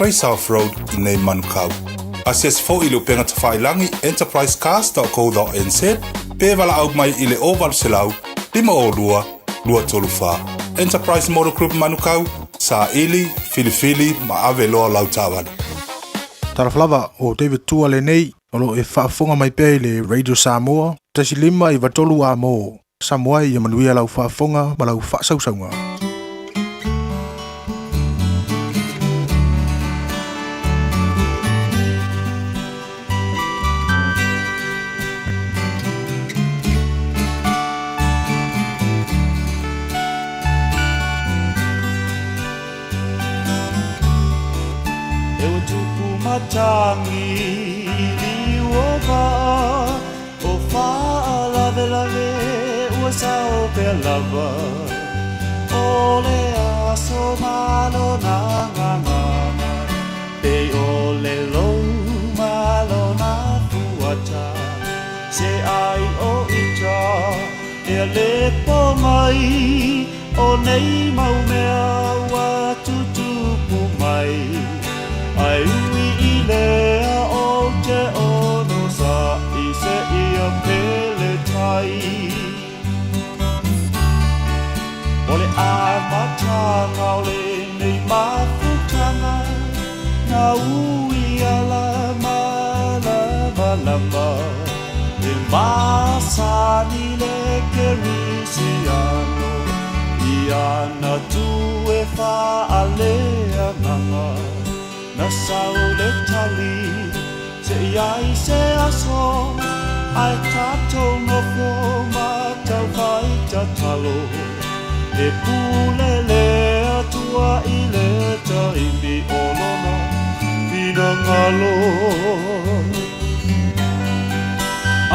Cray South Road i nei Manukau. Asias fo i le upenga tawhailangi enterprisecast.co.nz pe wala au mai i le oval selau 5 Enterprise Motor Group Manukau sa ili, filifili ma ave loa lautawana. Taraflava o David Tua le nei o lo e whaafonga mai pe le Radio Samoa tasi lima i watolu a mo Samoa i manuia lau whaafonga ma lau whaasausaunga. Tangi liuoka o whaalave lave ua sao pe lava o le aso malo na ngangana pe o le lou malo na fuata se ai o ita e le po mai o nei mau mea ua tutupu mai ai lea o te ono sa i se ia pele tai o le a matanga o le nei mafutanga na ui ala malama e masani le kerisiano i ana tu e wha alea nanga na sao le tali se iai se aso ai tato no fo ma tau vai ta talo e pule le atua i le ta imi olona pina ngalo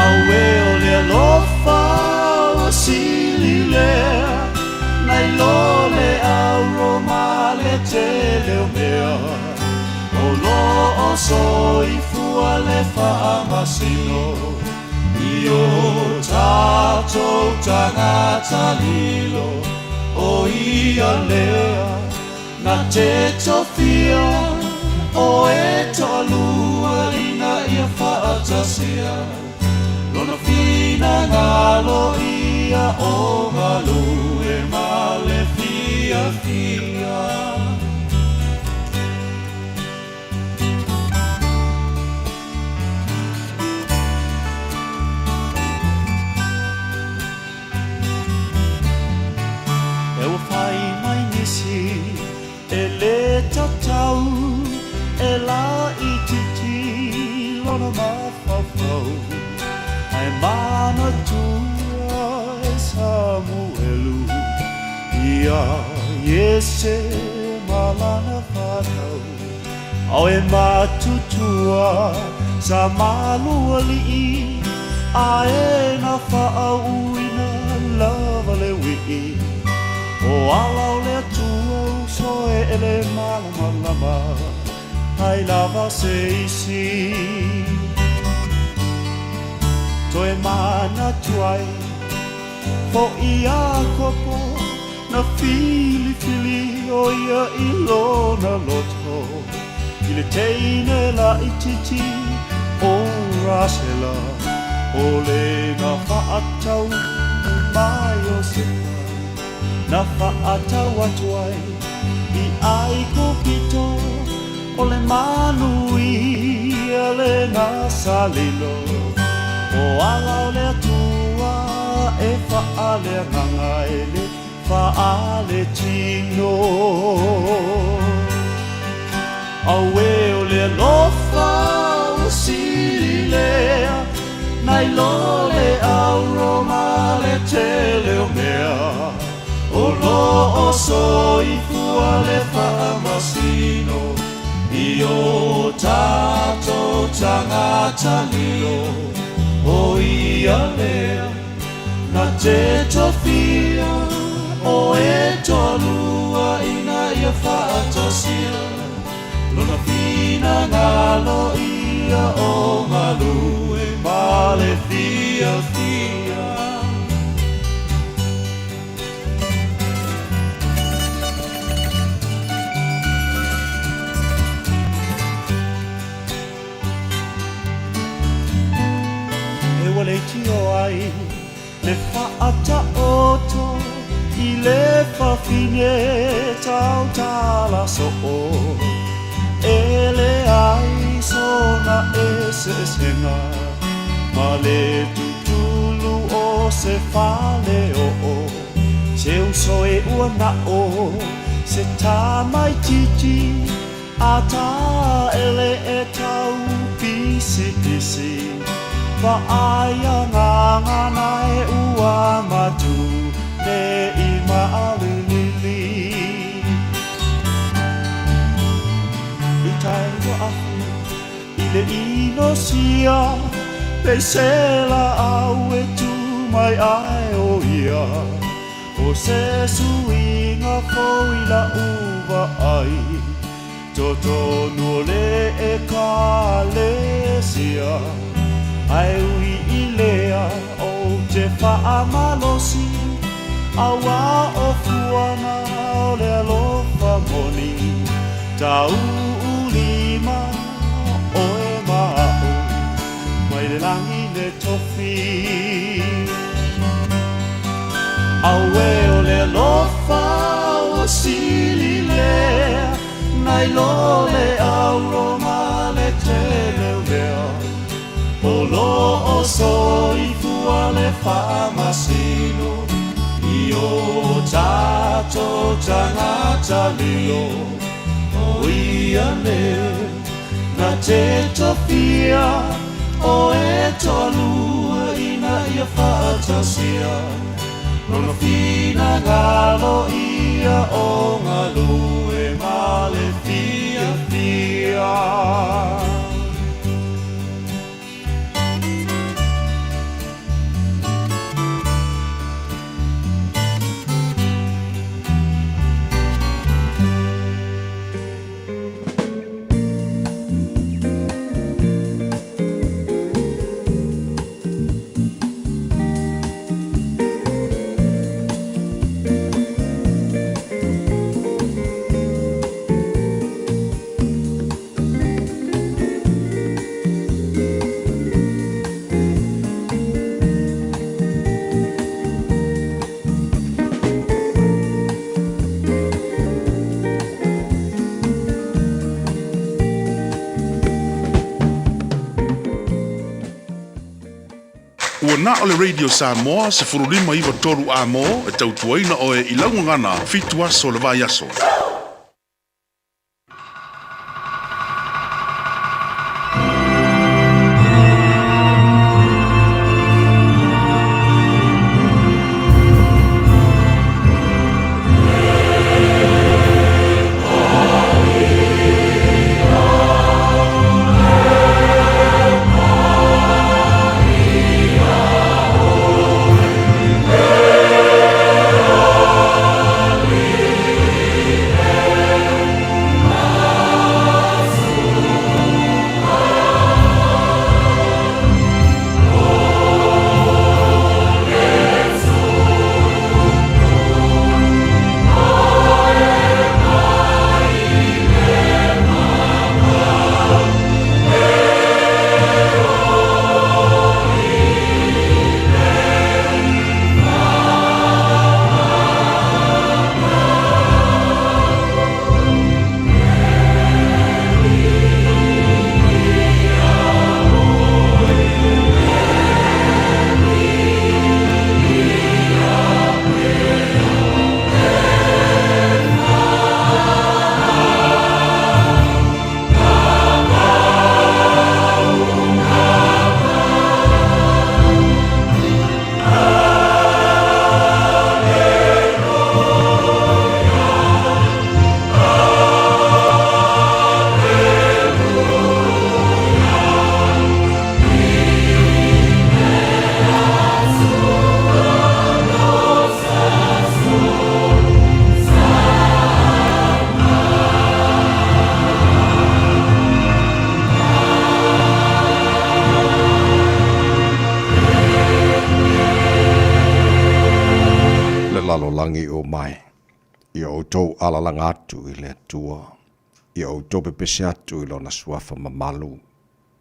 awe o le alofa o sili le nai lo le auroma le tele o mea o lo o soi fua le whaamasino i o tātou tangata lilo o ia lea na te tofia o e tolua ina ia whaatasia lona fina ngalo ia o ngalu e male fia fia tau e la i titi lona mawhawhau ai mana tua e Samuelu ia Iese malana whanau au e matutua sa malua li'i a e na whaauina lava le wi'i o alau le atua so ele malama ai lava se isi to e mana tuai fo ia kopo na fili o ia ilona loto ile teine la ititi o rasela o le na whaatau mai o sipa na whaatau atuai i ai kopito o le manui le nasa lilo o ala o le atua e whaale nganga e le whaale tino aue o le lofa o sili lea nai lo le auroma le tele o mea o lo o soi fua le whaamasino i o tātou tangata lilo o ia lea na te tofia o e tolua ina ia whaatasia lona pina ngalo ia o ngalu e male fia fia ai le whaata oto I le whawhine tau tala so o E le ai sona e se senga Ma le tutulu o se whale o Se uso e ua na o Se tā mai titi A tā ele e tau pisi pisi Wa aia ngangana e ua matu Ne I maalilili I tai wa ahu I le ino sia Pei sela au e tu mai ai o ia O se suinga fōi la uwa ai Toto no le e ka le sia Ai ui I lea o te whaamalosi Awa o fuana o le alofa moni Tau ulima o e mao Mai le langi le tofi Awe o le alofa o sili lea Nai lo le auroma le te leo lea O lo o so I fua le whamasino I o tato tangata lio O ia leo Na te tofia O e tolua Ina ia whaatasia Nono fina ngalo ia o ngalo E male fia fia Ua na o le Radio Samoa se furulima iwa toru a mo e tautuaina o e ilangu ngana fitu aso le vai aso. lalolangi o mai. I o tau alalanga atu I le tua. I o tau pepese atu I lona suafa mamalu.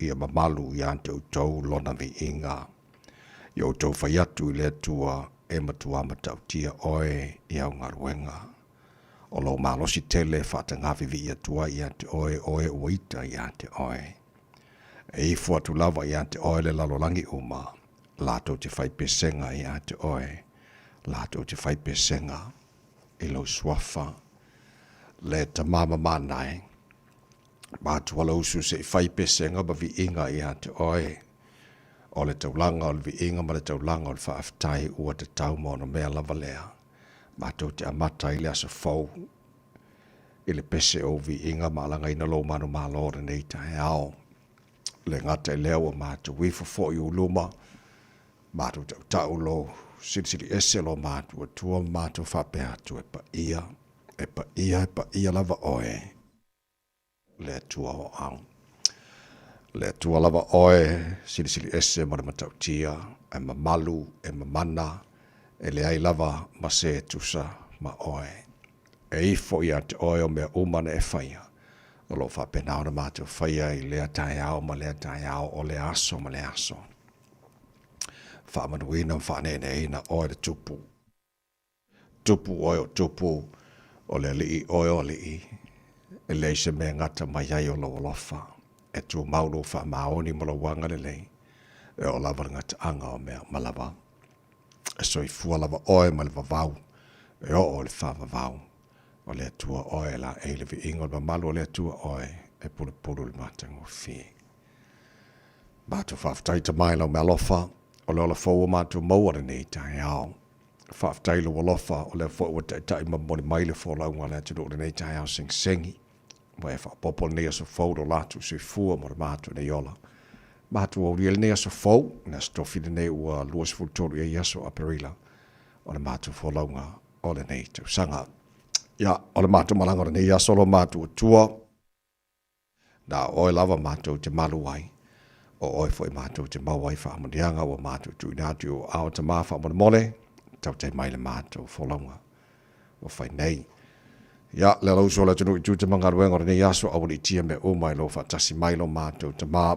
I a mamalu I ante o tau lona vi inga. I o tau whai atu I le tua e matua matautia oe I au ngaruenga. O lo malosi tele whatangawiwi I atua I ate oe uita I ate oe. E ifu atu lava I ate oe le lalolangi uma. Lato te whai pesenga I ate oe. Lato te whai pesenga I lo swafa. Le tamama manai. Mātua lausu se whai pesenga ba vi inga I ate oe. O le taulanga o le vi inga ma le taulanga o le whaaftai ua te tau mo na mea lava lea. Mātou te amata I le asa fau. I le pese o vi inga maalanga ina lo manu maalore nei tae ao. Le ngata I leo mātou wifo fo I uluma. Mātou tau tau lo siri ese lo mātou atua mātou whapea atu e pa ia lava oe. Le atua o au. Le atua lava oe, siri ese ma le matautia, e mamalu, e mamana, e le ai lava ma se tusa ma oe. E ifo I ate oe o mea umana e whaia. O lo whapenao na mātou whaia I lea tae ao ma lea tae ao o le aso ma le aso. Whaamanuina whaanene ina oe le tupu. Tupu oe o tupu, o le lii oe o lii. E leise mea ngata mai ai o lo olofa. E tu maulu wha maoni mo lo wanga le lei. E o lava ngata anga o mea malava. E so I fua lava oe ma le vavau. E o le wha vavau. O le atua oe la e le vi ingo le malu o le atua oe. E pulu le matango fi. Mātu whaftai ta mai lau mea lofa. O le ola fau mātu mauare nei tae ao. Whaftai lo walofa o le fau wa tai mamoni mai le fau lau ngā le atu nei tae ao sing sengi. Mo e whapopol nei aso fau do latu sui fua mo le mātu nei ola. Mātu o riel nei aso fau, na stofine nei ua luas fultoru e yaso aperila. O le mātu fau lau ngā o le nei tau sanga. Ia, o le mātu malanga nei aso lo mātu o tua. Na oe lava mātu te malu ai. O oe fo I mātou te mawai whaamonianga o mātou tu inatu o ao te maa whaamone tau te mai le mātou wholonga o whai nei. Ia, le lauso le tunu I tu te mangaruenga nei aso au li tia me o mai lo whatasi mai lo mātou te maa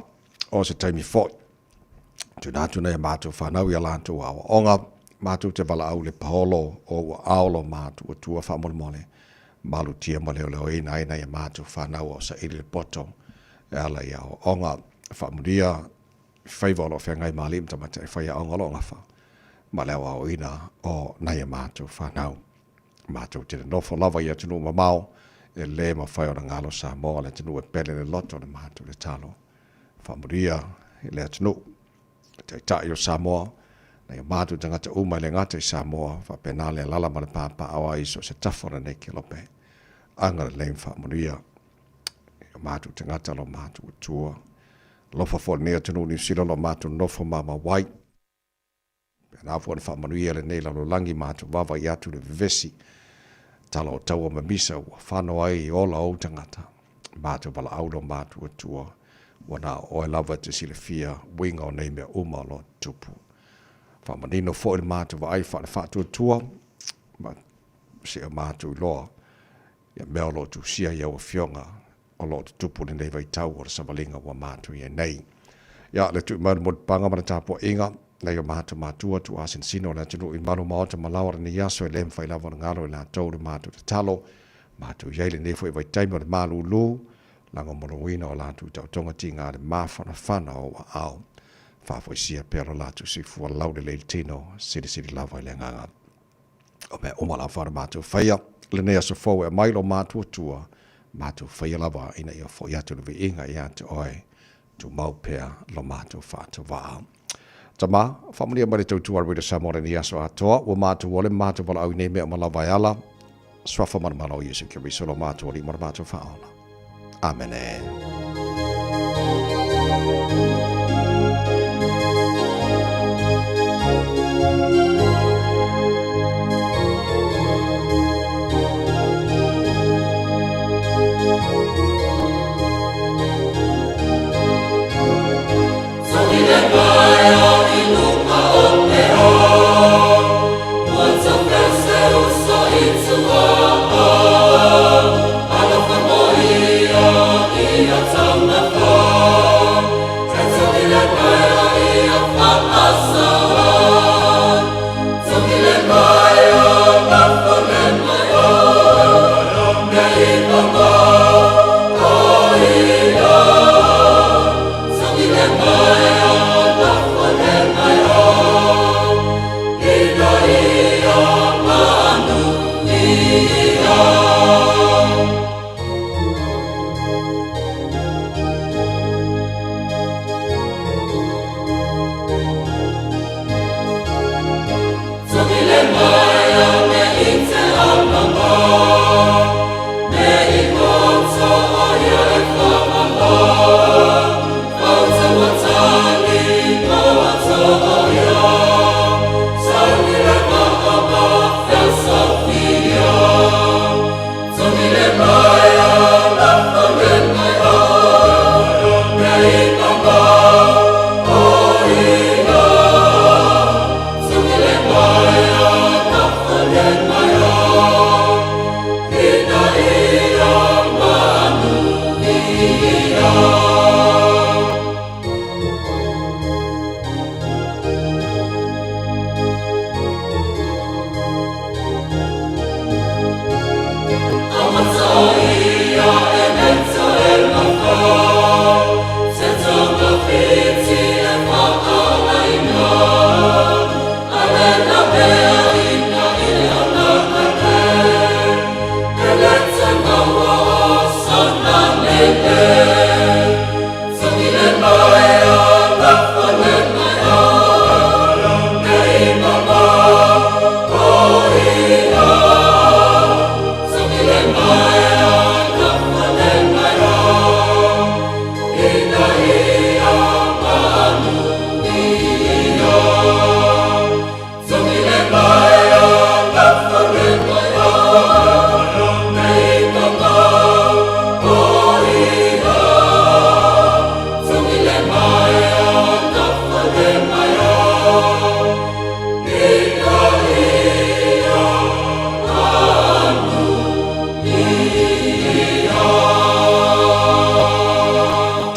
o se taimi fo. Tu inatu nei mātou whanau I alantou ao onga mātou te wala au le paholo o aolo mātou o tua whaamone malu tia ma leo ina ina I mātou whanau o sa ili le poto e ala I ao onga whaamuria whaiva olo whengai maalim tamata e whaia o ngolo ngafa. Ma leo au ina o naia mātou whanau. Mātou tira nofo lava I atunu mamao e le ma whai o na ngalo sa moa le tunu e pele le loto le mātou le talo. Whaamuria e le atunu te tai o Samoa naia mātou tangata uma le ngata I Samoa whapena le lala ma le pāpa awa iso se tafora nei ke lope. Angara le whaamuria mātou tangata lo mātou tua. Lofa fo nea tunu ni sila lo mātou nofo mama wai. Pena fo ni whamanuia le nei lalo langi mātou wawa I atu le vivesi. Tala o taua mamisa ua whano ai I ola o tangata. Mātou wala aulo mātou atua. Wana oe lava te sile fia winga o nei mea uma lo tupu. Whamanino fo ni mātou wa ai whane whatu atua. Ma se mātou loa. Ia mea lo tu sia ia o fionga. O lo te tupu ni nei vai tau o savalinga wa mātu I nei. Ia le tu manu mo panga mana tāpua inga, nei o mātua tu asin sino le tunu I manu maota malawara ni yaso e lem whai lawa ngalo I la tau le mātu te talo, mātu yeile nei fo I vai taimo le malu lu, langa mono wina o lātu tau tonga tinga le māwhana whana o wa au. Whafo I sia pero lātu si fua lau le leil tino, siri lawa I le nganga. O me omala whana mātu whaia, le nea so fau e mailo mātua tua, mātou whaia lava ina ia fo iatu le inga ia te oe tu maupea lo mātou whātou waa. Tama, whamunia mare tau tuarwira Samoa ni aso atoa, wa mātou wale mātou wala au nei mea malawa ala, swafa mana o Yesu Kiriso lo mātou wali mara mātou whaona. Amen. Alla famoia, ia tauna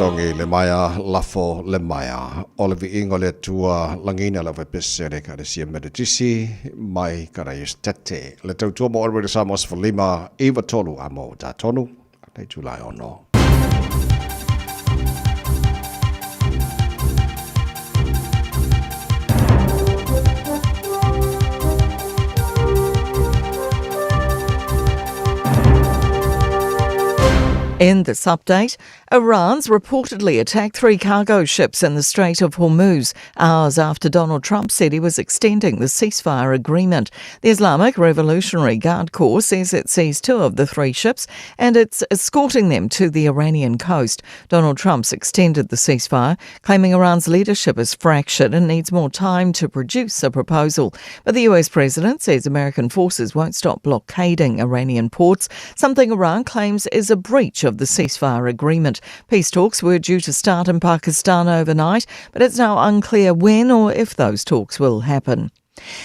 tongi le maya lafo le maya ole vi ingo le tua langina la va pesere ka de sia meditisi mai kara yestete le tautua mo already samos for lima eva tolu amo ta tonu nei July ono. In this update, Iran's reportedly attacked 3 cargo ships in the Strait of Hormuz, hours after Donald Trump said he was extending the ceasefire agreement. The Islamic Revolutionary Guard Corps says it seized 2 of the 3 ships and it's escorting them to the Iranian coast. Donald Trump's extended the ceasefire, claiming Iran's leadership is fractured and needs more time to produce a proposal. But the US president says American forces won't stop blockading Iranian ports, something Iran claims is a breach of the ceasefire agreement. Peace talks were due to start in Pakistan overnight, but it's now unclear when or if those talks will happen.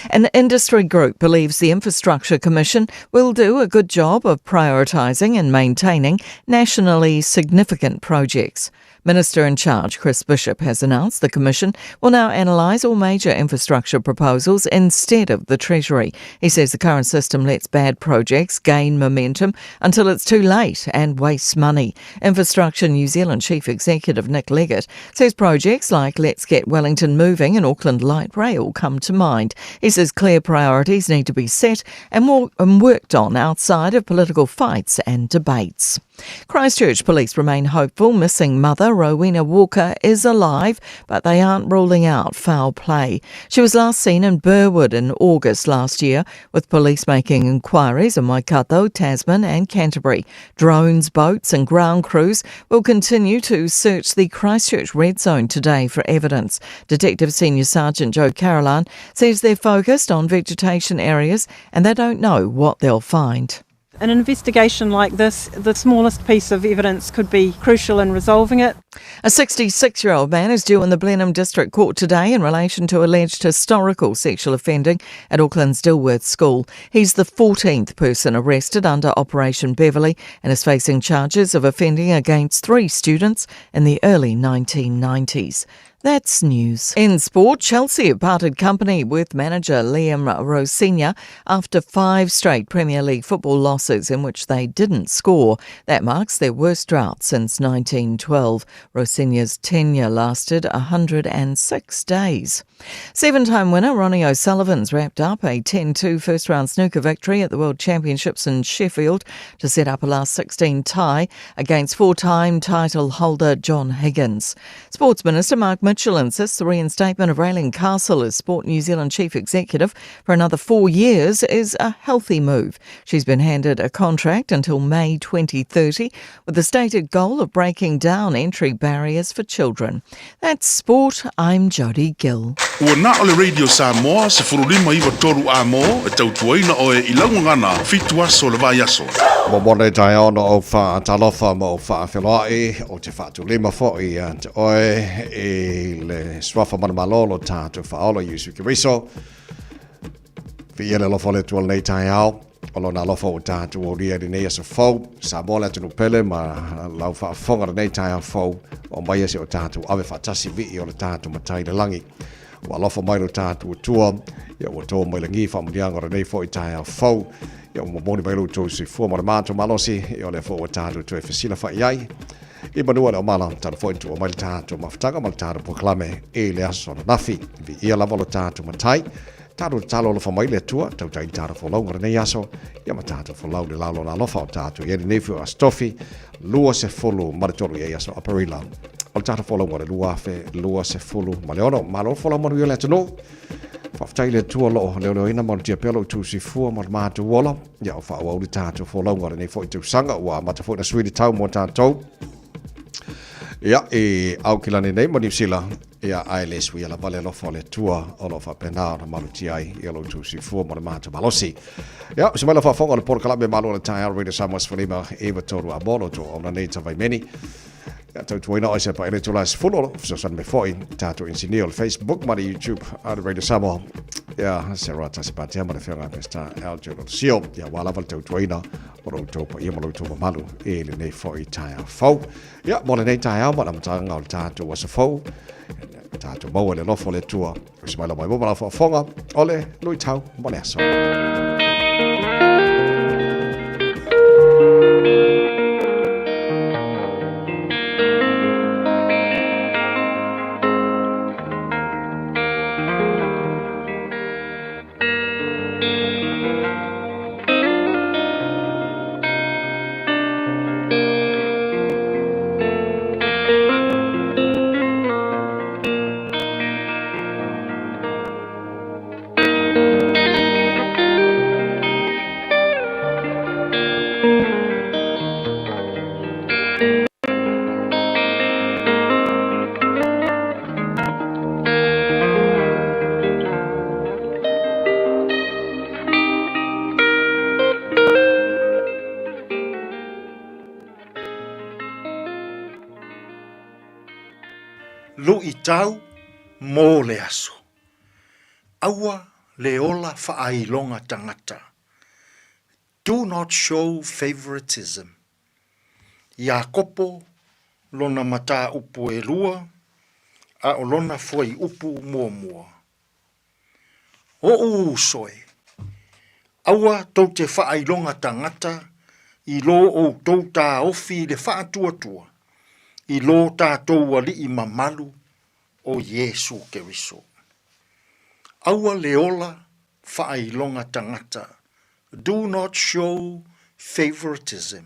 An industry group believes the Infrastructure Commission will do a good job of prioritising and maintaining nationally significant projects. Minister in charge, Chris Bishop, has announced the Commission will now analyse all major infrastructure proposals instead of the Treasury. He says the current system lets bad projects gain momentum until it's too late and wastes money. Infrastructure New Zealand Chief Executive Nick Leggett says projects like Let's Get Wellington Moving and Auckland Light Rail come to mind. He says clear priorities need to be set and worked on outside of political fights and debates. Christchurch police remain hopeful missing mother Rowena Walker is alive, but they aren't ruling out foul play. She was last seen in Burwood in August last year, with police making inquiries in Waikato, Tasman and Canterbury. Drones, boats and ground crews will continue to search the Christchurch Red Zone today for evidence. Detective Senior Sergeant Joe Carolan says they're focused on vegetation areas and they don't know what they'll find. An investigation like this, the smallest piece of evidence could be crucial in resolving it. A 66-year-old man is due in the Blenheim District Court today in relation to alleged historical sexual offending at Auckland's Dilworth School. He's the 14th person arrested under Operation Beverley and is facing charges of offending against 3 students in the early 1990s. That's news. In sport, Chelsea have parted company with manager Liam Rosenior after 5 straight Premier League football losses in which they didn't score. That marks their worst drought since 1912. Rosenior's tenure lasted 106 days. 7-time winner Ronnie O'Sullivan's wrapped up a 10-2 first-round snooker victory at the World Championships in Sheffield to set up a last 16 tie against 4-time title holder John Higgins. Sports Minister Mark Mitchell insists the reinstatement of Raelene Castle as Sport New Zealand Chief Executive for another 4 years is a healthy move. She's been handed a contract until May 2030 with the stated goal of breaking down entry barriers for children. That's Sport. I'm Jodie Gill. Ua na ole Radio Samoa se furulima iwa toru a mo e tautuaina o e ilaungangana fitua so le vai aso. Mo mone tai ono o wha talofa mo o wha whelai o te wha tu lima fo i te oe e le swafa manamalolo tātu whaolo Yusu Kiriso. Fi ele lofo le tual nei tai au. Olo na lofo o tātu o ria rinei aso fau. Sa mola tunu pele ma lau wha whongara nei tai au fau. O mai ase o tātu awe whatasi vi o le tātu matai le langi. Wa lofo mai lo tātu o tua. Ia o tō mai le ngi whamudianga nei fo i tai au fau. Ia o moni mai lo tō si fua mara mātu malosi. Ia o le fo o tātu tu e whesila wha iai. I manua leo mala tana fo intu o mai le tātu mawhitanga ma le tātu proklame e le aso na nafi. Vi ia lava lo tātu matai. Tātu talo lo whamai le tua. Tau tai tātu fo launga nei aso. Ia ma tātu fo lau le lalo na lofa o tātu. Ia ni nefu a stofi. Lua se fulu maritoro e aso aparila. O tātu fo launga le lua fe. Lua se fulu ma le ono. Ma lo fo lau manu ia le atano. Whaftai le tua lo leo ina ma le tia pelo tu si fua ma le mātu wola. Ia o wha au le tātu fo launga nei fo i tu sanga. Ua mata fo na suidi tau mo tātou. Ia, e au kilane nei mo New Zealand, ia ailes wi ala vale lofo le tua o lofa pena na maluti ai ia lo tu si fu mo le mata malosi. Ia, se mai lofa fonga le por kalabe malu le tai already samos falima eva toru a bolo to ona nei tavai meni. Ia tau tuina o se pa ele tu las fulo so san me foi tato insinio le Facebook ma le YouTube ad radio samo. ya se rata se patia ma le whenga pesta Aljo no sio ya wala val tau tuaina mo lo tau pa ia mo lo tau malu e le nei fo i tai au fau ya mo le nei tai au ma la mata ngau tātou wa se fau tātou mau le lofo le tua o se mai la mai mo la fo fonga ole lui tau mo le aso Lu i tau mō le aso. Aua le ola whaailonga tangata. Do not show favoritism. Ia kopo lona mata upu e lua, a o lona foi upu mua mua. O soe. Aua tau te whaailonga tangata, i lo o tau tā ofi le whaatua i lo tātou ali i mamalu o Yesu Keriso. Aua leola whaailonga tangata. Do not show favoritism.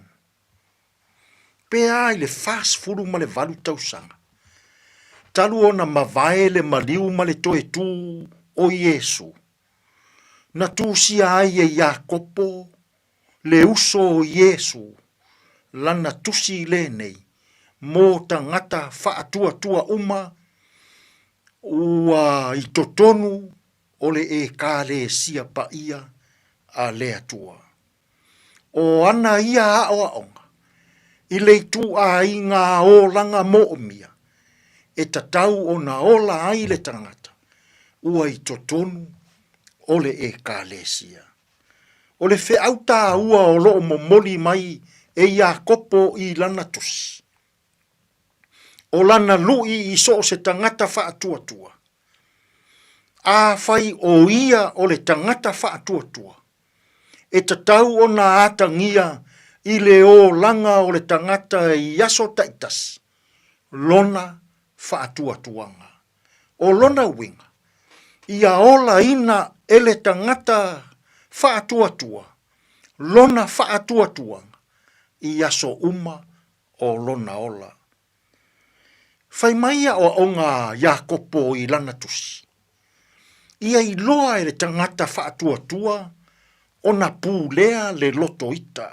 Pea i le fast furu ma le valu tausanga. Talu ona mavae le maliu ma le toe tū o Yesu. Na tūsia ai e Iakopo le uso o Yesu. Lana tusi le nei. Mō tangata whaatua uma ua i totonu o le e kāle sia pa ia a lea tua. O ana ia aoa onga, i le tu a i ngā o langa mo'omia, e tatau o na ola ai le tangata, ua i totonu o le e kāle sia. O le fe auta ua o loo momoli mai e Iakopo i lana tusi. O lana lui i so se tangata whaatua. A whai o ia o le tangata whaatua. E tatau o na atangia i le o langa o le tangata i aso taitas. Lona whaatuatuanga. O lona winga. Ia ola ina e le tangata whaatuatua. Lona whaatuatuanga. I aso uma o lona ola. Whai maia o onga Iakopo i lana tusi. Ia i loa e le tangata whaatua o na pūlea le loto ita.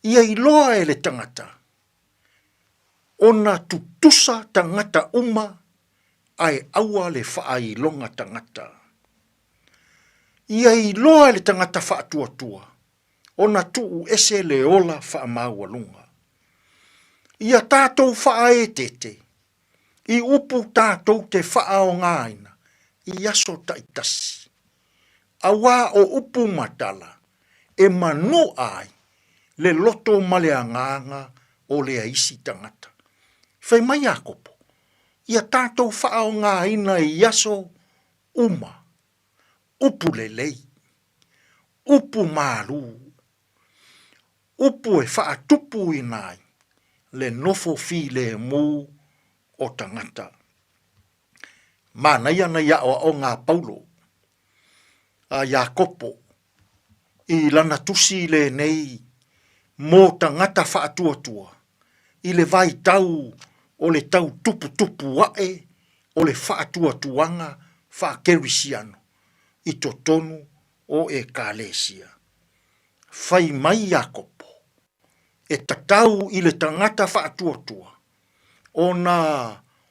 Ia i loa e le tangata o na tutusa tangata uma ai aua le whaailonga tangata. Ia i loa e le tangata whaatua o na tuu ese le ola whaamaualunga. Ia tātou wha e tete, i upu tātou te wha o ngāina, i aso taitasi. Awa o upu matala, e manu ai, le loto male anganga o le aisi tangata. Whai mai Iakopo, ia tātou wha o ngāina i aso uma, upu le lei, upu maru, upu e wha tupu i nai, le nofo fi le mu o tangata. Mana ia na ia o ngā Paulo, a Iakopo, i lana tusi le nei, mō tangata whaatua, i le vai tau, o le tau tupu wae, o le whaatuatuanga, whaakerisiano, i totonu o e kālesia. Whai mai Iakopo, e tatau i le tangata whaatuatua, o na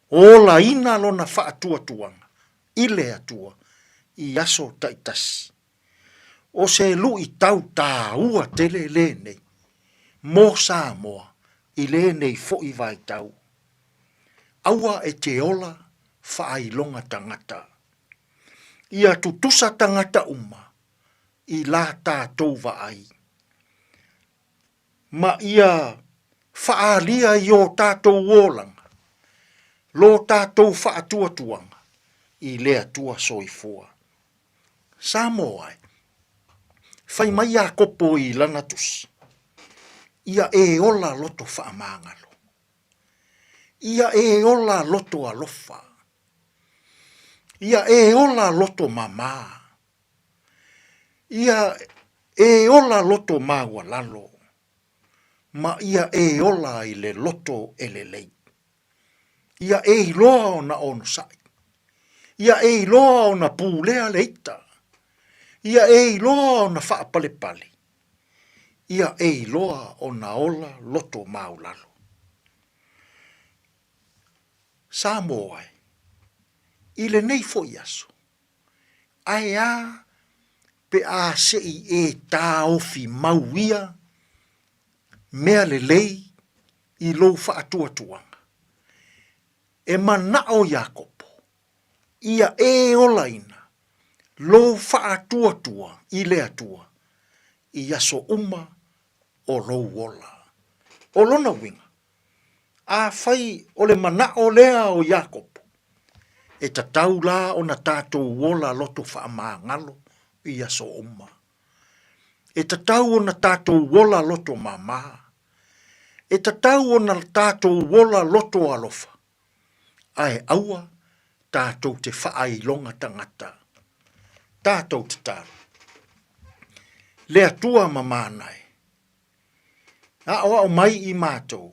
ola ina lona whaatuatuanga, i le atua, i aso taitasi. O se lu i tau tā ua tele le nei, mō Samoa, i le nei fo i vai tau. Aua e te ola whaailonga tangata. ia tutusa tangata uma i la tātou vaai. Ma ia whaalia i o tātou wōlanga, lo tātou whaatuatuanga i lea tua soifua. Samoa, whai mai a kopo i lanatus, ia e ola loto whaamangalo. Ia e ola loto alofa. Ia e ola loto mama. Ia e ola loto maua lalo. Ma ia e ola i le loto elelei. Ia e iloa o na ono sai. Ia e iloa o na pūlea leita. Ia e iloa o na whaapalepale. Ia e iloa o na ola loto maulalo. Samoa, ile nei fo iaso. Ai a pe a sei e tā ofi mauia mea le lei i lo whaatuatuanga. E mana o Iakopo, ia e olaina, lo whaatuatua i le atua, i aso uma o lo wola. O lona winga, a fai o le mana o lea o Iakopo, e tatau la o na tātou wola loto whaamangalo i aso uma. E tatau o na tātou wola loto mama. E tatau o na tātou wola loto alofa. Ai aua tātou te whaailonga tangata. Tātou te tāru. Lea tua mamanai. A oa o mai i mātou.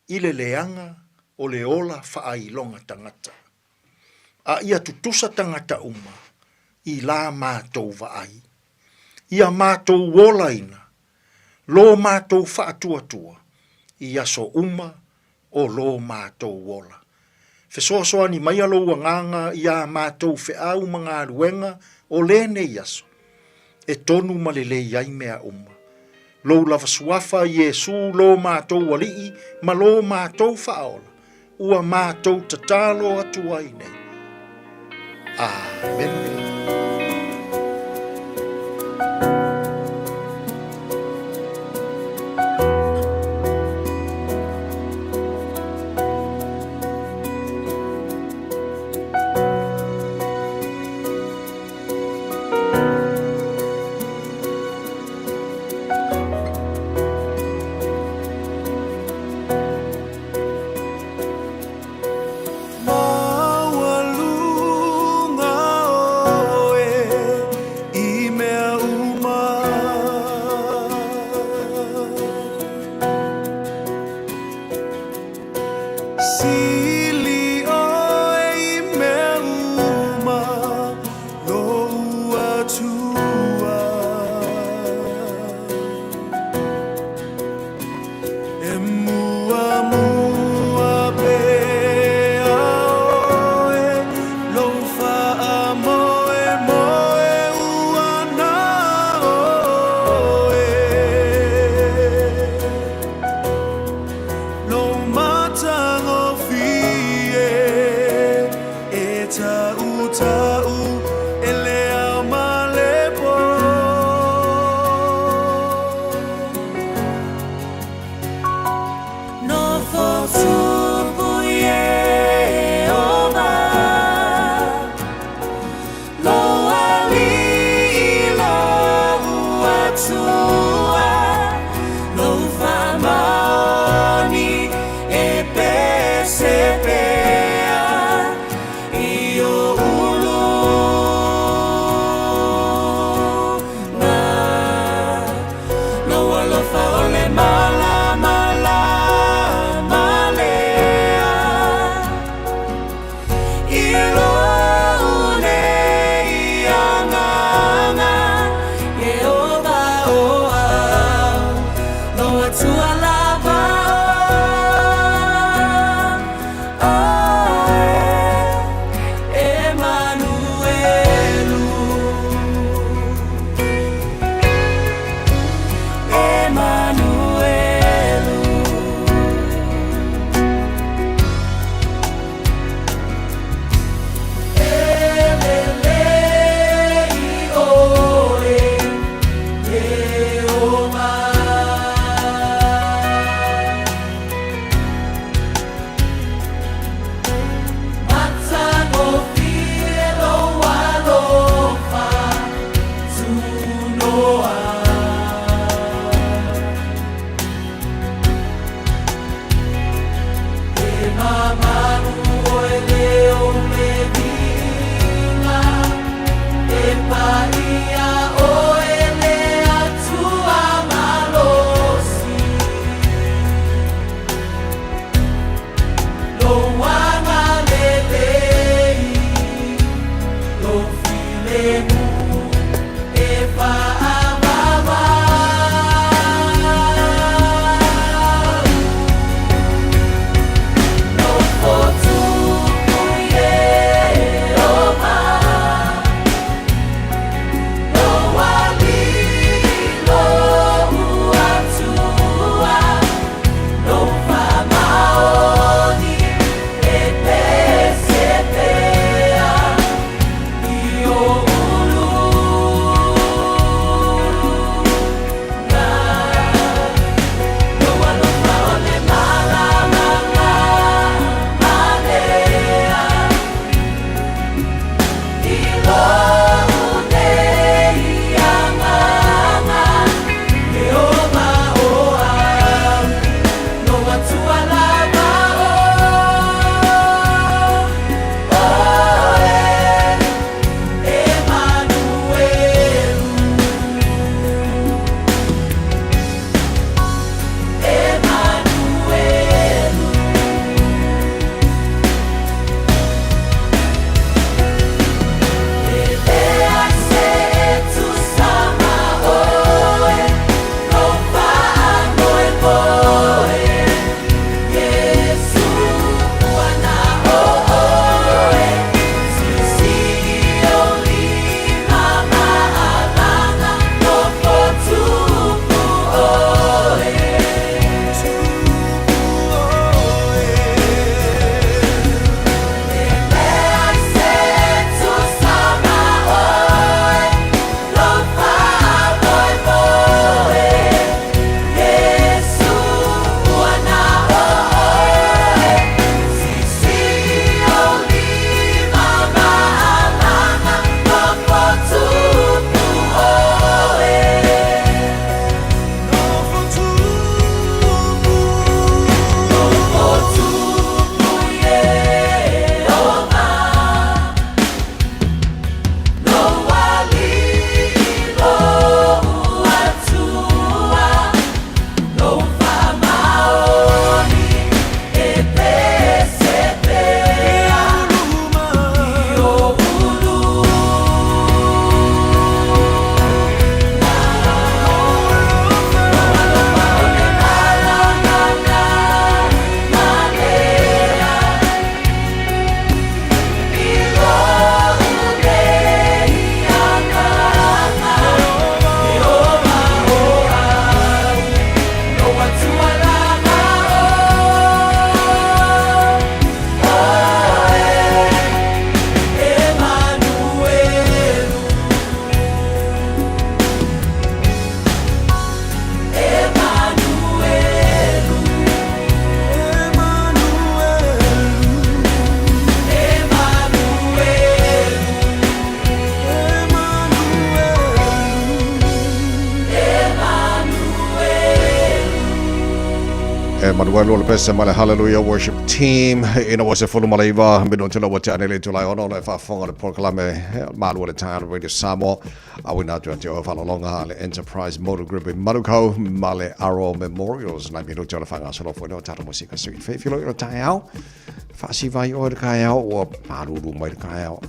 I le leanga o le ola whaailonga tangata. A ia tutusa tangata uma. I la mātou vaai. Ia mātou wolaina. Lo mātou whaatuatua. I aso uma o lo mātou wola. Fesoasoa ni mai alo nganga ia mātou whiau mga ruenga o lene iaso. E tonu malele iai mea uma. Lo lava suafa Yesu lo mātou walii ma lo mātou whaola. Ua mātou tatalo atua i nei. Amen. Mala, mala, male. Emmanuel Lula Pesa Male Hallelujah Worship Team ina wase fulu malaiva mino tula wate anele tula ono le fa fonga le proclame malu le town radio Samoa awina tu ante o falonga le Enterprise Motor Group in Manuko Male Aro Memorials na mino tula fanga solo fo no tata musika sui fe filo ina taiao fa si vai o de kaiao o maru mai de kaiao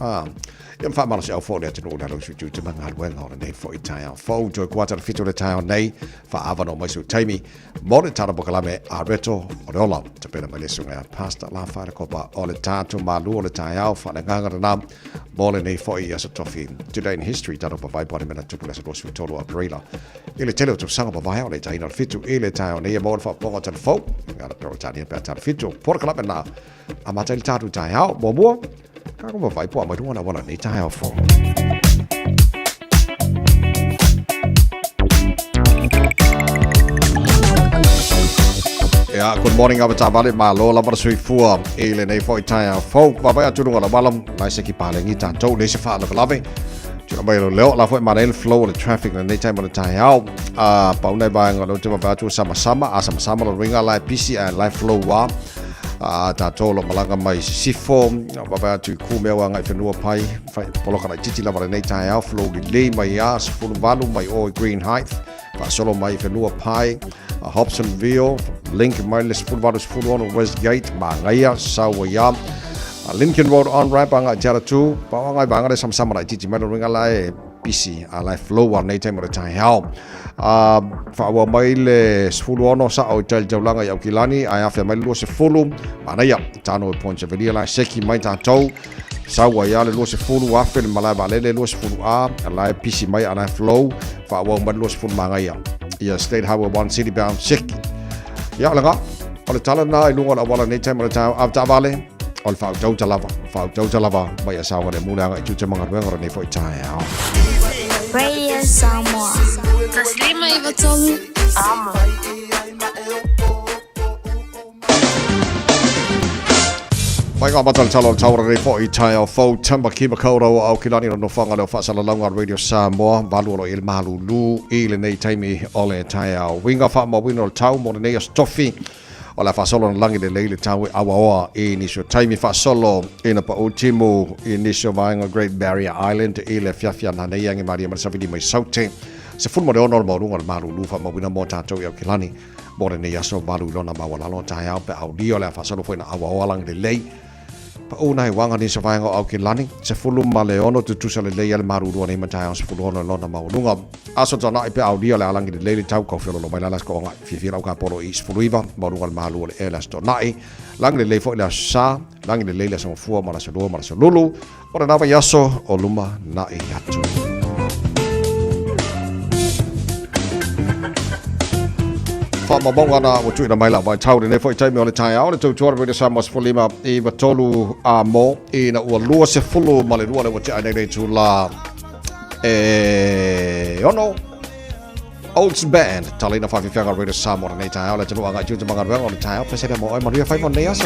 Yam fa mala se fo le tino da lo su tu manga wen on nei fo itaiao fo jo kwata fito le taiao nei fa avano mai su taimi mo le tata proclame Reto Oreola, te pena mai lesunga pasta la whaare kopa o le tātu malu o le tai au whana ngangara nā mole nei foi asa tofi. Today in history, taro pa vai pari mena tupu lesa rosu tolo a Brela. I le tele o tu sanga pa vai o le tai na fitu i le tai o nei mo le wha ponga tana fau. Ngara pero tani e pia tana fitu. Pora kalapa nā a mata i tātu tai au, mo mua. Kako pa vai po a mai ruana wana nei tai au fau. Yeah, good morning apa tabale malo la bar sui fua ele nei foi tai fo va vai atu ngala balam lai se ki pale ngi ta to le se fa la lave tu mai lo leo la foi manel flow le traffic nei tai mo tai au pa unai ba ngalo te ba tu sama sama lo ringa lai PC and live flow wa ta to lo malanga mai sifo va vai atu ku me wa ngai fenua pai fai polo kana titi la bar nei tai au flow le mai ya se valu mai o green height pa solo mai fenua pai Hobsonville, Link Miles Fulvarus Fulon Westgate, Mangaya, Sawaya, Lincoln Road on Rapanga Jaratu, Pawanga Bangare, some summer teaching metal ring alai, PC, alai flow one night time at a time. How? For our mile Sfulono, Sa Hotel Jolanga Yakilani, I have a Melos Fulum, Manaya, Tano Point of Villa, Seki Maita Tow, Sawaya, Los Fulu, Waffle, Malaba, Los Fulu, alai PC, my and I flow, for our Melos Ful Mangaya. Yeah, State Highway 1 City bound sick. Ya langa. Ole tala na ilunga la wala nei time ta av vale. Ol fa tau lava. Ba ya sawa le mula nga chu manga wenga nei foi tai. Radio Samoa. Taslima ivatolu. Mai ngā matal talo taura rei fo I tai au fau tamba kiba kaurau au kilani no whanga leo whaasala launga Radio Samoa walu alo il malulu I le nei taimi o le tai au winga wha ma wino tau mo le nei astofi o la whaasolo na langi le leile tau awa oa I nisho taimi whaasolo ina pa utimu I nisho vaenga Great Barrier Island I le fiafia na nei angi maria marisawidi mai saute se funu mo le ono mo runga le malulu wha ma wina mo tātou I au kilani mo le nei aso walu ilona mawalalo tai au pe au dio le whaasolo fo ina awa oa langi le lei Pa una wanga ni savango au ki lani se fulu maleono tu tu sale le maru do ni mata se fulu ono lona maulunga aso tana ipe au dia le alangi le tau ko felo lo mai las ko nga fi au ka polo is fuluiva maulunga malu le elas to nai langi le fo la sa langi le so fu mara so lulu ora na yaso o luma na I yatu Fa mabonga na watu ina maila vai tau ne foi taimi o le tai au le tau tuara Radio Samoa fulima I vatolu a mo I na ua lua se fulu ma le lua le wate ai nei tu la ono Olds Band talina fa fianga Radio Samoa nei tai au le tanu anga juta manga o le tai au pese mo ai maria fai mo nei aso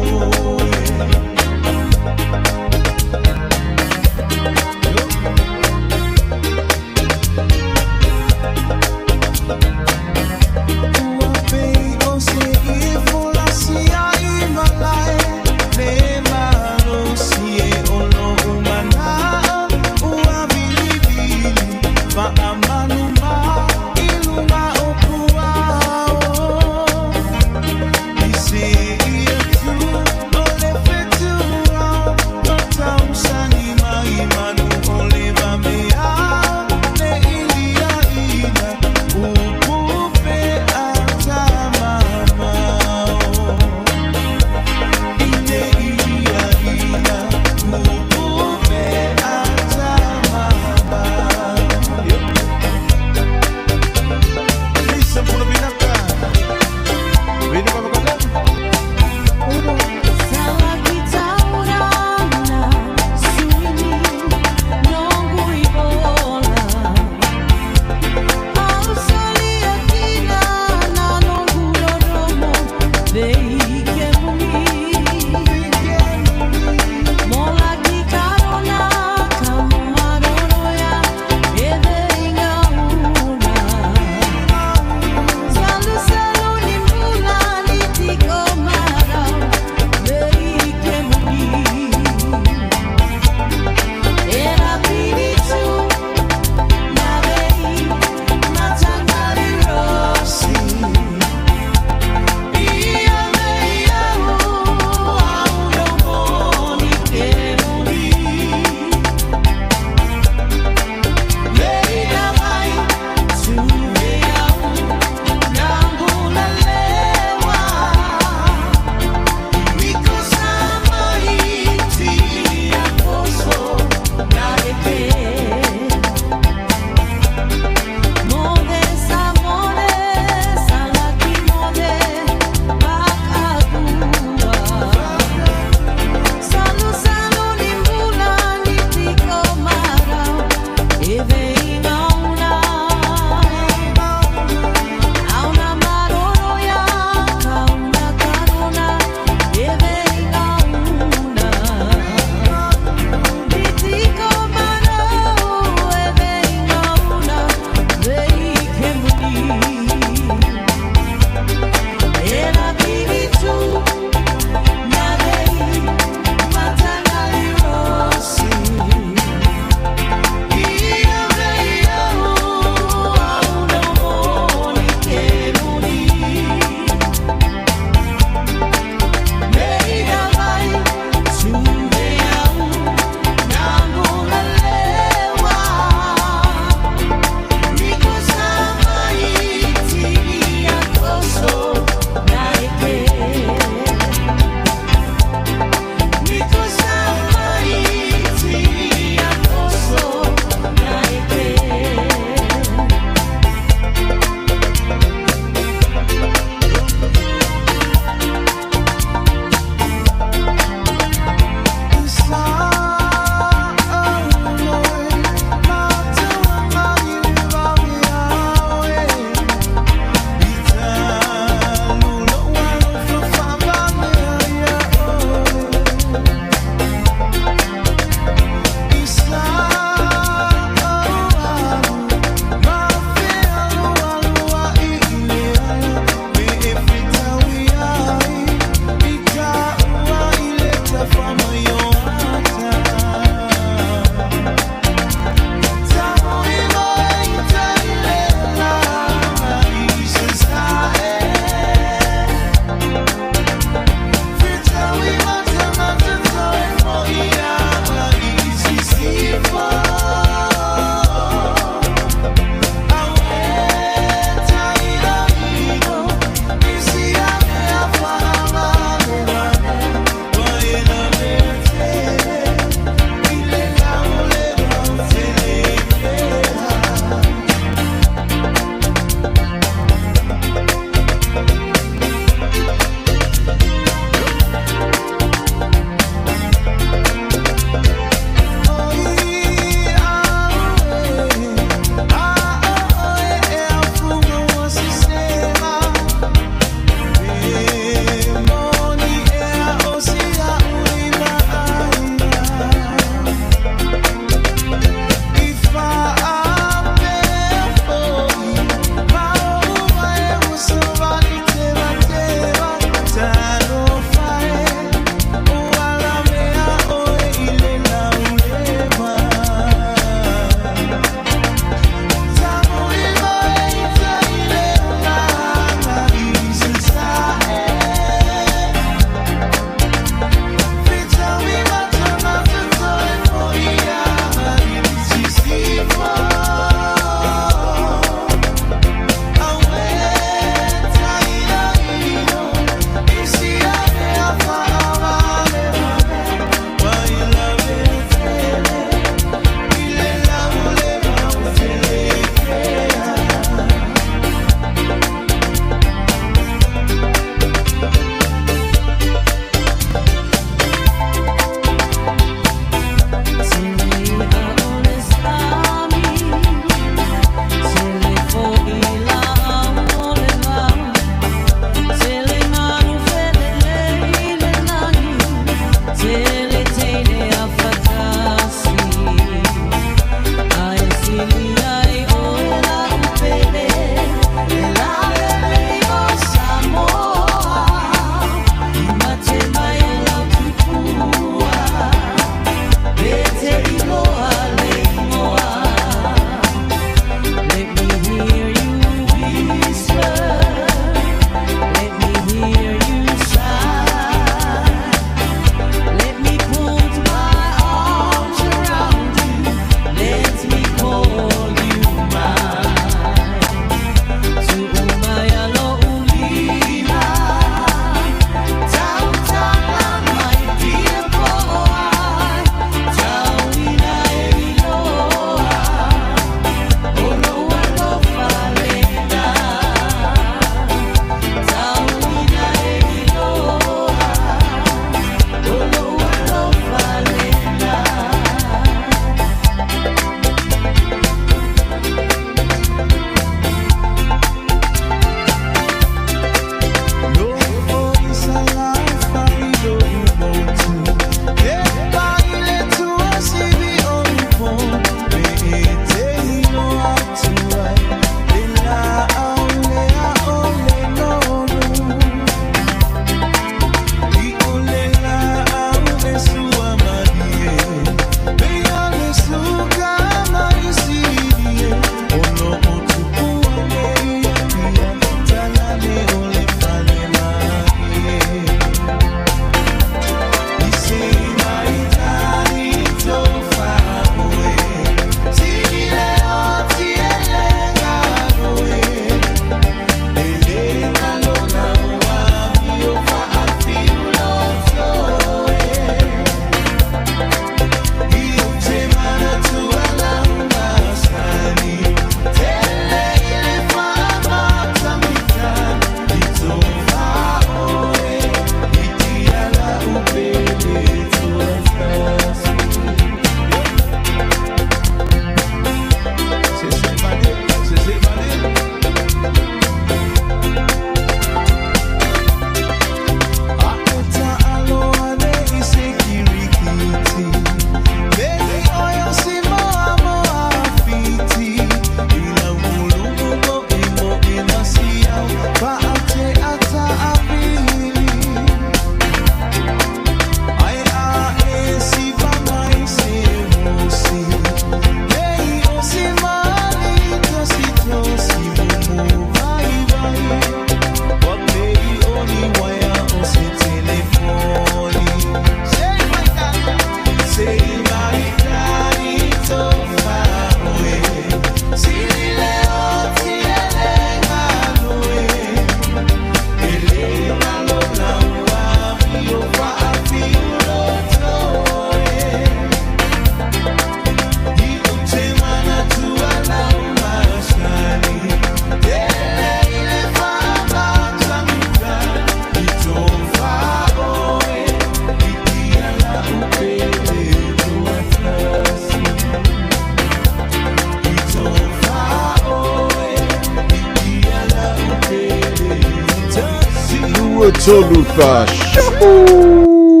Tolupa Shabu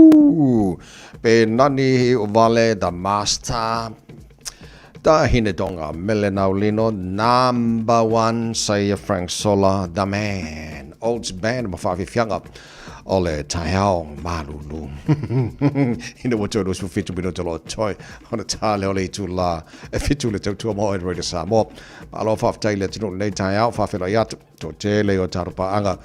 Penani Vale the Master Da Hinedonga Melenaulino number 1 say Frank Sola the man Olds band Mafafi Fianga Ole Tayao Malulu in the water those who fit to be not a lot toy on a tale ole to la a fit to let to a more already some more I love of Taylor to know late out Fafilayat to Tele or Tarpa Anga.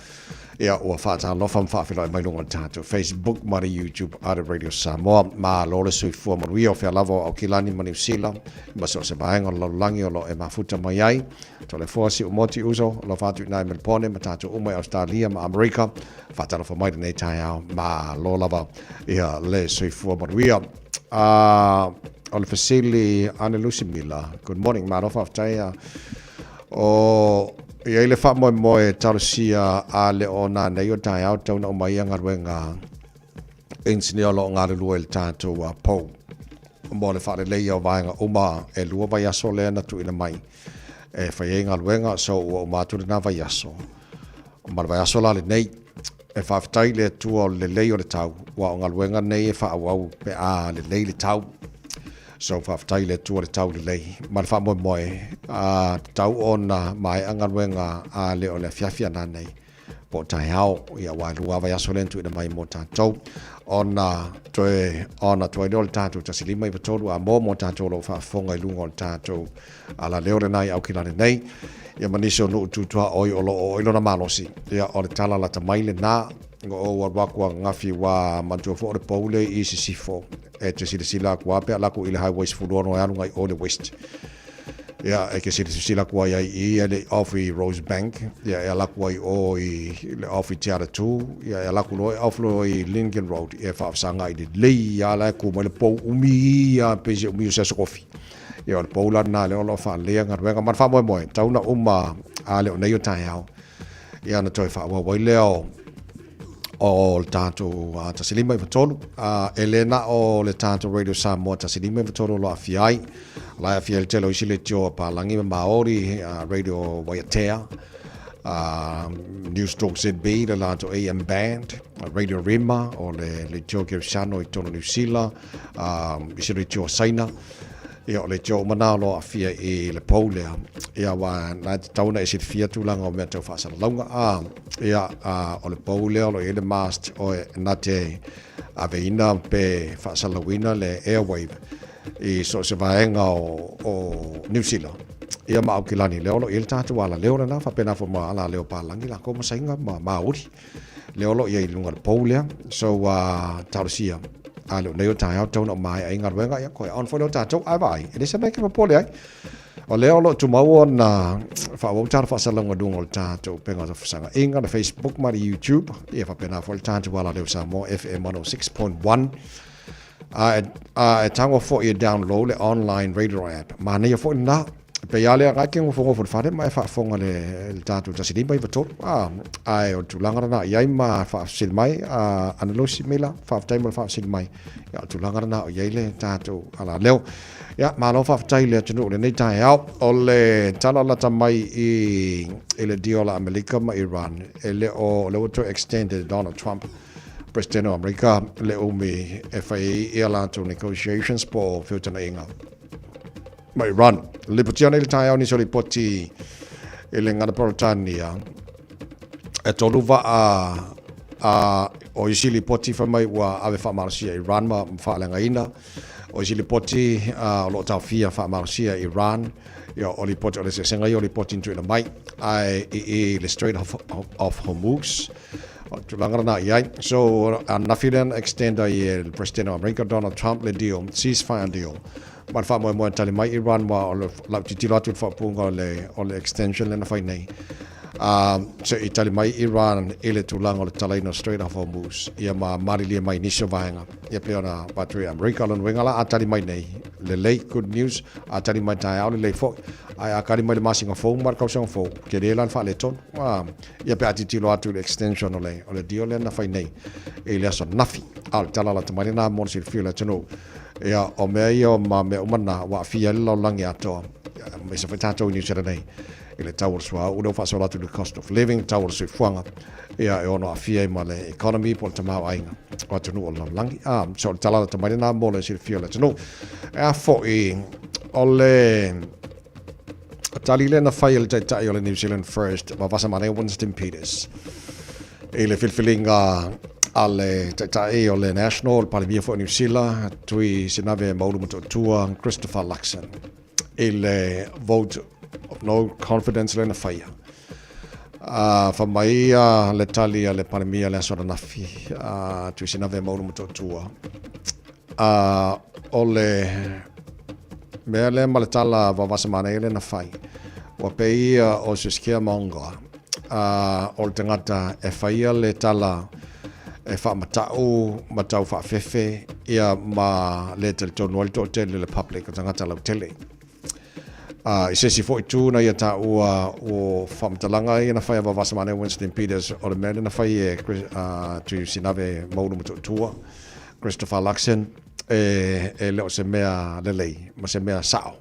Yeah, or fat I love from Fafila my long time to Facebook, Mari YouTube, other radio Samoa, Ma Lola Sweet Form, we of your love or Kilani Manusila, but also buying on Langi or Emafuta Mayai, to the force Moti Uzo, Lofatu Naim Pone, Matato Uma Australia, America, Fatal for my Nataya, Ma Lola, yeah, less Sweet Form, but we are on facility Anna Lucy Miller. Good morning, man of Taya. Oh, ia le fa mo e tarusia a le ona nei o tai au tau na mai anga ruenga engineer lo nga le luel tato wa po mo le fa le ia vainga uma e lua vai aso le na tu ina mai e fa inga ruenga so o ma tu na vai aso ma vai aso la le nei e fa tai le tu o le lei o le tau wa nga ruenga nei e fa au pe a le lei le tau so fa tai le tu le tau le lei ma fa mo a tau ona mai anga wenga a le o le fiafia na nei po tai hao ia wa lua va yaso lentu ina mai mo tau ona toe dol tatu tasili mai patolu a mo tatu lo fa fonga i lungo tatu ala le ore nai au kilane nei ia maniso no tutua oi o lo na malosi ia o le tala la tamai le na ngo o wa kwa ngafi wa mantu fo le pole i sifo e te sila kwa pe ala ko ile highways fulono ya ngai o le west ya e ke sila kwa ya i le ofi Rosebank ya ala kwa o i le ofi Tiara 2 ya ala ko lo i Lincoln Road e fa sanga i le ya la ko mo le po umi ya pe je umi se sofi ya le pola na le lo fa le nga man fa mo tau na a le nei o tai hao ya na toi fa wa leo o le tato tasilima i fatolu Elena o le tato Radio Samoa tasilima i fatolu lo afiai la afiai le telo isi le tio palangi Maori Radio Waiatea News Talk ZB le lato AM Band Radio Rima o le tio Kirisano i tono New Zealand isi le tio Saina ia o le tio mana lo afia i le poulea ia wa na tauna isi fia tulanga o mea tau whaasalalaunga ia o le poulea lo ele mast o nate aveina pe whaasalawina le airwave i so se vaenga o New Zealand ia ma au kilani leo lo ele tatu ala leo na whapena fo ma ala leo palangi la koma sainga ma uri leo lo ia i lunga le poulea so tausia alo nei o tai au tau na mai ai ngar wenga ya ko on fo lo ta tau ai vai ele se make po le ai o leo lo tu mau na fa wo tar fa salonga dungo ta tau penga fa sanga inga na Facebook ma YouTube e fa pena fo ta tau wala le Samoa FM 106.1 tango fo you download the online radio app ma nei fo na pe ya le ga ke mo fo fa de mai fa fonga le tatu ta sidi mai vato ai o tu langa na yai ma fa sil mai analosi mela fa time fa sil mai ya tu langa na yai le tatu ala leo ya ma lo fa tai le tunu le nei tai au o le tala la tamai i le diola America ma Iran ele o le to extended Donald Trump president of America le o me FAA airline negotiations po filter inga mai run le potiana il tai ni soli poti ele ngana portania e tolu va o isili poti fa mai wa ave fa marsia Iran ma fa la ngaina o isili poti lo ta fia fa marsia Iran yo oli poti ole senga yo oli poti into mai ai le Strait of Hormuz tu langana yai so nafilen extend el president of America Donald Trump le deal ceasefire deal man fa mo tali mai Iran wa la titilo tu fa punga le extension le na fa nei so itali mai Iran ele tu lango le tala no Strait of Hormuz ia ma marili mai nisho vaenga ia pleona battery America lon wengala atali mai nei le late good news atali mai tai au le fo ai akari mai le masinga fo mar kausang fo ke le lan fa le ton ia pe atitilo atu le extension ole deal le na fa nei ele so nafi al tala la tamari na mon sil fila tino ia o mea ia o ma me umana wa fia lo langi ato me se whaitatou New Zealand nei, i le tau sua, uno whasola tu le cost of living, tau sui fuanga, ia e ono a fia ma le economy, po le tamau ainga, o atunu o langi, so le talana tamai na mo le si le fia le tunu, e a fo i, o le, tali le na whai le taitai o le New Zealand First, ma vasa mane Winston Peters, i le filfilinga, ale taitai o le National, Palimia for New Zealand, tui sinave maulu tua Christopher Luxon, i le vote of no confidence le na whaia. Whamaia le tali a le Palimia le asora nafi, tui sinave maulu tua. O le mea le maletala wawasa mane le na whai, wa peia o siskia maunga, o le tangata e whaia le tala e wha matau wha fefe, ia ma le tele tonu ali tō tele le public o tangata lau tele. I sesi fo i tūna ia tā ua o wha matalanga i na whai wa vasa mane Winston Peters o le mele na whai e tu sinave mauru mutu tua, Christopher Luxon, e leo se mea lelei, ma se mea sao.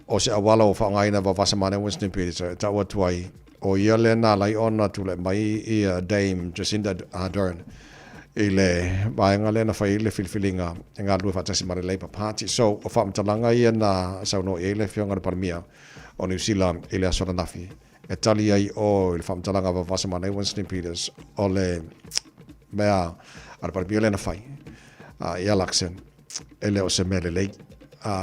O se awala o wha ngaina wa vasa mane Winston Peters, tā ua tuai, o ia le nā lai ona tu le mai i Dame Jacinda Ardern i le vaenga le na whai le filfilinga e ngā lua whatasi mare Labour Party. So, o whamtalanga ia na sauno e le whionga paramia o New Zealand i le asora nafi. E tali ai o i le whamtalanga wa Vasamane Winston Peters o le mea ar paramia le na whai. Ia Luxon, e leo se mele lei.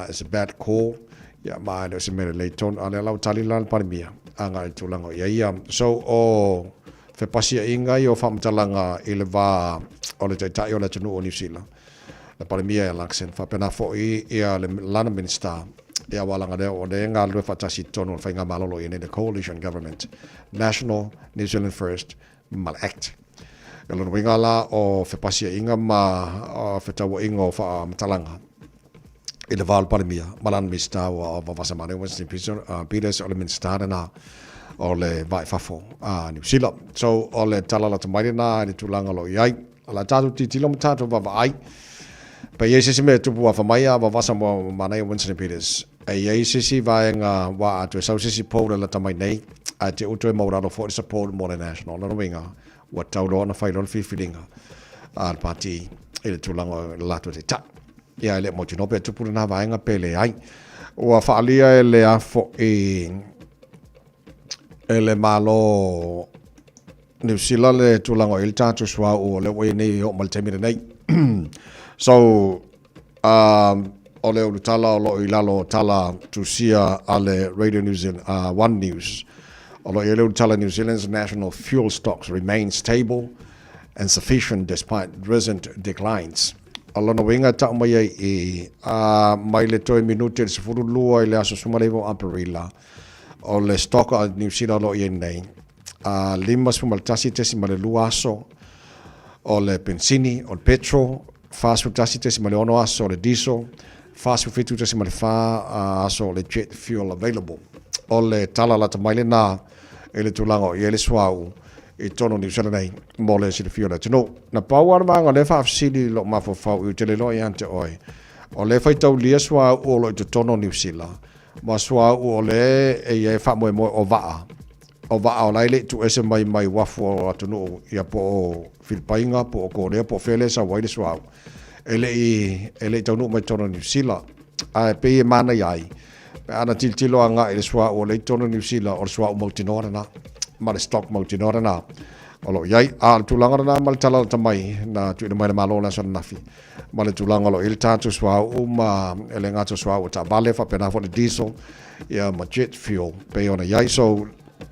It's a bad call. Ia maa leo se mele lei ton. Ale lau tali lan paramia. Anga i tūlanga ia. So, o whepasia inga i o whamtalanga i le wā o le taitai o le tunu o New Zealand. Le paramia ia Luxon. Whapena fo i ia le lana minister. Ia walanga leo o le ngā lue whatasi tonu o whainga malolo i the coalition government. National New Zealand First Mal Act. E lono winga la o whepasia inga ma whetawa inga o whamtalanga. I le wāl paramia. Malana minister o Vasamane Winston Peters o le minister na o le vai fafo New Zealand. So o le talala tamairi na ni tulanga lo iai. La tatu titilo mtatu vava ai. Pa iei sisi me tupu wa whamaia wa Vasamane Winston Peters. E iei sisi vaenga wa atu e sau sisi pōra la tamai nei. A te utu e mauraro for the support mo le national. Lano winga wa tauroa na whailon whiwhiringa. Al party i le tulanga lato te ta. Ia ele mo tinope tupu na vaenga pele ai. Ua whaalia e le afo ele malo New Zealand le tulango il tatu swa o le we nei o maltemire nei. So o le tala o lo ilalo tala tu sia ale Radio New Zealand One News. O lo ile tala New Zealand's national fuel stocks remain stable and sufficient despite recent declines. Alo no winga ta mai e mai le toi minute se furu lua ile aso sumarevo aperilla. O le stock a New Zealand lo ien nei. Lima spumaltasi tesi ma le lua aso. O le benzini, o le petrol. Fast food tasi tesi ma le ono aso, o le diesel. Fast food fitu tesi ma le fa aso, o le jet fuel available. O le tala la tamaile na e le tulango i ele swau i tono New Zealand nei mo le si le fuel. Tino, na pauar manga le whaafsili lo mafofau i te le lo i ante oi. O le whaitau lia swau o lo i te tono New Zealand. Ma swa o le e fa mo o va o laile tu ese mai wafu o tunu ia po Filipainga po Korea po fele sa wai swa ele tonu mai tono New Zealand a pe mana yai ana tiltilo anga ele swa o le tono New Zealand o swa o multinora na ma le stock multinora na o lo yai a tulanga na mal tala tamai na tu mai malo na sa nafi ma le tulanga lo il tatu swa o ma ele ngato swa o ta vale fa pena for the diesel ia ma jet fuel pe ona yai so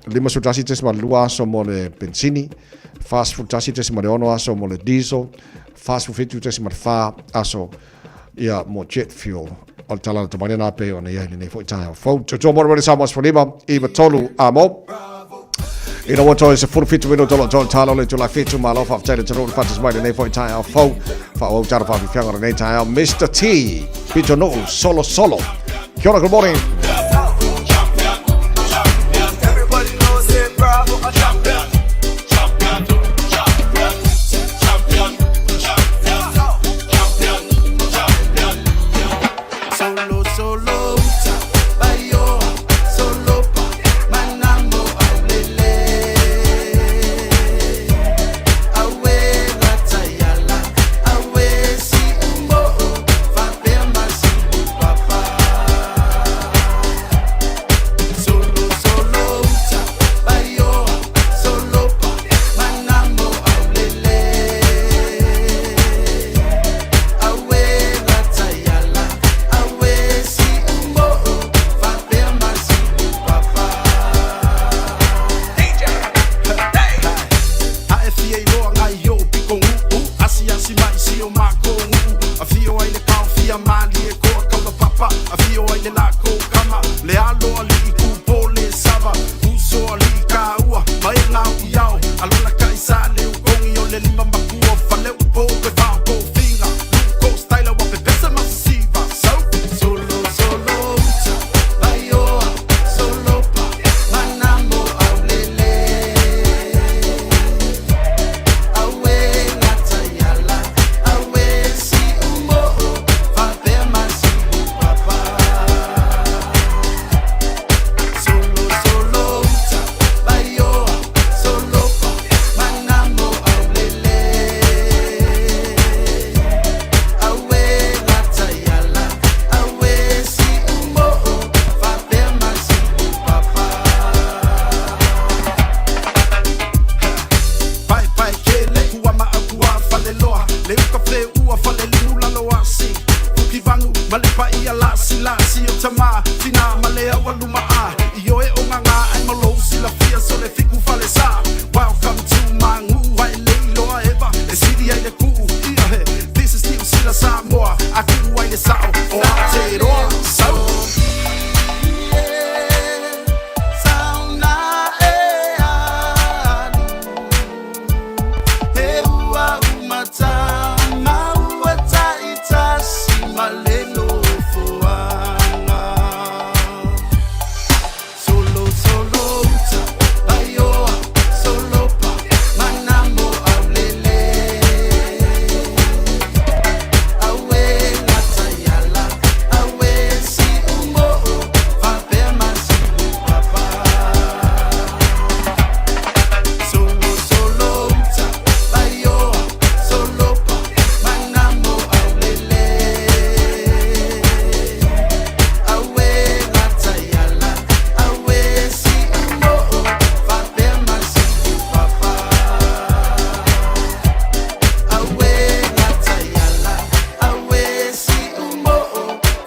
lima sutasi tes ma lua so mo le benzini fast food tasi tes ma ono aso mo le diesel fast food fitu tes ma fa aso ia mo jet fuel o tala tamai na pe ona yai ni fo ta fo to mo re sa mas for lima I tolu amo. You know what is a full fit window to talo le to la fit to malo fa tele to road fatas mai nei foi tai fo fa o tara fa fianga nei tai Mr T Peter no solo kia ora, good morning. Everybody knows it, Bravo a champion. Solo ko kama le alo ali ku pole sava uso ali ka ua mai nga iau alona ka isa le kongi o le lima makua fale upo pe fa ko finga ko style wa pe pesa masiva solo uta ayo solo pa manamo aulele awe natayala awe si umo fa pe masi papa solo uta ayo solo pa manamo aulele awe natayala awe si umo fa pe masi papa pai kele kua ma akua fale loa le uka fle ua fale liu lalo asi uki vangu male pa ia lasi o tama fina male awa luma a io e o nganga ai malo sila fia so le fiku fale sa welcome to mangu ai le loa eva e sidi ai le ku ia he this is still sila Samoa aku ai le sao o Aotearoa sao sauna e ani he ua umata maua taita si maleno foanga solo uta ayo solo pa manamo aulele awe natayala awe si umo fa pe masi papa solo uta ayo solo pa manamo aulele awe natayala awe si umo fa pe masi papa awe natayala awe si umo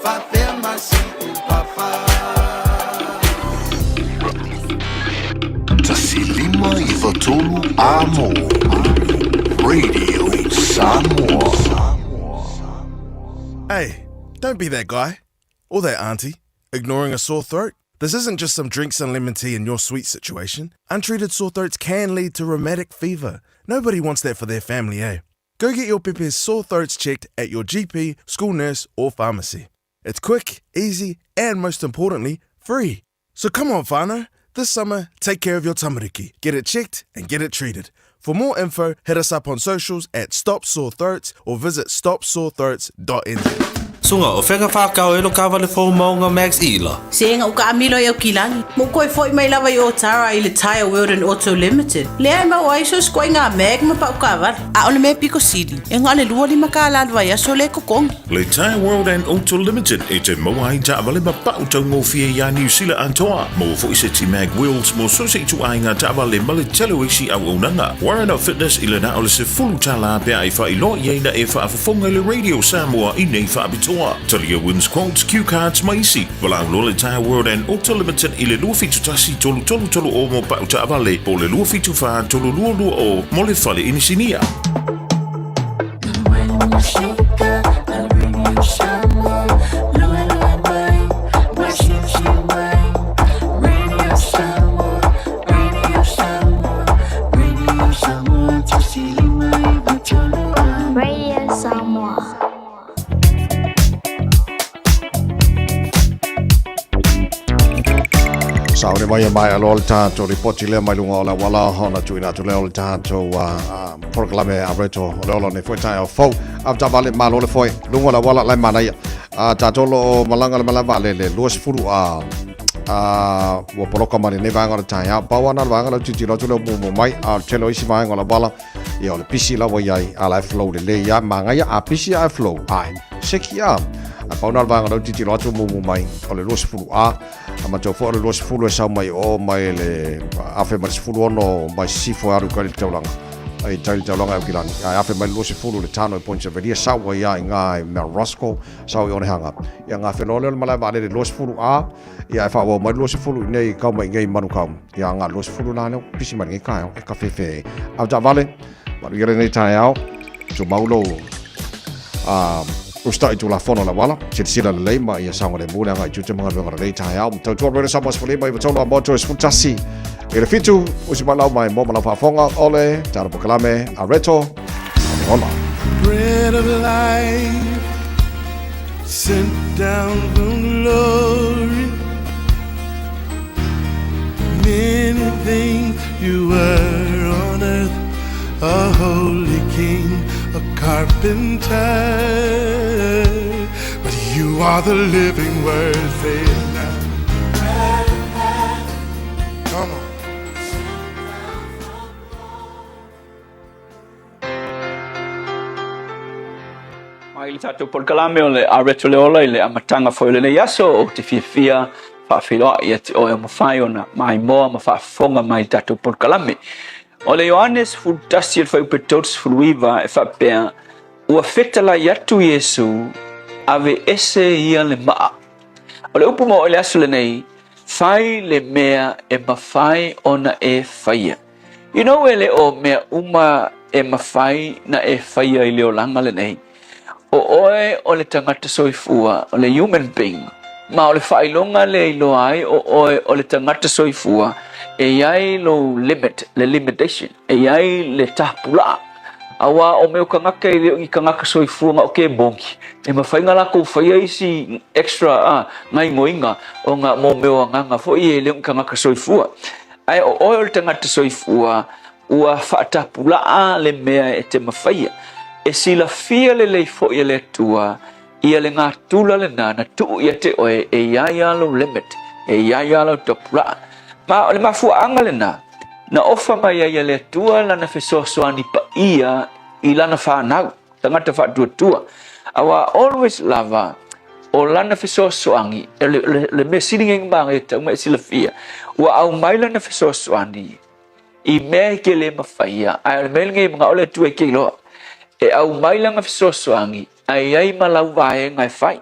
fa pe masi papa Tasilima Ivatolu Amo Radio Samoa. Hey, don't be that guy or that auntie ignoring a sore throat. This isn't just some drinks and lemon tea in your sweet situation. Untreated sore throats can lead to rheumatic fever. Nobody wants that for their family, eh? Go get your Pepe's sore throats checked at your GP, school nurse, or pharmacy. It's quick, easy, and most importantly, free. So come on, whānau. This summer, take care of your tamariki. Get it checked and get it treated. For more info, hit us up on socials at Stop Sore Throats or visit stopsorethroats.nz. Sunga o whenga whakao e lo kawale fo maunga Max Ila. Senga uka amilo e o kilangi. Mo koe foi mai lava i o Tara i le Tire World and Auto Limited. Le ai mau aiso skoi ngā meg ma pa uka awari. A ole me piko sidi. E ngā le lua lima ka alalwa ia so le kokongi. Le Tire World and Auto Limited e te maua i ta awale ma pa utau ngō fia ia New Zealand antoa. Mo fo i se ti mag wheels mo so se i tu ai ngā ta awale ma le telo isi au unanga. Warren Up Fitness i le na ole se fulu tala pia i wha i lo i eina e wha afafonga le Radio Samoa i nei wha abitoa. Talia wins quotes, cue cards, maisi. Walau lo le Tire World and Auto Limited i le lua fitu tasi tolu o mo pa uta avale. Po le lua fitu wha tolu lua o mo le fale inisinia. Radio Samoa. Saune mai alo le tātou ripoti lea mai lunga o la wala hona tuina tu leo le tātou proklame avreto o leo ne foi tai o fau av tavale malo le foi lunga la wala lai mana ia tātou lo malanga le malava le luas furu wa poroka mani ne vanga le tai pawa na vanga le titi lo tu le mo mai telo isi vanga la wala ia le pisi la wa ai ala flow le ia manga ia pisi a flow ai sekia pauna vanga le titi lo tu mo mai o le luas furu ama tau fo le luas fulu e sau mai o mai le afe mai fulu ono mai sifo aru ka le taulanga ai taulanga o kilani ai afe mai luas fulu le tano e points of velia sau ia inga Mel Roscoe sau i one hanga ia nga fe lole mala vale le luas fulu ia fa o mai luas fulu nei ka mai ngai manu ka ia nga luas fulu na no pisi mai ngai ka e ka fe au ta vale ma ri nei tai au so maulo Usta itu la fono la wala. Sila le lema ia sanga le mula ngai juja mga venga rei tai au. Tau tua rei sama sfali mai tau la moto es futasi. Ele fitu usima lau mai mo la fafonga ole tara pokalame areto. Ona. Bread of life sent down from glory. Many things you were on earth, a holy king, a carpenter, but you are the living word. Say it now. Come on. Mai tatou polkalame o le areto le ola i le amatanga foi le yaso o te fiafia whawhiloa ia te oe mawhai ona mai moa ma whafonga mai tatou polkalame. O le Ioannes fultasi al whaupetots fuluiva e whapea ua whetala i atu Iesu ave ese ia le maa. O le upu mo o le asu le nei, whai le mea e mawhai ona e whaia. You know ele o mea uma e mawhai na e whaia i leo langa le nei. O oe o le tangata soifua, o le human being, ma o le whailonga le ilo ai o oe o le tangata soifua, e iai lo limit, le limitation, e iai le tahpula. Awa o meo kangaka i leo i kangaka soifua nga o ke bongi. E mawhainga lako whaia isi extra ngai ngoinga o nga mo meo nganga fo i e leo i kangaka soifua. Ai o oe o le tangata soifua, ua whaatahpula le mea e te mawhaia. E sila fia le lei fo ia le tua, ia le ngā tula le nā, na tuu ia te oe, e iaia lo limit, e iaia lo topula. Ma o le mafua anga le nā, na ofa mai ia le tua lana fesosoani pa ia i lana whanau, tangata whatua tua. Awa always lava, o lana fesosoangi, le me siringeng mga e tau mai sila fia, ua au mai lana fesosoani, i mea ke le mawhaia, ai le melinge mga ole tua ke loa. E au mai langa fisosoangi, ai ai ma lau vaenga e whai.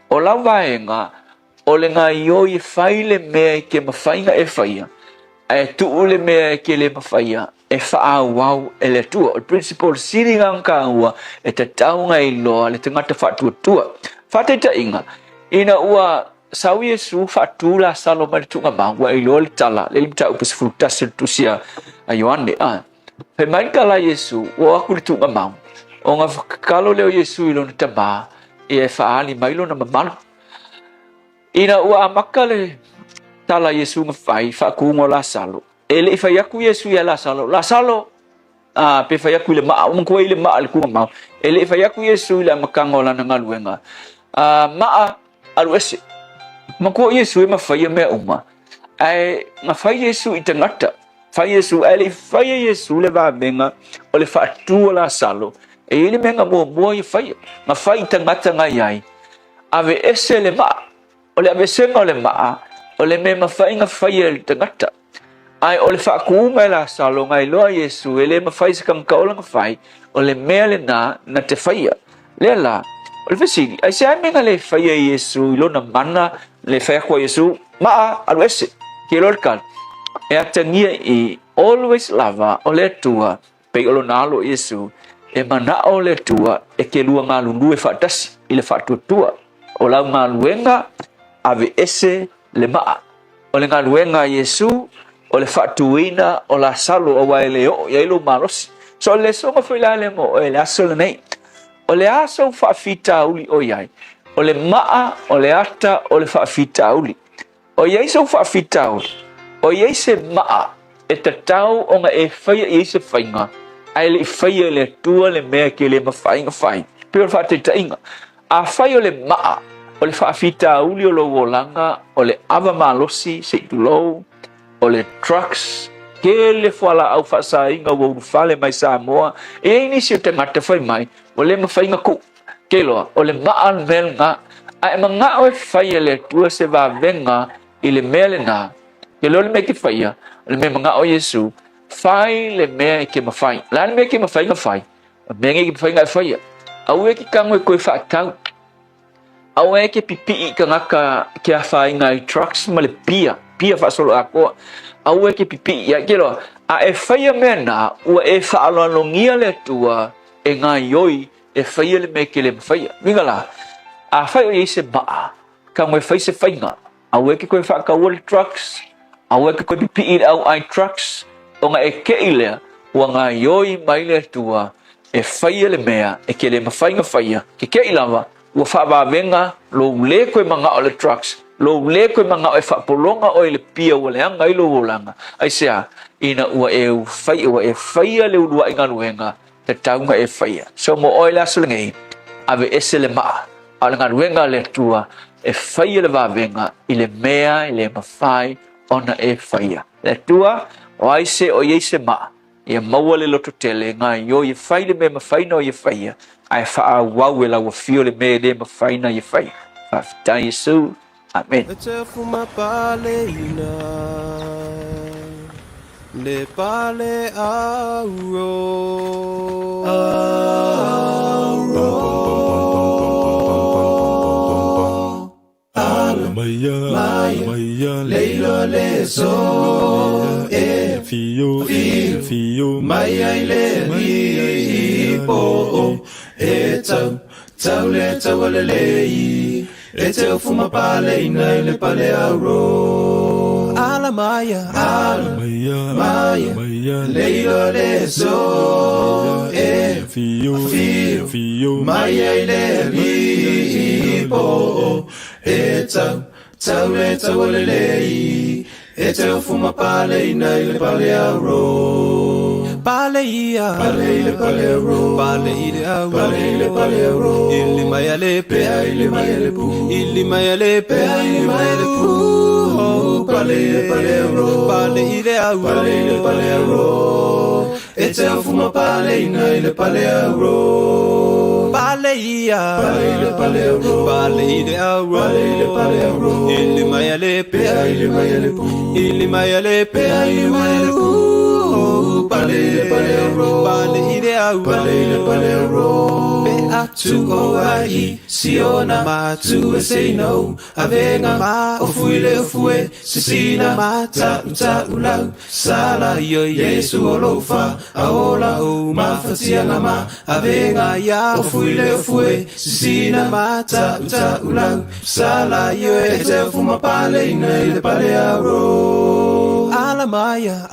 O lau vaenga, o le ngā io i whai le mea ke mawhainga e whaia. E tuu le mea ke le mawhaia, e wha wau e le tua. O principle siringa ngā ua, e te taunga i loa, le te ngata whatua tua. Whateita inga, ina ua sau Iesu whatu la salo mai tunga maua i loa le tala, le limta upes fultasi tusia a Ioane. Pe mai kala Iesu, o aku le tunga maua. O ngā whakakalo leo Iesu i lona tamā, e whaali mai lona mamalo. Ina ua amaka le tala Iesu ngā whai, whakungo la salo. E le whai aku Iesu i a la salo. La salo, pe whai aku i le maa, umkua i le maa le kunga mau. E le whai aku Iesu i le amakango lana ngā luenga. Maa alu ese. Makua Iesu i mawhai mea uma. Ai ngā whai Iesu i tangata. Whai Iesu, e le whai Iesu le vāmenga, o le whaatua la salo. E ele menga mua i whai, ngā whai tangata ngai ai. Ave ese le maa, o le ave senga o le maa, o le me mawhai ngā whai e le tangata. Ai o le whaakuuma e la salo ngai loa Iesu, e le mawhai se kamkaola ngā whai, o le mea le na te whaia. Lea la, o le whasiri, ai se ai menga le whaia Iesu, i lona mana, le whai akua Iesu, maa alu ese, ki elo le kal. E atangia i always lava, o le tua, pei olo nalo Iesu, e mana o le tua e ke lua ngā lundu e whaatasi i le whaatuatua. O lau ngā luenga ave ese le maa. O le ngā luenga Iesu o le whaatuina o la salo o wai le o i ilo marosi. So le songa whaila le mo o le aso le nei. O le aso whaafita uli o iai. O le maa o le ata o le whaafita uli. O iai so whaafita uli. O iai se maa e tatau o ngā e whaia iai se whainga. Ai le whaia le tua le mea ke le mawhainga whai. Pero whaateta inga. A whai o le maa, o le whaafita uli o lo wolanga, o le awa malosi, se itulou, o le trucks, ke le whala au whaasa inga wau whale mai Samoa, e inisi o te ngata whai mai, o le mawhainga ku. Ke loa, o le maa mel ngā, a e mga o e whaia le tua se wa venga i le mea le nā. Ke lo le mea ki whaia, o le mea mga o Iesu, whai le mea ke mawhai. La le mea ke mawhai ngā whai. Mea ke mawhai ngā whaia. Au e ki kango e koe whaatau. Au e ke pipi i ka ngaka ke a whai ngai trucks ma le pia. Pia whaasolo a koa. Au e ke pipi i a ke roa. A e whaia mea nā, ua e whaalongia le tua e ngā ioi e faia le me ke le faia winga la a fai o ye se ba ka mo fai se fainga a we ke ko fa ka wall trucks a we ke ko pi au I trucks o nga e ke ile wa nga yoi mai le tua e faia le mea e ke le mafainga faia ke ilava wa fa ba venga lo le ko manga o le trucks lo le ko manga o fa polonga o le pia o le anga i lo volanga ai sea ina ua e faia le udua inga luenga te taunga e faia so mo o la sulengai ave esele ma ala nga luenga le tua e faia le va venga i le mea i le mafai ona e faia le tua o ai se o ye se ma e maua le loto tele nga yo ye fai le me mafai no ye faia ai fa a wawe la wa fio le me le mafai na ye faia fa ta Yesu amen le pale auro maya leilo le so e fio maya le po e tau le e te fuma pale ina le pale auro ala maya leilo le so e fio maya le po e tau le e te fuma pale ina le pale auro pale auro ili maya le pu ili maya le pu pale auro e te fuma pale ina le pale auro pale auro ili maya le pu ili maya le pu pale auro be atu o ai siona ma tu say no avenga ma ofue sisina mata ulau sala yo Yesu olofa aola o ma fatianga ma avenga ya ofue sisina mata ulau sala yo ete fuma pale ina pale auro ala maya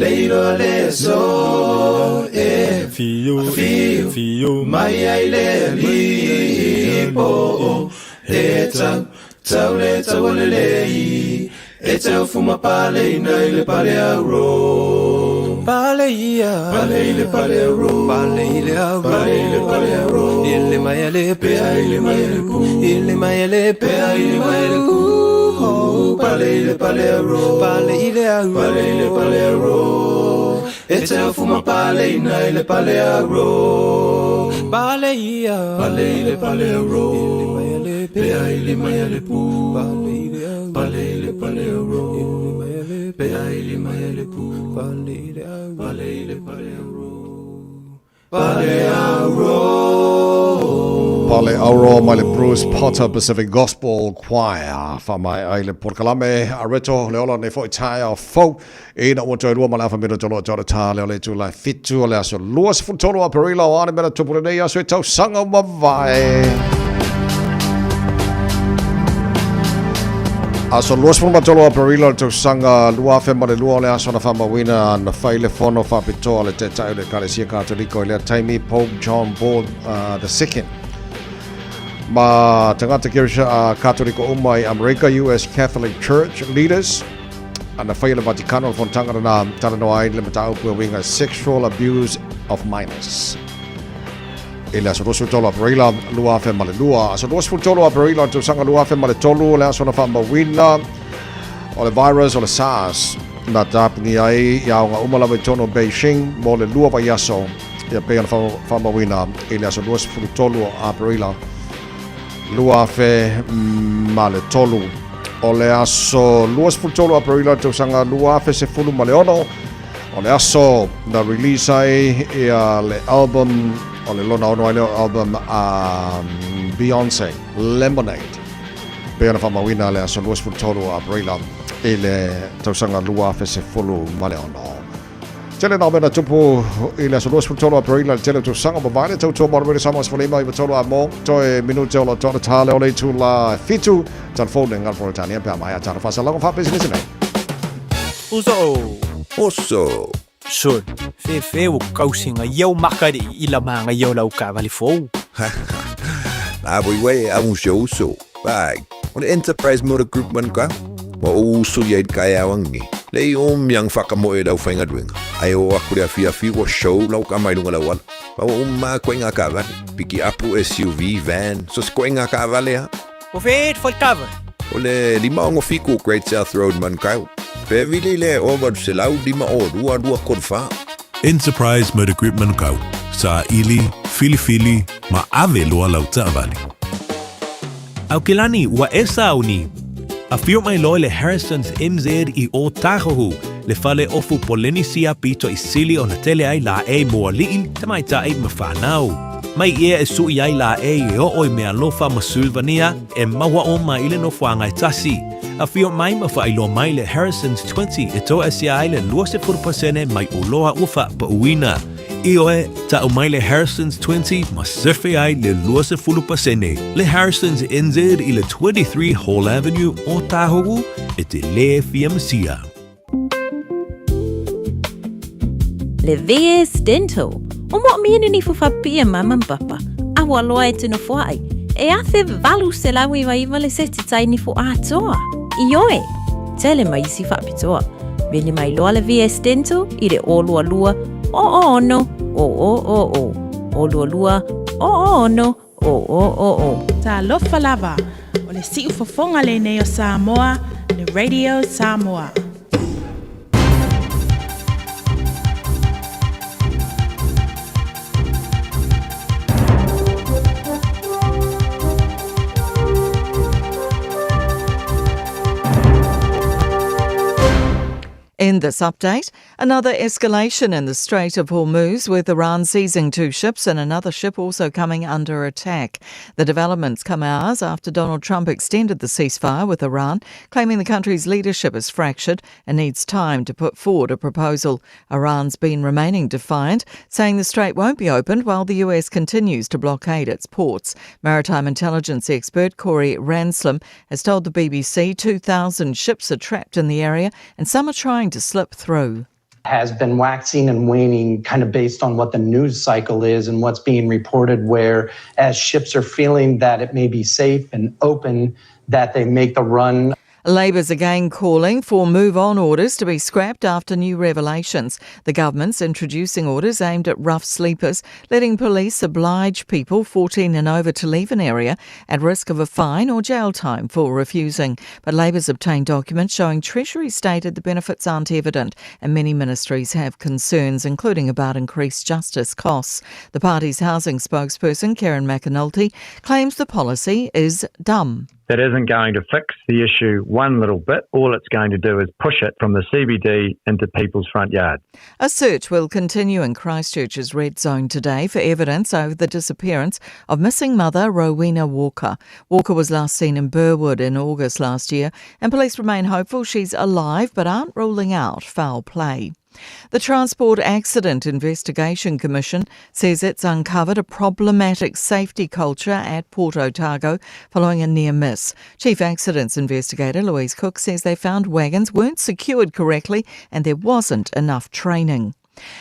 leilo le so e fio maya le po e tau le e tau fuma pale ina le pale auro pale auro ile maya le pu ile maya le pu pale auro e te fuma pale ina le pale auro pale auro ile maya le pu pale auro ile maya le pu Pale Auro mai le Bruce Potter Pacific Gospel Choir fa mai ai le Porkalame Areto le ola ne foi tai o fo e na o toi rua mala fa mero tolo tolo ta le tu la fitu le aso luas fu tolo aperila o ana mera tupure nei aso tau sanga ma vai aso luas fu tolo aperila tau sanga lua fe ma le lua le aso na fa ma wina na faile fono fa pito le te tai le Kalesia Katoliko le taimi Pope John Paul the second ma tangata Kircha Katoliko umai America US Catholic Church leaders and the Faila Vaticano von Tangana Talanoai Limitao Winga sexual abuse of minors. Ila so rosu tolo aperila lua fe male lua so rosu tolo aperila to sanga lua fe male tolu le so na famba wina o le virus o le SARS na tapngi ai ya nga umala me tono Beijing mo le lua va yaso ya pe na famba wina ila so rosu tolo aperila lua fe male tolu o le aso luas fultolo aperila to sanga lua fe se fulu male ono o le aso na release ai le album o le lona ono le album Beyonce Lemonade pe na fama wina le aso luas fultolo aperila ele to sanga lua fe se fulu male ono Tele na mena tupu ila so los tolo aprila tele tu sanga mabane tu mo re sama sfole mai tolo amo toi minuto lo tolo tale ole tu la fitu tan phone ngal for tania pa mai ata fa sala fa business nei Oso Son fe o kausinga yau makari ila manga yau lau ka vali fo La we a un show so bag on enterprise motor group man ka o so yai kai awangi le yang whakamoe lau whainga duenga. Ai o akurea fia o show lau ka mai lunga lau ala. Pa o ma koinga ka vale. Piki apu SUV, van, so koinga ka vale ha. O feet for cover. O le lima ongo fiku Great South Road man kau. Pe vile le over se lau lima o rua kodfa. Enterprise Motor Group man kau. Sa ili, fili, ma ave loa lau ta vale. Au kilani wa esa uni. A fio mai loe le Harrison's MZ I o Tahohu, le fale ofu polenisia pito I sili o na tele ai la e mua liin, te mai ta e mawhanau. Mai ia e sui ai la e o oi mea lofa masulvania, e mawa o mai le no whangai tasi. A fio mai mawha ilo mai le Harrison's 20, e to asia ai le 20% mai uloa ufa pa uina. Ioe, ta o mai le Harrison's 20, ma surfe ai le 20%. Le Harrison's NZ I le 23 Hall Avenue o Tahogu, e te le fiamsia. Le VS Dental. O mo miena ni fufapia mama papa. Awa loa e tino fuai. E athe valu se lawi wa iwa le seti tai ni fu atoa. Ioe, tele mai si fapitoa. Veni mai loa le VS Dental, I le o lua lua, o no, o. O lua lua, o no, o. Ta lofa lava, o le si ufofonga le neo Samoa, le Radio Samoa. In this update, another escalation in the Strait of Hormuz with Iran seizing 2 ships and another ship also coming under attack. The developments come hours after Donald Trump extended the ceasefire with Iran, claiming the country's leadership is fractured and needs time to put forward a proposal. Iran's been remaining defiant, saying the strait won't be opened while the US continues to blockade its ports. Maritime intelligence expert Corey Ranslam has told the BBC 2,000 ships are trapped in the area and some are trying to slip through. Has been waxing and waning kind of based on what the news cycle is and what's being reported, where as ships are feeling that it may be safe and open, that they make the run. Labor's again calling for move-on orders to be scrapped after new revelations. The government's introducing orders aimed at rough sleepers, letting police oblige people 14 and over to leave an area at risk of a fine or jail time for refusing. But Labor's obtained documents showing Treasury stated the benefits aren't evident and many ministries have concerns, including about increased justice costs. The party's housing spokesperson, Karen McAnulty, claims the policy is dumb. That isn't going to fix the issue one little bit. All it's going to do is push it from the CBD into people's front yards. A search will continue in Christchurch's Red Zone today for evidence over the disappearance of missing mother Rowena Walker. Walker was last seen in Burwood in August last year, and police remain hopeful she's alive but aren't ruling out foul play. The Transport Accident Investigation Commission says it's uncovered a problematic safety culture at Port Otago following a near miss. Chief Accidents Investigator Louise Cook says they found wagons weren't secured correctly and there wasn't enough training.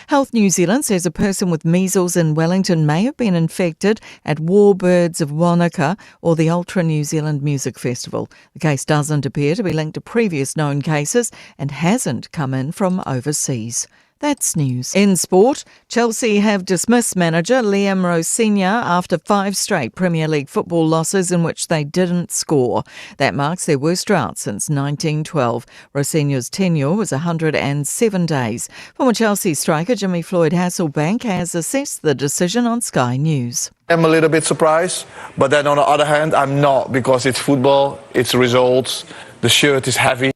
Health New Zealand says a person with measles in Wellington may have been infected at Warbirds of Wanaka or the Ultra New Zealand Music Festival. The case doesn't appear to be linked to previous known cases and hasn't come in from overseas. That's news. In sport, Chelsea have dismissed manager Liam Rosenior after 5 straight Premier League football losses in which they didn't score. That marks their worst drought since 1912. Rosenior's tenure was 107 days. Former Chelsea striker Jimmy Floyd Hasselbank has assessed the decision on Sky News. I'm a little bit surprised, but then on the other hand, I'm not, because it's football, it's results, the shirt is heavy.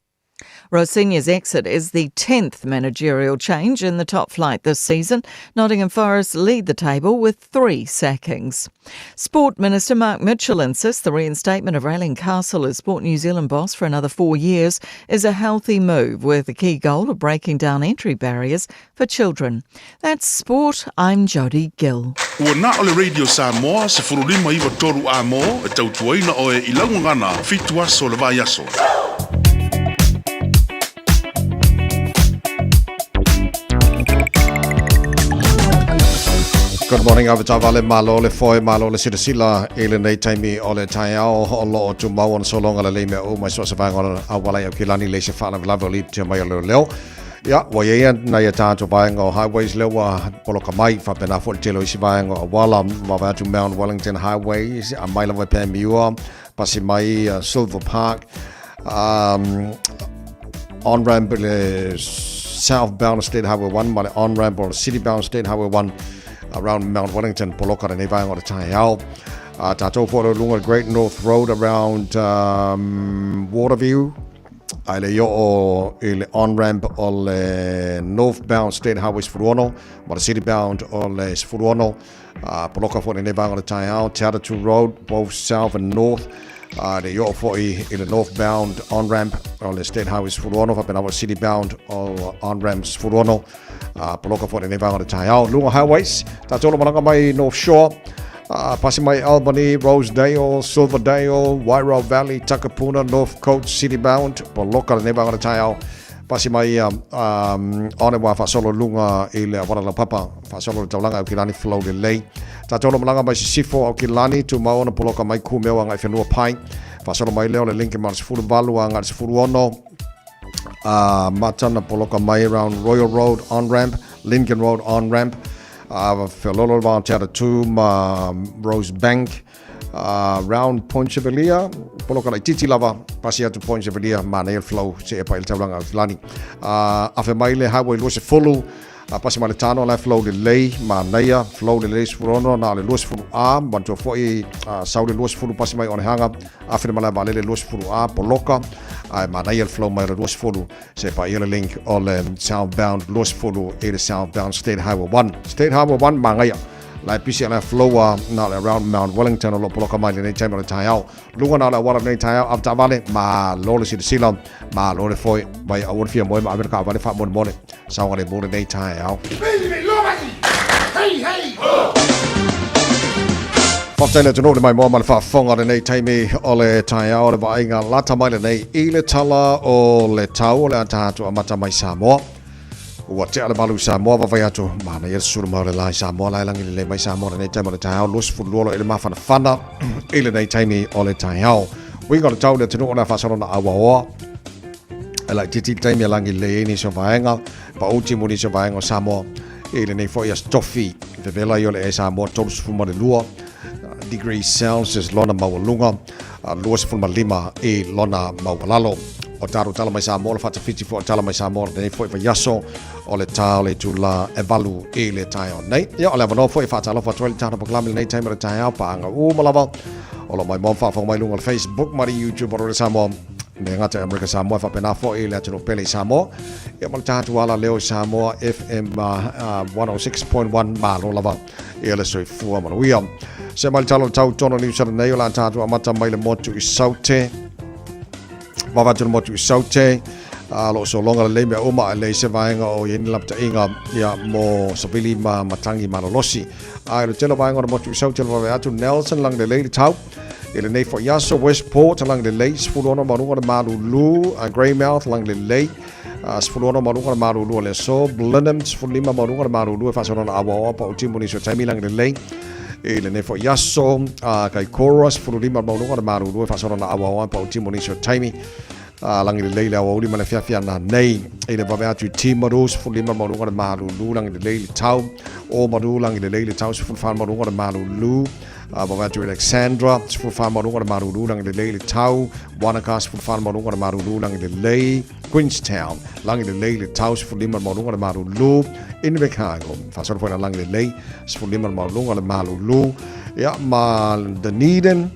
Rosenior's exit is the 10th managerial change in the top flight this season. Nottingham Forest lead the table with 3 sackings. Sport Minister Mark Mitchell insists the reinstatement of Raelene Castle as Sport New Zealand boss for another 4 years is a healthy move with the key goal of breaking down entry barriers for children. That's Sport. I'm Jodie Gill. Ua na ole Radio Samoa se furulima iwa toru a mo e tautuaina o e ilangungana fitua so le vai aso. Good morning, over Tavale malo le foi malo le sila ele nei taimi o le taiao o lo tu mau on so longa le le me o mai so se vai ngona awala ya kilani le se fana lavo li te mai le leo. Ya, wa ye na ya tato vai ngo highways le wa poloka mai fa pena fo telo isi vai ngo wala wa to Mount Wellington highways a mai lava pe miua pasi mai Silver Park on ramp le southbound State Highway 1 mai on ramp or citybound State Highway 1 around Mount Wellington, Poloka and Nevang or the Taiao. Tato for the Great North Road around Waterview. Ile yo il on ramp all northbound State Highways Furuono, but citybound all Furuono. Poloka for the Nevang or the Taiao, Tatatu Road, both south and north. The yo for in the northbound on ramp on the State Highways Furuono, up in our citybound all on ramps Furuono. Poloka for the Nevang or the Taiao, Lunga Highways. That's all Malanga mai North Shore. Passing by Albany, Rosedale, Silverdale, Wairau Valley, Takapuna, North Coast, citybound. Poloka the Nevang or the Taiao. Passing by Onewa Fasolo Lunga il Wala Papa, Fasolo Talanga Kilani flow delay. Tatolo Malanga by Sifo Kilani to Maona Poloka mai Kumeo and Ifenua Pine. Fasolo mai Leo Lincoln Mars Furuvalu and Ars Furuono. Matana Poloka mai around Royal Road on ramp, Lincoln Road on ramp. Felolo Vantera Tomb, Rose Bank, round Ponchevelia, Poloka Titi Lava, Passia to Ponchevelia, Manel Flow, Sepa El Tablanga Filani. Afemaile Highway Luce Fulu, Passimaletano, La Flow delay, Manaya, Flow delays Furono, Nale Luz Fulu A, Banto Foi, Saudi Luz Fulu Passimai on Hanga, Afemala Valele Luz Fulu A, Poloka, Manaya Flow, my Luz Fulu, Sepa Yellow Link, all southbound Luz Fulu, 8 southbound State Highway 1. State Highway 1, Mangaya. Like PCLF flow now around Mount Wellington or Poloka Mine in time of the Taiao. Lunga na water in Taiao of Tavale, Ma Lola City Silom, Ma Lola Foy, by a wood fear, Moima America, Valley Fat Moon Morning. Someone born in day Taiao. Faftaina to know my mom and Fafong on the night time, Ole Taiao, the buying a Lata Mile, Ile Tala, or Letao, Lata to Amata my Samoa. What tell about Samoa Vayato, Mana Surma, Lai Samoa, Lang, my Samoa, and time of the town, Luz for Lola, Ilmafan Fana, Ilene Tiny, all the time. We got a town that to know of us on our I like Titi Time Lang Lane is of Anga, Pauchi Munis of Anga Samoa, Ilene for your Stoffi, the Vela Yola Samoa, Tops from Lua, degrees Celsius, Lona Mawalunga, Luz from Malima, Lona Mawalalo. O taru tala mai Samoa fata 54 tala mai Samoa nei foi va yaso o le tale tu la evalu e le taio nei ya o le vano foi fata lo fata le tana proclam nei time le taio pa nga u malava o lo mai mon fa mai lunga Facebook mari YouTube o le Samoa ne ngata America Samoa fa pena fo e le tano pele Samoa ya mal tatu ala leo Samoa FM 106.1 malo lava e le soi fu ma wi se mal talo tau tono ni sa nei la tatu amata mai le motu i saute Vavatul motu saute lo so longa le me uma le se vainga o yin lapta inga ya mo sabili ma matangi manolosi ai le telo vainga motu saute va atu Nelson lang de lady tau ele nei for yaso Westport lang de lakes fulono marunga de malulu Greymouth lang de lake fulono marunga de malulu le so Blenheims fulima marunga de malulu fa so na awa pa utimuni so taimi lang de lake ele nei for yaso kai chorus fulima marunga de malulu fa so na awa pa utimuni so taimi lang de leila o di mana fia na nei ele va atu timarus fulima marunga de malulu lang de leila tau o maru lang de leila tau ful fan marunga de malulu Bavatu Alexandra, for farm Marunga Marulu, Lang the Lady Tau, Wanakas for farm Marunga Marulu, Lang the Lay, Queenstown, Lang the Lady Taus for Lima Marunga Marulu, in Chicago, Fasol for Lang the Lay, for Lima Marunga Marulu, Ya Ma the Needen,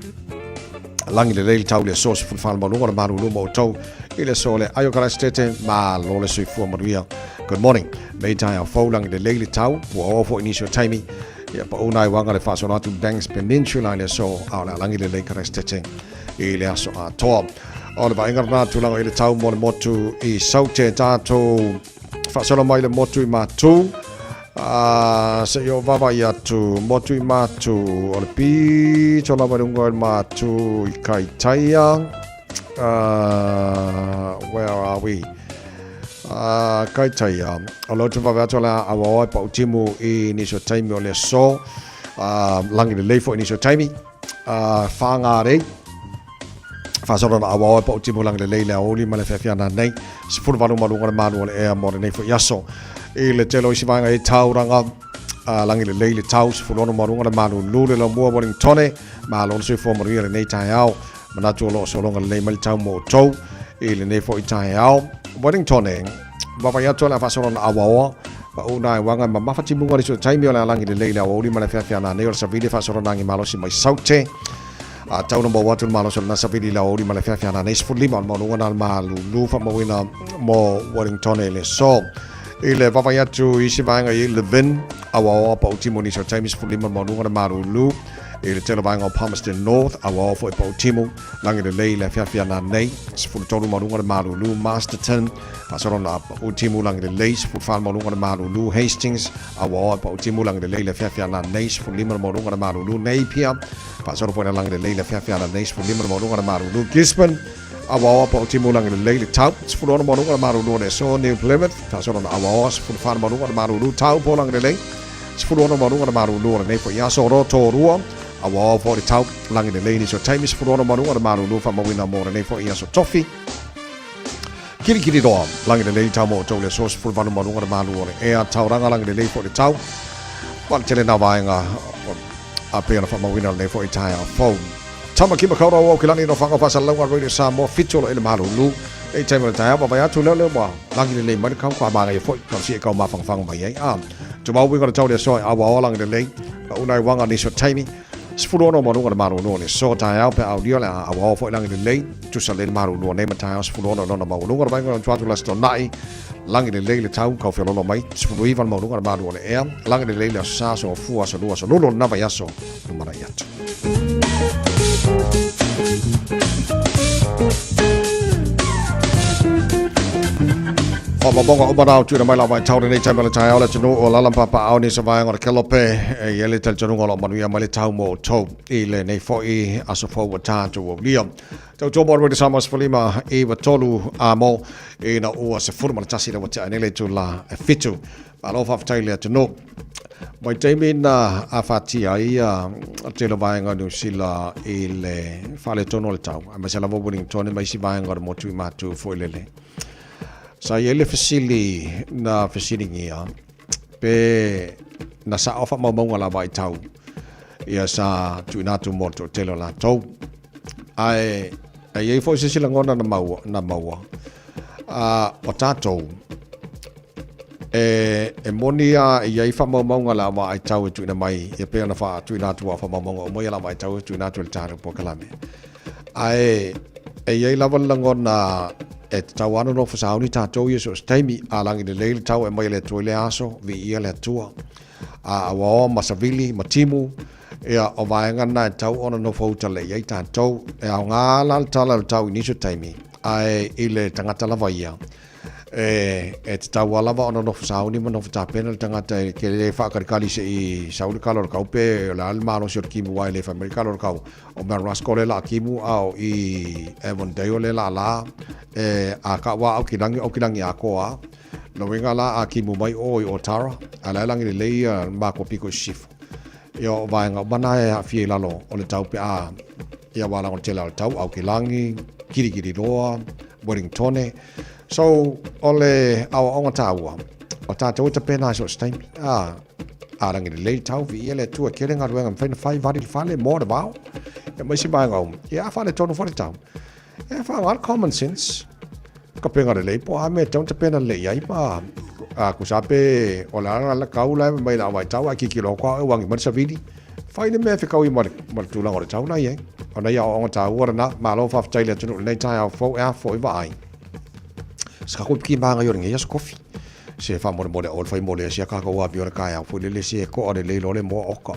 langi le leili tau le so se fulfala malunga le marulu mo tau i le so le ayo karastete ma lo le soifua maruia. Good morning. Mei tai au fau langi le leili tau ua ofo inisio taimi ia pa una i wanga le whaasonatu Banks Peninsula le so au la langi le leili karastete i le aso a toa. O le vainga rana tulanga i le tau mo le motu i saute tātou whaasona mai le motu i mātu. Se yo vava i atu motu i mātu o le pi tola marunga i mātu i Kaitaia. Where are we? Kaitaia. O lotu vava atu la awa oi pa utimu i niso taimi o le so. Langi le leifo i niso taimi. Whaanga rei. Whaasora na awa oi pa utimu langi le leile a oli ma le whiawhiana nei. Se furu waru marunga le manu o le ea mo le neifo i aso. I le telo isi vanga i tauranga langi le leile tau se fulono marunga le manu lule la mua Wellingtone ma lona sui fo maria le nei tai au manatu o lo solonga le nei mali tau mo tau i le nei fo i tai au Wellingtone wapa iato la fasoro na awaoa pa una i wanga ma mafati munga li so taimi o la langi le leile au li ma le whiawhiana nei o sa vide fasoro nangi malosi mai saute tau na mawatu le malosi na sa vide la au li ma le whiawhiana nei sifu lima marunga na malu lufa mawina mo Wellingtone le so i le vavai atu isi vaenga i le vin awa pa utimo ni so taimis fulima manunga na marulu i le tela vaenga o Palmerston North awa fo i pa utimo langi le lei le whiawhiana nei sifuru tolu manunga na marulu Masterton pasoro na utimo langi le lei sifuru whan manunga na marulu Hastings awa pa utimo langi le lei le whiawhiana nei sifuru lima manunga na marulu Napier pasoro po na langi le lei le whiawhiana nei sifuru lima manunga na marulu Gisborne awawa pa utimu langi le leili tau sifuru ona manunga na marulu ne so New Plymouth tasoro na awawa sifuru whana manunga na marulu tau po langi le lei sifuru ona manunga na marulu ne po iaso roto rua awawa po le tau langi le leili so taimi sifuru ona manunga na marulu wha mawina mo ne po iaso tofi kiri roa langi le leili tau mo tau le so sifuru whana manunga na marulu ne ea tau ranga langi le leili po le tau wale tele na vaenga a pia na wha mawina ne po i tai a phone Tama kima kaura o kilani no whanga whasa launga radio Samoa fitolo ele marulu e taimara tai apa vai atu leo wa langi le lei mani kau kwa maanga i foi kau si e kau mawhanga mai ei tumau winga na tau le soa awa o langi le lei unai wanga ni so taimi sifuru ono marunga na marulu le so tai au pe au dio le awa o foi langi le lei tusa le marulu ne matai au sifuru ono na marunga na vainga na tuatu la sto nai langi le lei le tau kau whiolono mai sifuru iwan marunga na marulu le ea langi le lei le saso o fua sa lua sa lulu na vai aso numara i atu Mabonga umarau tu na mai lawa tau nei tai mala tai ala tunu o lalam papa au ni savai ngor kelope e ele tel tunu ngolo manuia mali tau mo tau ile nei foi aso fo wata tu o liam tau to mor with Samoa Fulima e wa tolu amo e na o se forma tasi na wata nele tu la fitu alo fa taile tunu mai taimi na afati ai te lo vai ngor sila ile fale tonu le tau ma se la vo Wellingtone mai si vai ngor mo tu matu foi lele sa ele fasili na fasili ngia pe na sa ofa maunga la vai tau ia sa tuinatu moto telo la tau ai foi sila ngona na maua o tatou e monia ia fa maunga la vai tau tuina mai ia pe na fa tuinatu fa maunga o moia la vai tau tuinatu le taru po kalame ai ia lava ngona e tau anu no fasau ni tātou i so taimi a langi le leili tau e mai le tue le aso vi ia le tua a awa masavili matimu e o vaenga na e tau ona no fauta le iei tātou e au ngā lal tala le tau iniso taimi ai i le tangata lava ia e te tau alava ona no fasau ni mano fata pena le tangata ke le whakarikali se i sauri kalor kau pe le almano si o kimu wai le whameri kalor kau o mea rasko le la kimu au i Evan Deo le la a ka wa au kilangi a koa no winga la a kimu mai o i Otara a la langi le lei ma ko piko shifu yo vaenga mana e a fie lalo o le tau pe a ia wala on tela o tau au kilangi kiri roa Wellingtone so ole au onga taua o tātou te pēnā so staimi a rangi le lei tau vi ele tua kerenga ruenga mwhaina whai vari whale mō de wau e mai si mai ngau ia whale tonu whale tau e whao al common sense ka penga le lei po a me tau te pēna lei ai pa a kusape o la kaula mai la vai tau a kiki lo kwa e wangi marisa vidi whaine me whikau i mar tulang o le tau nai ona ia o ta ora na malo fa tai le tunu nei tai au fo a fo vai ska ko ki ba yo ngi kofi se fa mo o fa mo le sia ka ko wa bi ora ka ya fo le se ko o le lo le mo o ko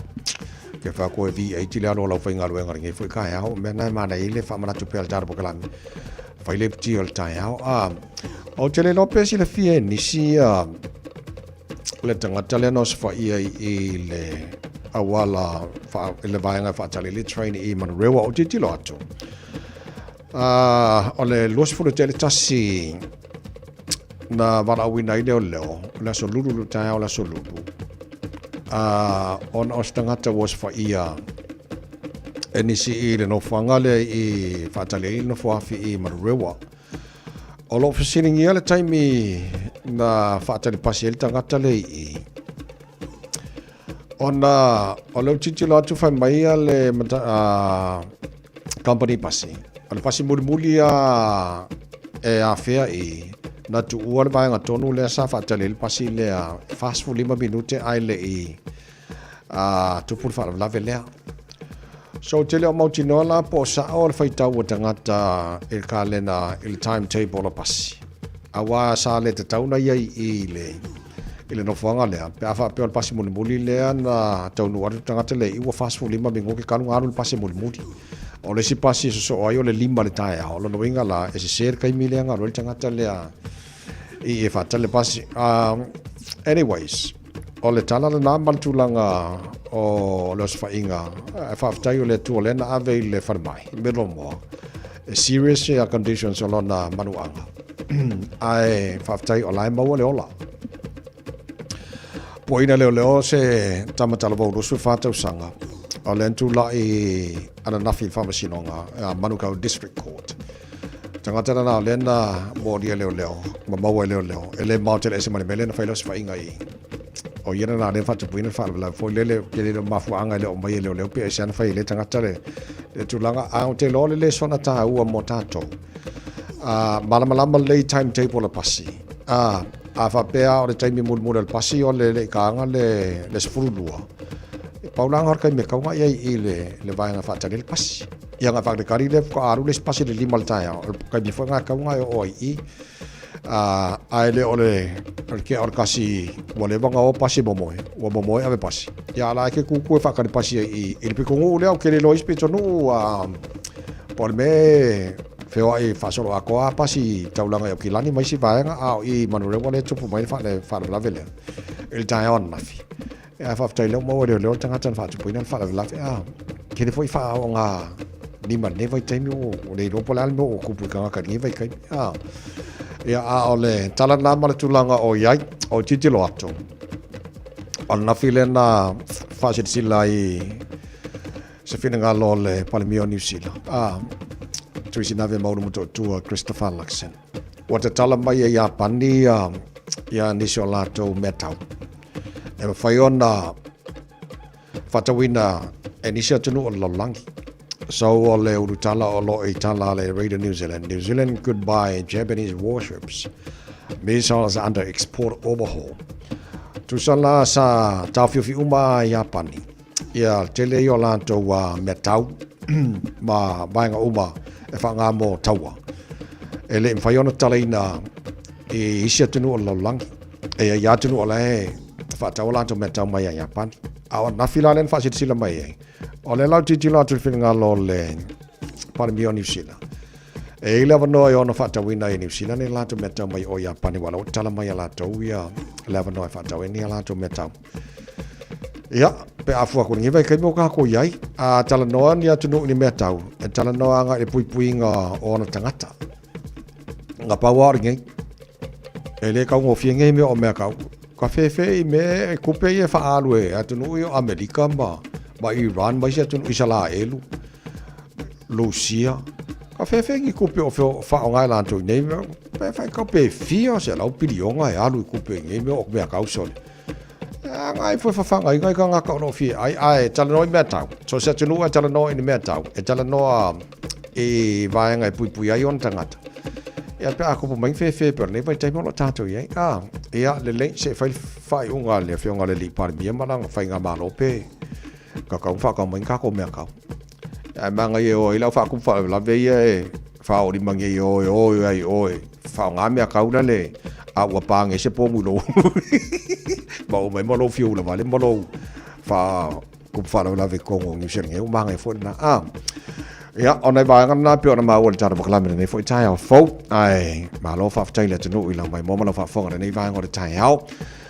ke fa ko vi ai ti le lo fa nga lo ngi fo ka ya o me na ma na ile fa ma tu pel tar bo kala fa le ti o tai o te le no pe si le fie ni si le tangata le no fa i le awala fa le vainga fa tali le train i man rewa o ti lo atu o le los fu le tele tasi na vara wina i leo la so lulu tai o la so lulu on os tangata was fa ia enisi i le no fangale i fa tali no fa fi i man rewa o lo fa sitting ia le taimi na fa tali pasiel tangata le i ona o le titi lo atu fai mai le company pasi o le pasi muli e a fea i na tu ua le vaenga tonu le sa faatale le pasi le fast for 5 minute ai le i tupu le faalalave lea so te leo mautinoa la po sa o le faitau o tangata i le kalena i le timetable o pasi awa sa le tatauna iai i le no fanga lea pe afa pe o pasi muli lea na taunu atu tangata le iwa fast for 5 minute ke kanu aru le pasi muli o le si pasi so ai o le 5 le tae o lo noinga la e se ser kai milenga o le tangata lea i fa tale pasi anyways o le tala na nambal tulanga o los fainga fa tai o le tu le na ave le farmai melo mo serious conditions o na manuanga ai fa tai o la mo le ola poina le o se tamata lo bo su fa tau sanga o le tu la i ana nafi famasinonga Manukau District Court tangata na le na mo dia leo ma mau leo ele mau te ese mane mele na failos fa inga i o yera na le fa tu puina fa la fo le ke le ma fu anga le o mai leo pe ese na fa le tangata le tulanga a te lo le sona ta u mo tato malama le timetable pasi a fa pe a o le time mul le pasi o le ka anga le sfurulua paulang har kai me ka nga i le vai nga fa tale le pasi ia nga fa de kari le ko aru le pasi le limal ta ya kai bi fa nga ka nga o i ai le ole ke or kasi wole vanga o pasi bomoe ave pasi ya la ke ku fa ka pasi i il pe ko le o ke le lo ispe tonu por me feo ai fa solo a ko pasi taulanga yo kilani mai si vai nga i manure wole tupu mai fa la vele il ta on nafi a fa tai lo mo le tanga tan fa tu puina fa la ke le foi fa o nga ni man ne vai tai mi o le ro pola no ku pu ka ni vai kai ya ole tala na ma tu langa o yai o titi lo ato on na file na fa se silai se fina nga lo le palemio New Zealand tu si na ve mo to tu Christopher Luxon what tala mai ya pandi ya ni so lato metal e fai ona fatawina enisha tunu o lolangi so o le urutala o lo e tala le Radio New Zealand could buy Japanese warships missiles under export overhaul tu sala sa tafiu fi uma Japani ya tele yo lanto wa metau ma banga uma e fa nga mo tawa ele fai ona tala ina e isha tunu o lolangi e ya tunu o le fa tawala to meta mai ya pan aw na filalen fa sit sila mai o le lau titi lau tu nga lo le par mi New Zealand e le no yo no fa tawina New Zealand ne la to meta mai o ya pan wala tala mai la to ya le no fa tawini la to meta ya pe afu ko ni vai kai mo ka ko yai a tala no ya tu ni meta e tala no nga e pui nga o na tangata nga pa war ngai ele ka ngo fi ngai me o me ka ka fe me kupe e fa alwe atunu yo America ba Iran ba ya tunu isala elu Lucia ka fe ngi kupe o fa ngai la to nei pe fa ka pe fio se la opinion ai alu kupe ngai me o me ka usol ngai fa ngai ka nga ka no fi ai tala no meta so se tunu tala no in meta e tala no e va ngai pui ai on tangata ya pe ako po mai fe per ne vai tai mo tato ye ya le se fai unga le fe unga le li par mi ma lang fai nga malo pe ka fa ka mai ka ko me ka ai manga ye o ila fa ku fa la ve ye fa o di mangi ye o ai o fa nga me ka una le a wa pa nge se po mu lo ba o mai mo lo fiu la vale mo lo fa ku fa la ve ko ngi se nge o manga fo na ya onai ba nga na pio na ma wol tar ba kala me ne fo chai ao fo ai ma lo fa chai le tunu ila mai mo lo fa fo nga nei va ngo de chai ao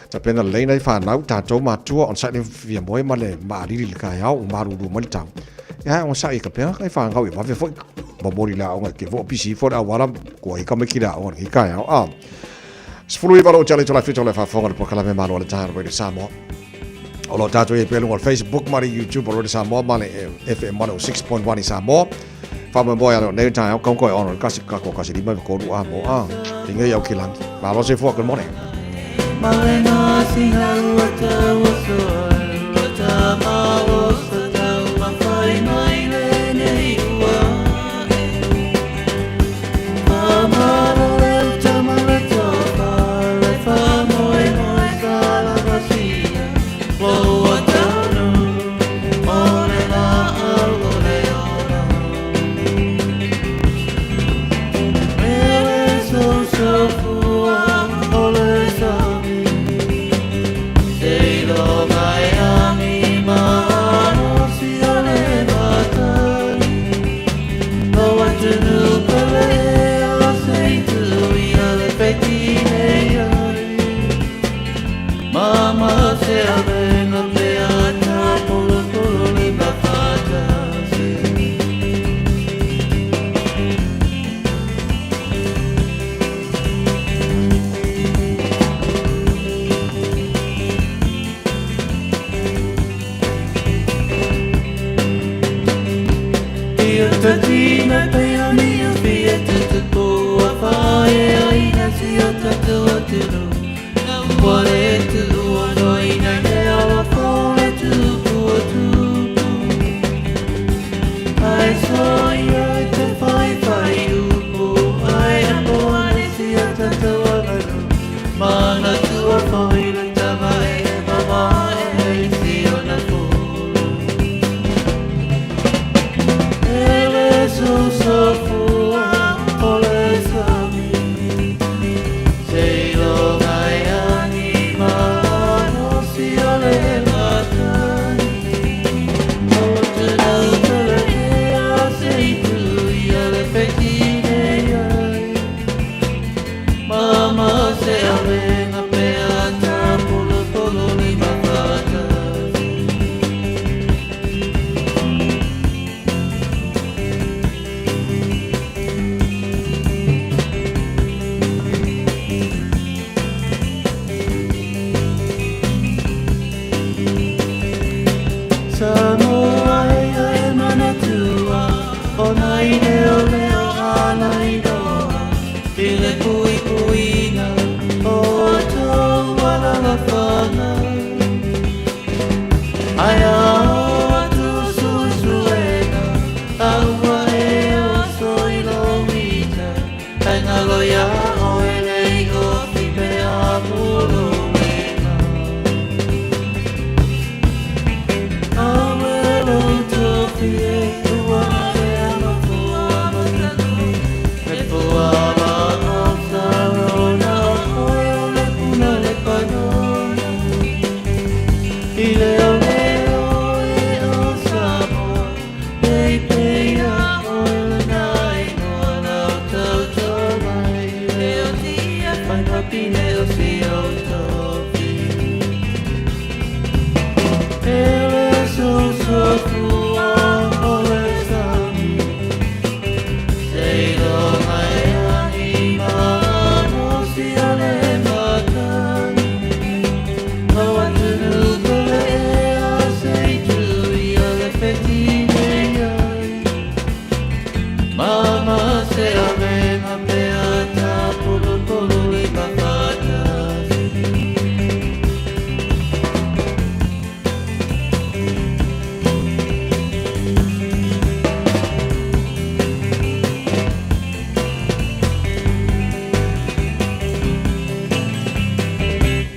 ta pena le nei fa na ta to ma tu on sa ni via moi ma le ma ri li ka ao ma ru ru mal tau ya on sa i ka pena kai fa nga wi ma ve fo ba mo ri la o nga ke fo pisi fo da wala ko i ka me ki da on ki ka ao sfulu i valo chale chola fi chola fa fo nga po kala me ma lo le tar ba de samo Olo tato e pelu ngol Facebook mari YouTube olo de Samoa male FM 106.1 i Samoa. Fama boy alo nei tai kong ko on kasi ka ko kasi di ma ko du amo tinga yau kilang. Ma lo se fo good morning. Malena singa wata waso wata ma waso ta ma fai mai le nei wa. Mama le tama le topa le fa moi moi sala basi. Mama se ave na beata polo polo le bafata.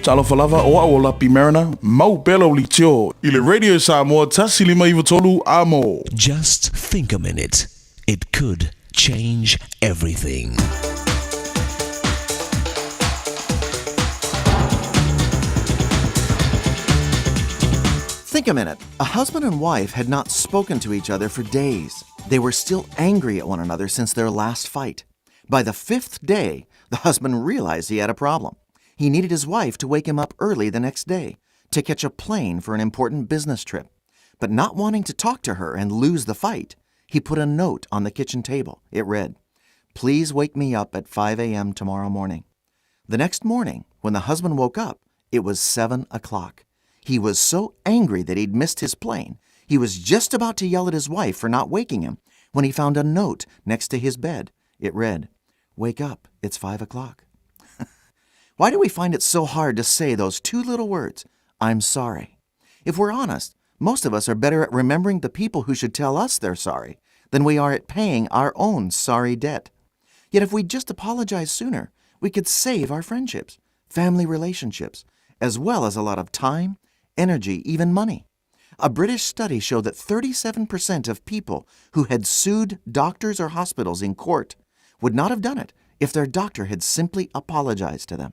Talo falava o aola pi Mariner, mau belo li tio. Ile Radio Samoa tasilima iwa tolu amo. Just think a minute. It could change everything. Think a minute. A husband and wife had not spoken to each other for days. They were still angry at one another since their last fight. By the 5th day, the husband realized he had a problem. He needed his wife to wake him up early the next day to catch a plane for an important business trip. But not wanting to talk to her and lose the fight, he put a note on the kitchen table. It read, "Please wake me up at 5 a.m. tomorrow morning." The next morning, when the husband woke up, it was 7 o'clock. He was so angry that he'd missed his plane. He was just about to yell at his wife for not waking him when he found a note next to his bed. It read, "Wake up, it's 5 o'clock." Why do we find it so hard to say those 2 little words, "I'm sorry"? If we're honest, most of us are better at remembering the people who should tell us they're sorry than we are at paying our own sorry debt. Yet if we'd just apologize sooner, we could save our friendships, family relationships, as well as a lot of time, energy, even money. A British study showed that 37% of people who had sued doctors or hospitals in court would not have done it if their doctor had simply apologized to them.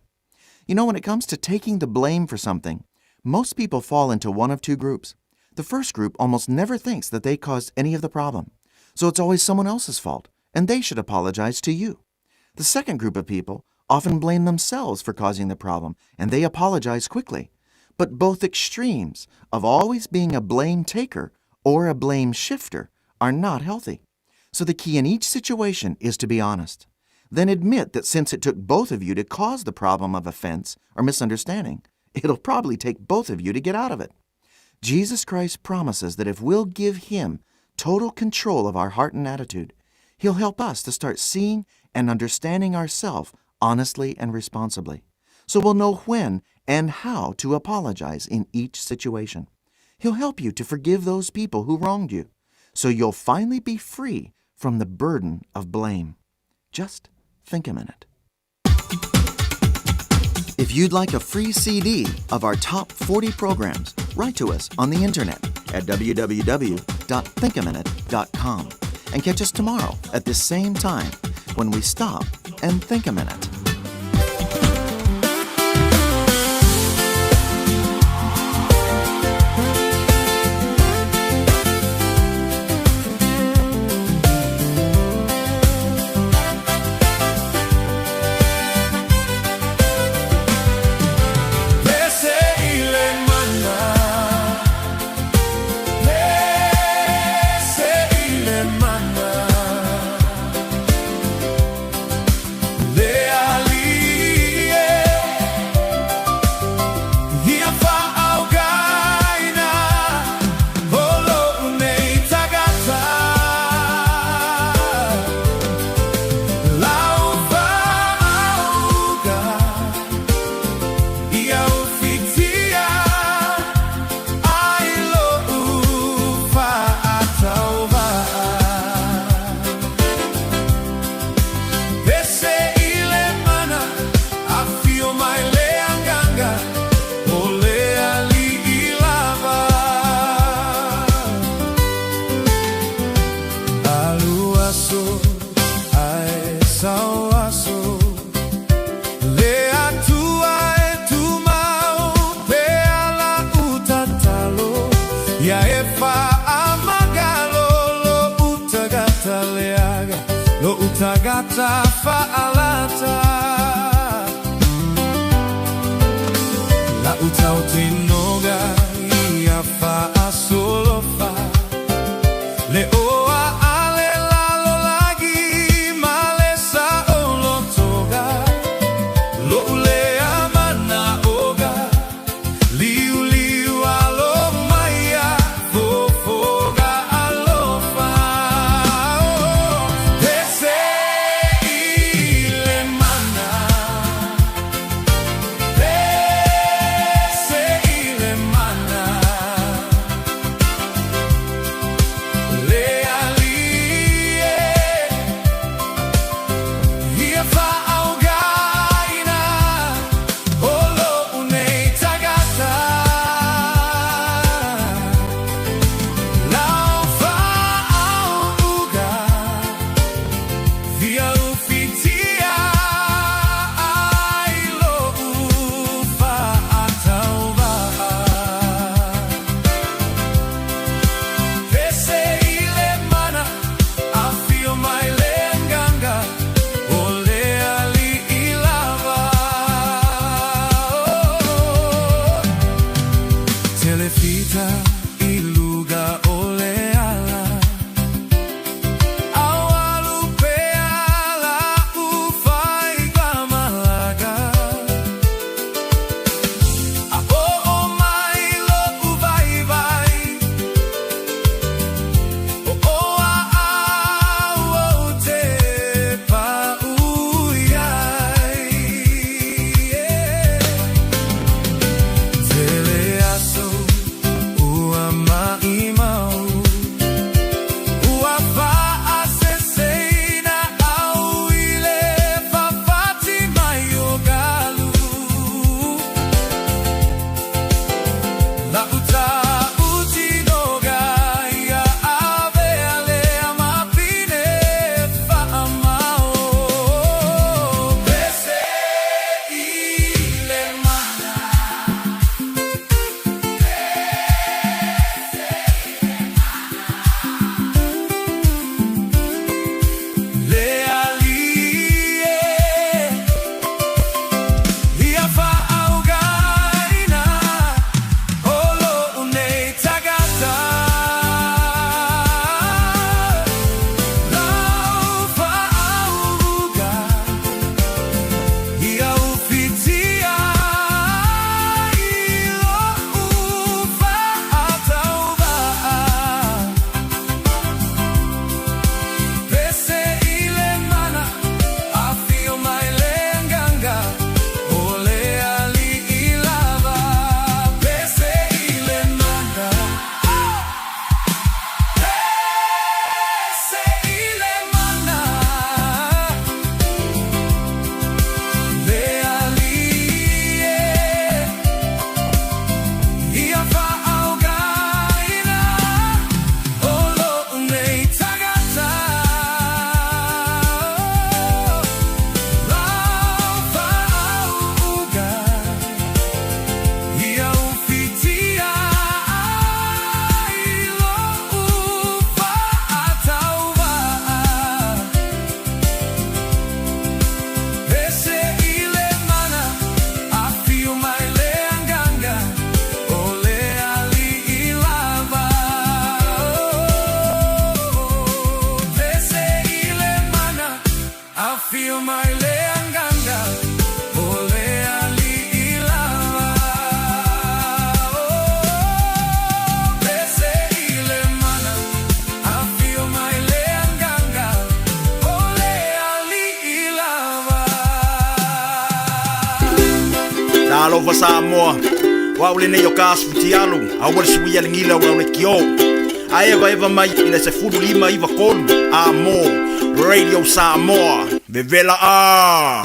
You know, when it comes to taking the blame for something, most people fall into one of 2 groups. The first group almost never thinks that they caused any of the problem, so it's always someone else's fault, and they should apologize to you. The second group of people often blame themselves for causing the problem, and they apologize quickly. But both extremes of always being a blame taker or a blame shifter are not healthy. So the key in each situation is to be honest. Then admit that since it took both of you to cause the problem of offense or misunderstanding, it'll probably take both of you to get out of it. Jesus Christ promises that if we'll give Him total control of our heart and attitude, He'll help us to start seeing and understanding ourselves honestly and responsibly. So we'll know when and how to apologize in each situation. He'll help you to forgive those people who wronged you, so you'll finally be free from the burden of blame. Just think a minute. If you'd like a free CD of our top 40 programs, write to us on the internet at www.thinkaminute.com and catch us tomorrow at this same time when we stop and think a minute. Utagata fa'alata La utautinoga ia fa'asolofa Leoa ale lalo lagi malesa olotoga Lo ulea mana oga Liu liu alo maya fofoga alofa Ese Alofa Samoa. Waule ne yo kasu tialu. Awal suia lingila waule kio. Aeva eva mai ina se fudu lima iva kolu. Amo Radio Samoa. Vevela a.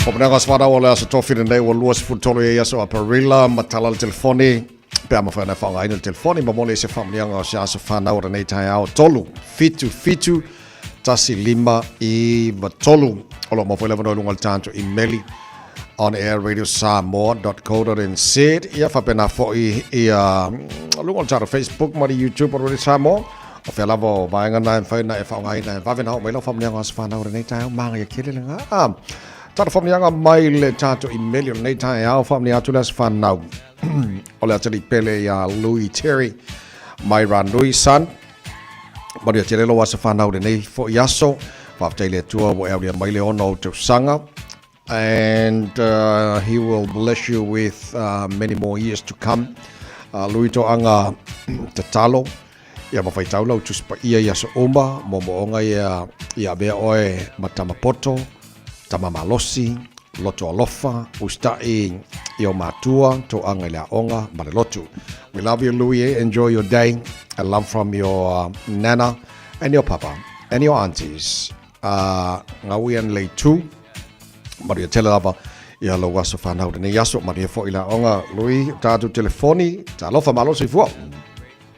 Opnagas vada ole asa tofinen nei o luas futolo ia so aparilla matala al telefoni pe ama fa na fa ngai no telefoni ma mole se famlianga se asa fa na ora nei tai ao tolu fitu tasi lima I vatolu olo mo foi no lungal tanto in meli on air radio samoa.co.nz ia fa pena fo ia lungal tanto Facebook ma YouTube radio Samoa o fe lavo vai ngana fa na fa ngai na va vena mai lo famlianga asa fa na ora nei tai ma ia kile nga Tata famlianga mai le tato I million nei tai au famlia tu las fanau. Ole atali pele ya Louis Terry mai Ranui san. Maria Tirelo was fanau de nei fo yaso. Faftele tua wo area mai le ono to sanga. And he will bless you with many more years to come. Louis to anga tatalo. Ia mawhai taulau tu spa ia yaso oma. Momo onga ia bea oe matamapoto. Tamamalosi, loto alofa, ustai, io matua, to angela onga, marilotu. We love you, Louis. Enjoy your day. A love from your nana and your papa and your aunties. Ngawi and lei tu. Maria telelava, ia lo waso fanau de ne yaso Maria fo ila onga Louis tatu telefoni, talofa malosi fo.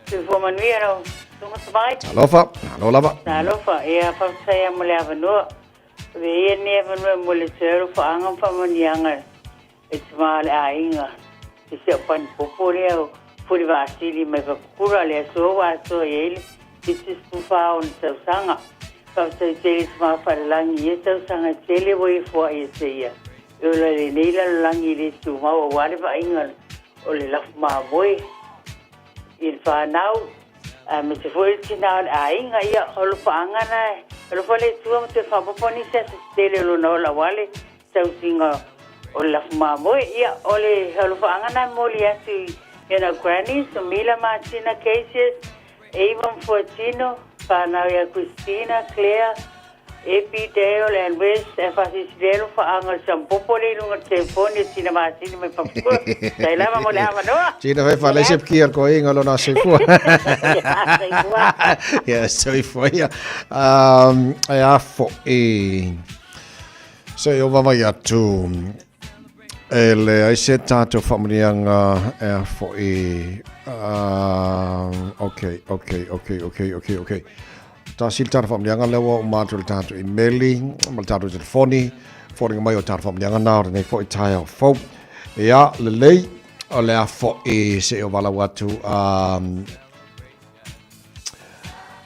Fo manuero, tungo sabai. Talofa, no lava. Talofa, ia fa saya mole avano. Ve never mole sero fa angam fa manianga. It's mal ainga. Ise pan poporeo furi vasili me kura le so wa so ele. It's to found so sanga. Fa se tele ma fa langi so sanga tele voi fo ise. Ola le nila langi le tu ma wa le fa inga. Ole la ma voi. Il fa now. Me se foi tinal ainga ia holo fa angana. Lo fale tua te fa poponi se tele lo no la wale sau singa o la mamo ia ole lo fa ngana moli ati ena granny so mila martina cases even fortino pana ya Christina Claire epi deo and west emphasis deo fa angal sam popoli no telefone tina martina me papu sai la mo la no Tina vai fale se kier ko inga lo na se fu ja so foi ja fo so io va vai tu ele ai se tanto familianga fo okay ta siltar familianga lewo matul tanto emailing mal tanto telefoni for mai o tanto familianga na ne fo taio fo ja lei ole fo se o vala watu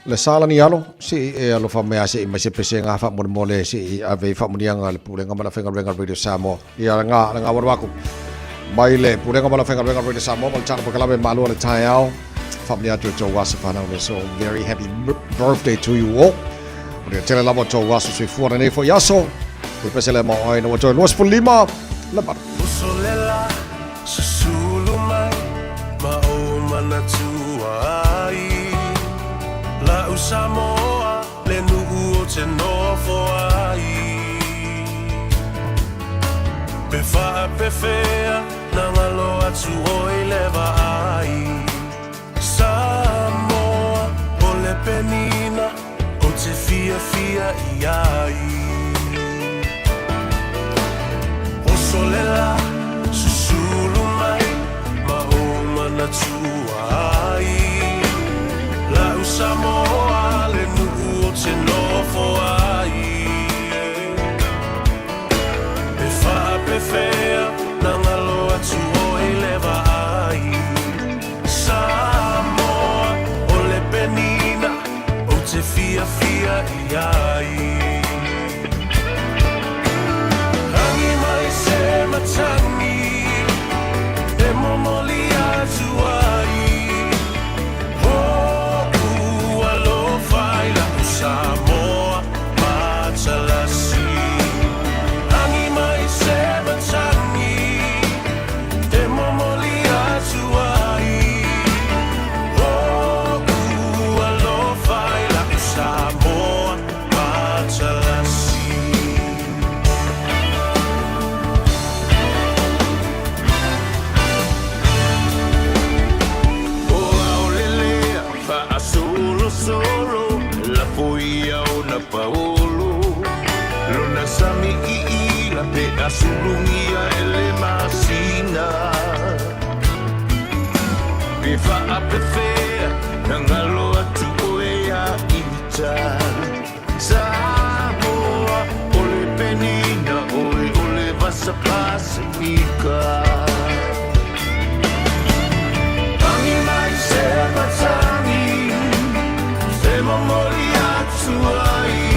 le sala ni alo si alo fa mea si ma se pese nga fa mo le si ave fa mo nga le pule nga mala fenga renga radio Samoa ia nga warwaku mai le pule nga mala fenga renga radio Samoa mal tana pakala be malu le taiao family atu to wasa fa na so very happy birthday to you all Maria tele la to wasa si fu ne fo yaso e pese le mo ai no to los for lima la bar solela susulu mai ma o mana tuai La Samoa le nu'u o te nofo ai Pe wha pe whea na ngalo atu o I lewa ai Samoa o le penina o te fia I ai O solela susulu mai ma o mana tuai La Samoa le nu'u o te nofo ai Pe wha pe whea na ngalo atu o I lewa ai Samoa o le penina o te fia I ai Hangi mai se matangi E sulungia ele masina Bifa apefea Nangalo atu oea ita Samoa ole penina ole vasa pasifika Tangi mai se matangi Se mamori atu ai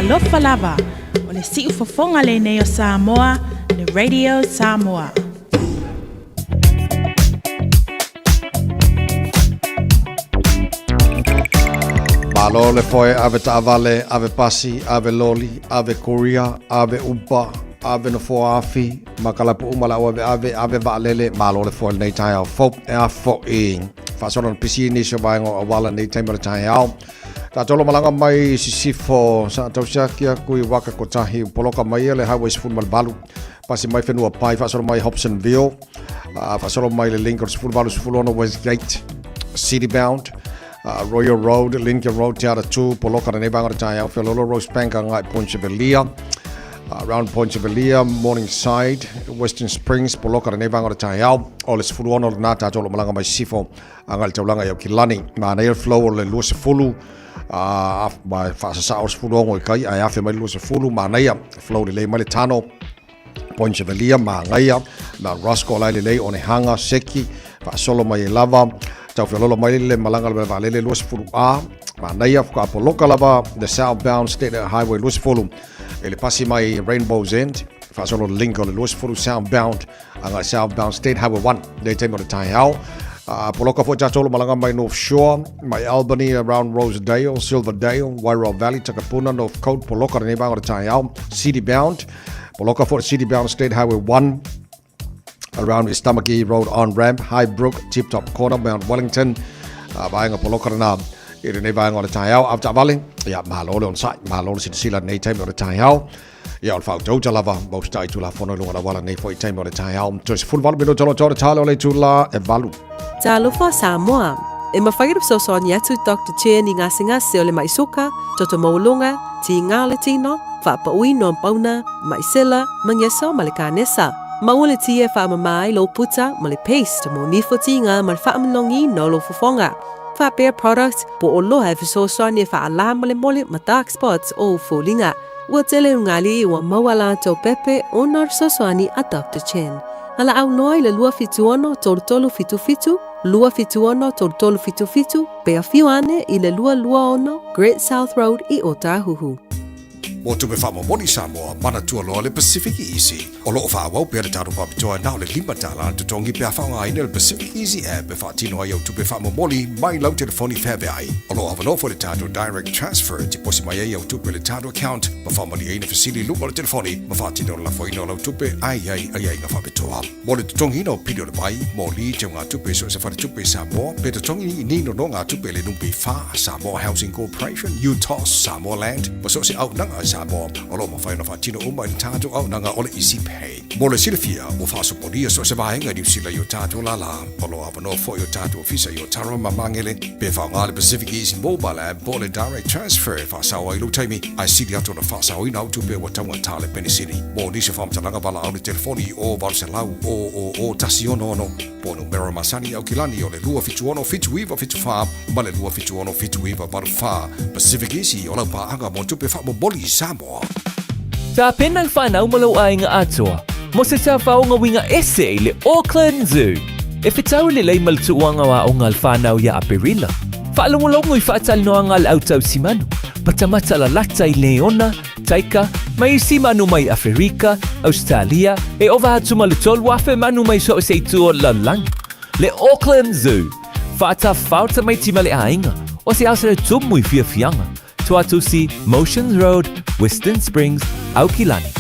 Alofa lava, o le si'u fofonga le nei o Samoa, le Radio Samoa. Malo le foe ave taavale, ave pasi, ave loli, ave korea, ave umpa, ave no foa afi, makalapu umala o ave vaalele, malo le foe nei tai au fop e a fo i. Fasona pisi ni so vaingo awala nei taimara tai au. Ta tolo malanga mai sisifo sa tausiakia kui waka kotahi poloka mai le highway sifun malbalu pasi mai fenua pai fasolo mai Hobsonville fasolo mai le Lincoln sifun balu sifulono Westgate City Bound Royal Road Lincoln Road tiara 2 poloka na nebanga tai au felolo Rosebank ngai Ponchevelia around Ponchevelia Morningside Western Springs poloka na nebanga tai au ole sifulono na ta tolo malanga mai sifo angal taulanga ya kilani ma na flow le lu sifulu by Fasa House Fulong, I have my lose a full manaya, flow the lay Malitano, Ponchevelia, Mangaya, La Roscoe Lay on a hanger, Seki, Fasolo my lava, Tafolo Maile, Malanga Valley, Lus Fulu A, Manaya, Kapoloka lava, the southbound state highway Lus Fulum, El Passi my Rainbow's End, Fasolo Lincoln, Lus Fulu southbound, and southbound state highway 1, they take on the time how. Poloka fo jatolo malanga by North Shore, my Albany around Rosedale, Silverdale, Wairau Valley, Takapuna, North Coast, Poloka nebang o Taiao, City Bound, Poloka for City Bound State Highway 1, around Istamaki Road on ramp, Highbrook, Tip Top Corner, Mount Wellington, buying a Poloka na, it nebang o Taiao, after Valley, yeah, Malolo on site, Malolo City Sila, Natame o Taiao. Ja, on fau tau lava most tai tula fono lunga wala nei foi time o tai hau. Tos full valu bino tolo talo le tula e valu. Talo fa Samoa. E mawhairup so sonia tu Dr. Chen i ngasinga se ole mai suka, toto maulunga, ti ngale tino, fa pa ui non pauna, mai sela, manyeso malikanesa. Maule tia fa mamai lo puta, mali paste, mo nifo tinga, mal fa mnongi no lo fufonga. Fa bear products, po olo have so sonia fa alam mali mole ma dark spots o fulinga. ua tele ngali ua mawala tau pepe onar sosoani a Dr. Chen. Ala au noi le lua fituono tolu fitu fitu, lua fituono tolu fitu fitu, pe a fiuane i le lua ono Great South Road i Otahuhu. Mo tupe wha moni Samoa, mana tua loa le Pacific Easy. O loo wha wau pia le tātou papitoa nao le limatala te tongi pia whaunga aina le Pacific Easy app e wha tino ai au tupe wha moni mai lau telefoni whebe ai. O loo awanofo le tātou direct transfer ti posi mai ai au tupe le tātou account ma wha mani aina fasili luma le telefoni ma wha tino la whaina lau tupe ai nga whapitoa. Mo le tongi no pidio le bai, mo li te ngā tupe so se whare tupe Samoa, pe te tongi ni no ngā tupe le numpi wha Samoa Housing Corporation, UTOS, Samoa Land, ma so se au nanga Samoa, o lo mawhai na whatino uma in tātou au nanga ole isi pay. Mo le silafia, o whasoporia so se vahenga ni usila i o tātou la, o lo awano fo i o tātou ofisa i o taro mamangele, pe whaongale Pacific Easy Mobile App, bo le direct transfer, whasawa i lo taimi, ai sili ato na whasawa i nau tupe wa taunga tale penisini. Mo nisi whamtalanga bala au le telefoni o Valselau, o Tasiono ono, po numero masani au kilani o le lua fituono fitu iwa fitu wha, ma le lua fituono fitu iwa baru wha, Pacific Easy o lau paanga mo tupe wha mo boli Samoa. Ta penang whanau malau ai ngā atoa, mo se ta whaonga winga ese i le Auckland Zoo. E whitau le lei maltuanga wa o ngal whanau ia aperila. Whaalongolongo i whaatal noa ngal autau simanu, patamata la lata i Leona, Taika, mai simanu mai Afrika, Australia, e ova hatu malutol wafe manu mai so se tua lalang. Le Auckland Zoo, whaata whauta mai timale ainga, o se asere tumu i fianga. Tuatusi, Motions Road, Western Springs, Aukilani.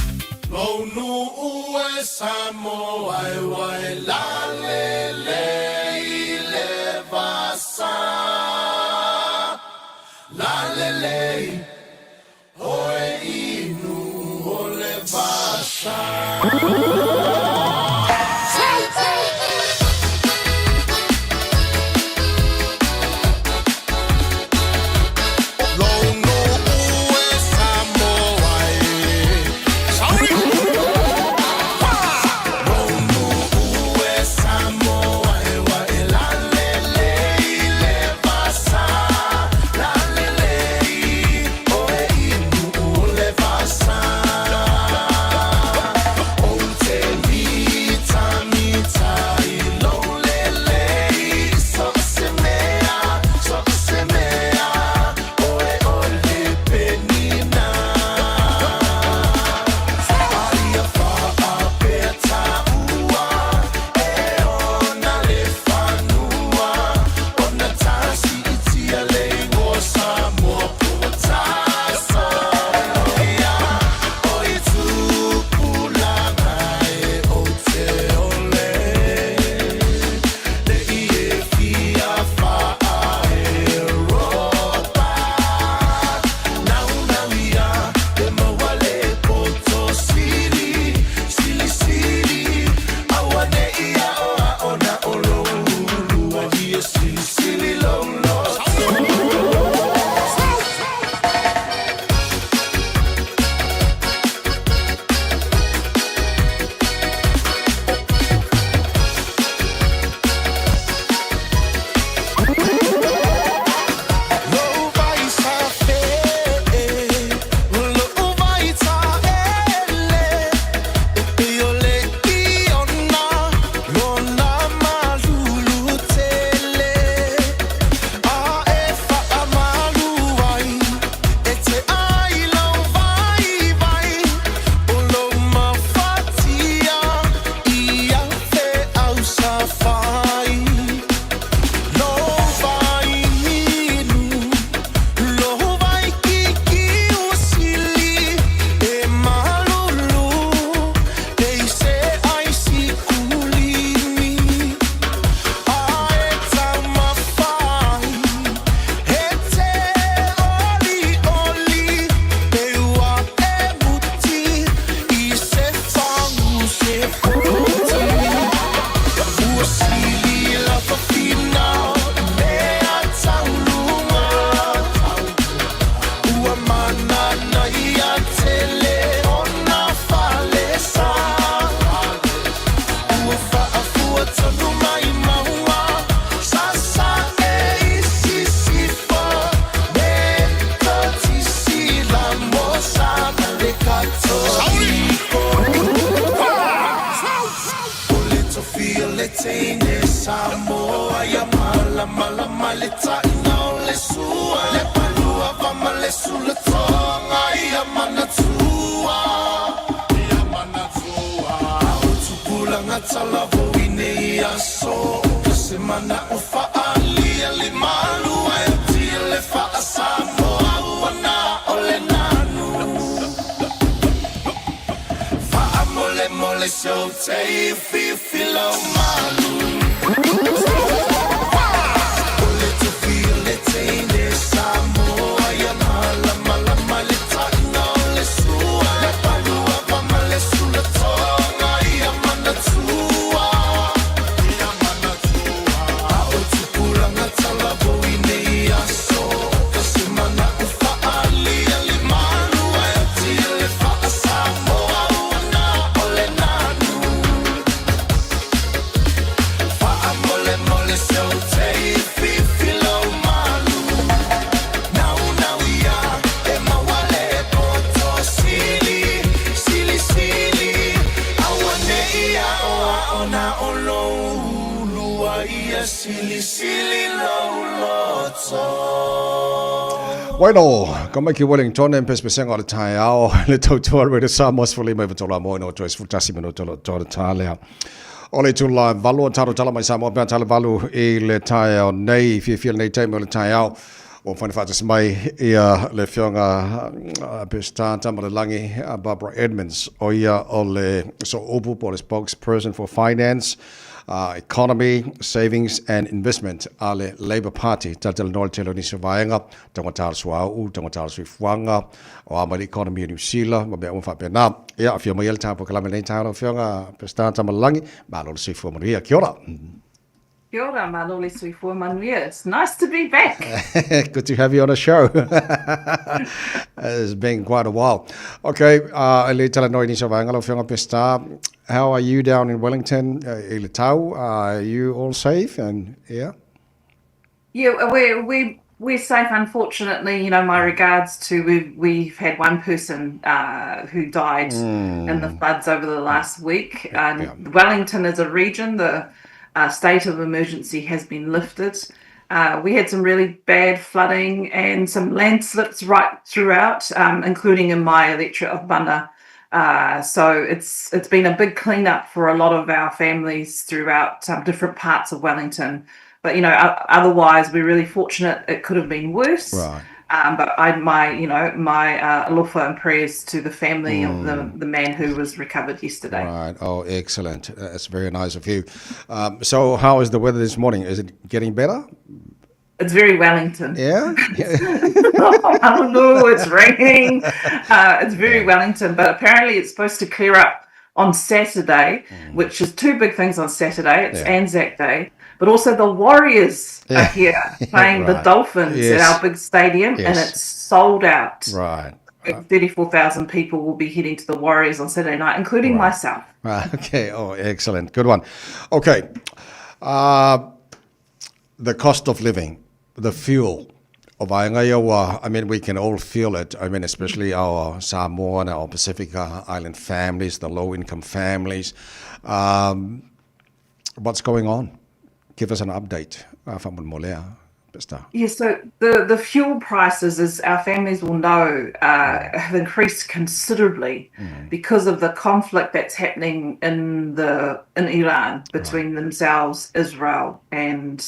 feel it in Samoa ya mala mala malita ino le sua le palua vama le sula tonga ya manatua utupula ngatala voine ya so semana ufa ali ali malu ay tile fa Samoa wana ole nanu fa amole mole so tay fi filo malu ole to feel it in Samoa ya mala mala malita no le sua le palua va male sulla tonga ya manatua utupula ngatala voine ya so semana ufa ali ali malu ay tile fa Samoa wana ole nanu fa amole mole so tay fi filo malu now now ya e mawale poto sili sili sili awane ya ona olo lua ia sili sili lo loto. Bueno, kama ki Wellington en pespesenga le tai ao le tautua re sa mos fuli mai vatola mo no choice futasi minuto lo to tale. Ole tu la valu taro tala mai sa mo pe tala valu e le tai ao nei fi feel nei tai mo le tai ao. O fani fatas mai ia le fionga pesta tama le langi Barbara Edmonds o ia ole so opu po le spokesperson for finance, economy, savings and investment ale Labour Party tatal nol telo ni survainga tangatal swau tangatal swifuanga o ama economy New Zealand mo be on fa pena ia afia mai el tapo kala mai talo fionga pesta tama langi ba lo swifu maria kia ora. Kia ora, Maloli Suifua Manuia. It's nice to be back. Good to have you on the show. It's been quite a while. Okay, how are you down in Wellington? Are you all safe? And yeah? Yeah, we're safe, unfortunately. You know, my regards to, we've had one person who died in the floods over the last week. Wellington is a region, the state of emergency has been lifted. We had some really bad flooding and some landslips right throughout, including in my electorate of Bunda. So it's been a big cleanup for a lot of our families throughout different parts of Wellington. But, you know, otherwise we're really fortunate. It could have been worse. Right. But my alofa and prayers to the family of the man who was recovered yesterday. Right. Oh, excellent. That's very nice of you. So how is the weather this morning? Is it getting better? It's very Wellington. Yeah? I don't know. It's raining. It's very Wellington. But apparently it's supposed to clear up on Saturday, which is two big things on Saturday. It's Anzac Day. But also the Warriors are here playing the Dolphins at our big stadium, and it's sold out. Right. 34,000 people will be heading to the Warriors on Saturday night, including myself. Right. Okay. Oh, excellent. Good one. Okay. The cost of living, the fuel. I mean, we can all feel it. I mean, especially our Samoan, our Pacific Island families, the low-income families. What's going on? Give us an update from Molea. Yes, so the fuel prices, as our families will know, have increased considerably because of the conflict that's happening in Iran between themselves, Israel, and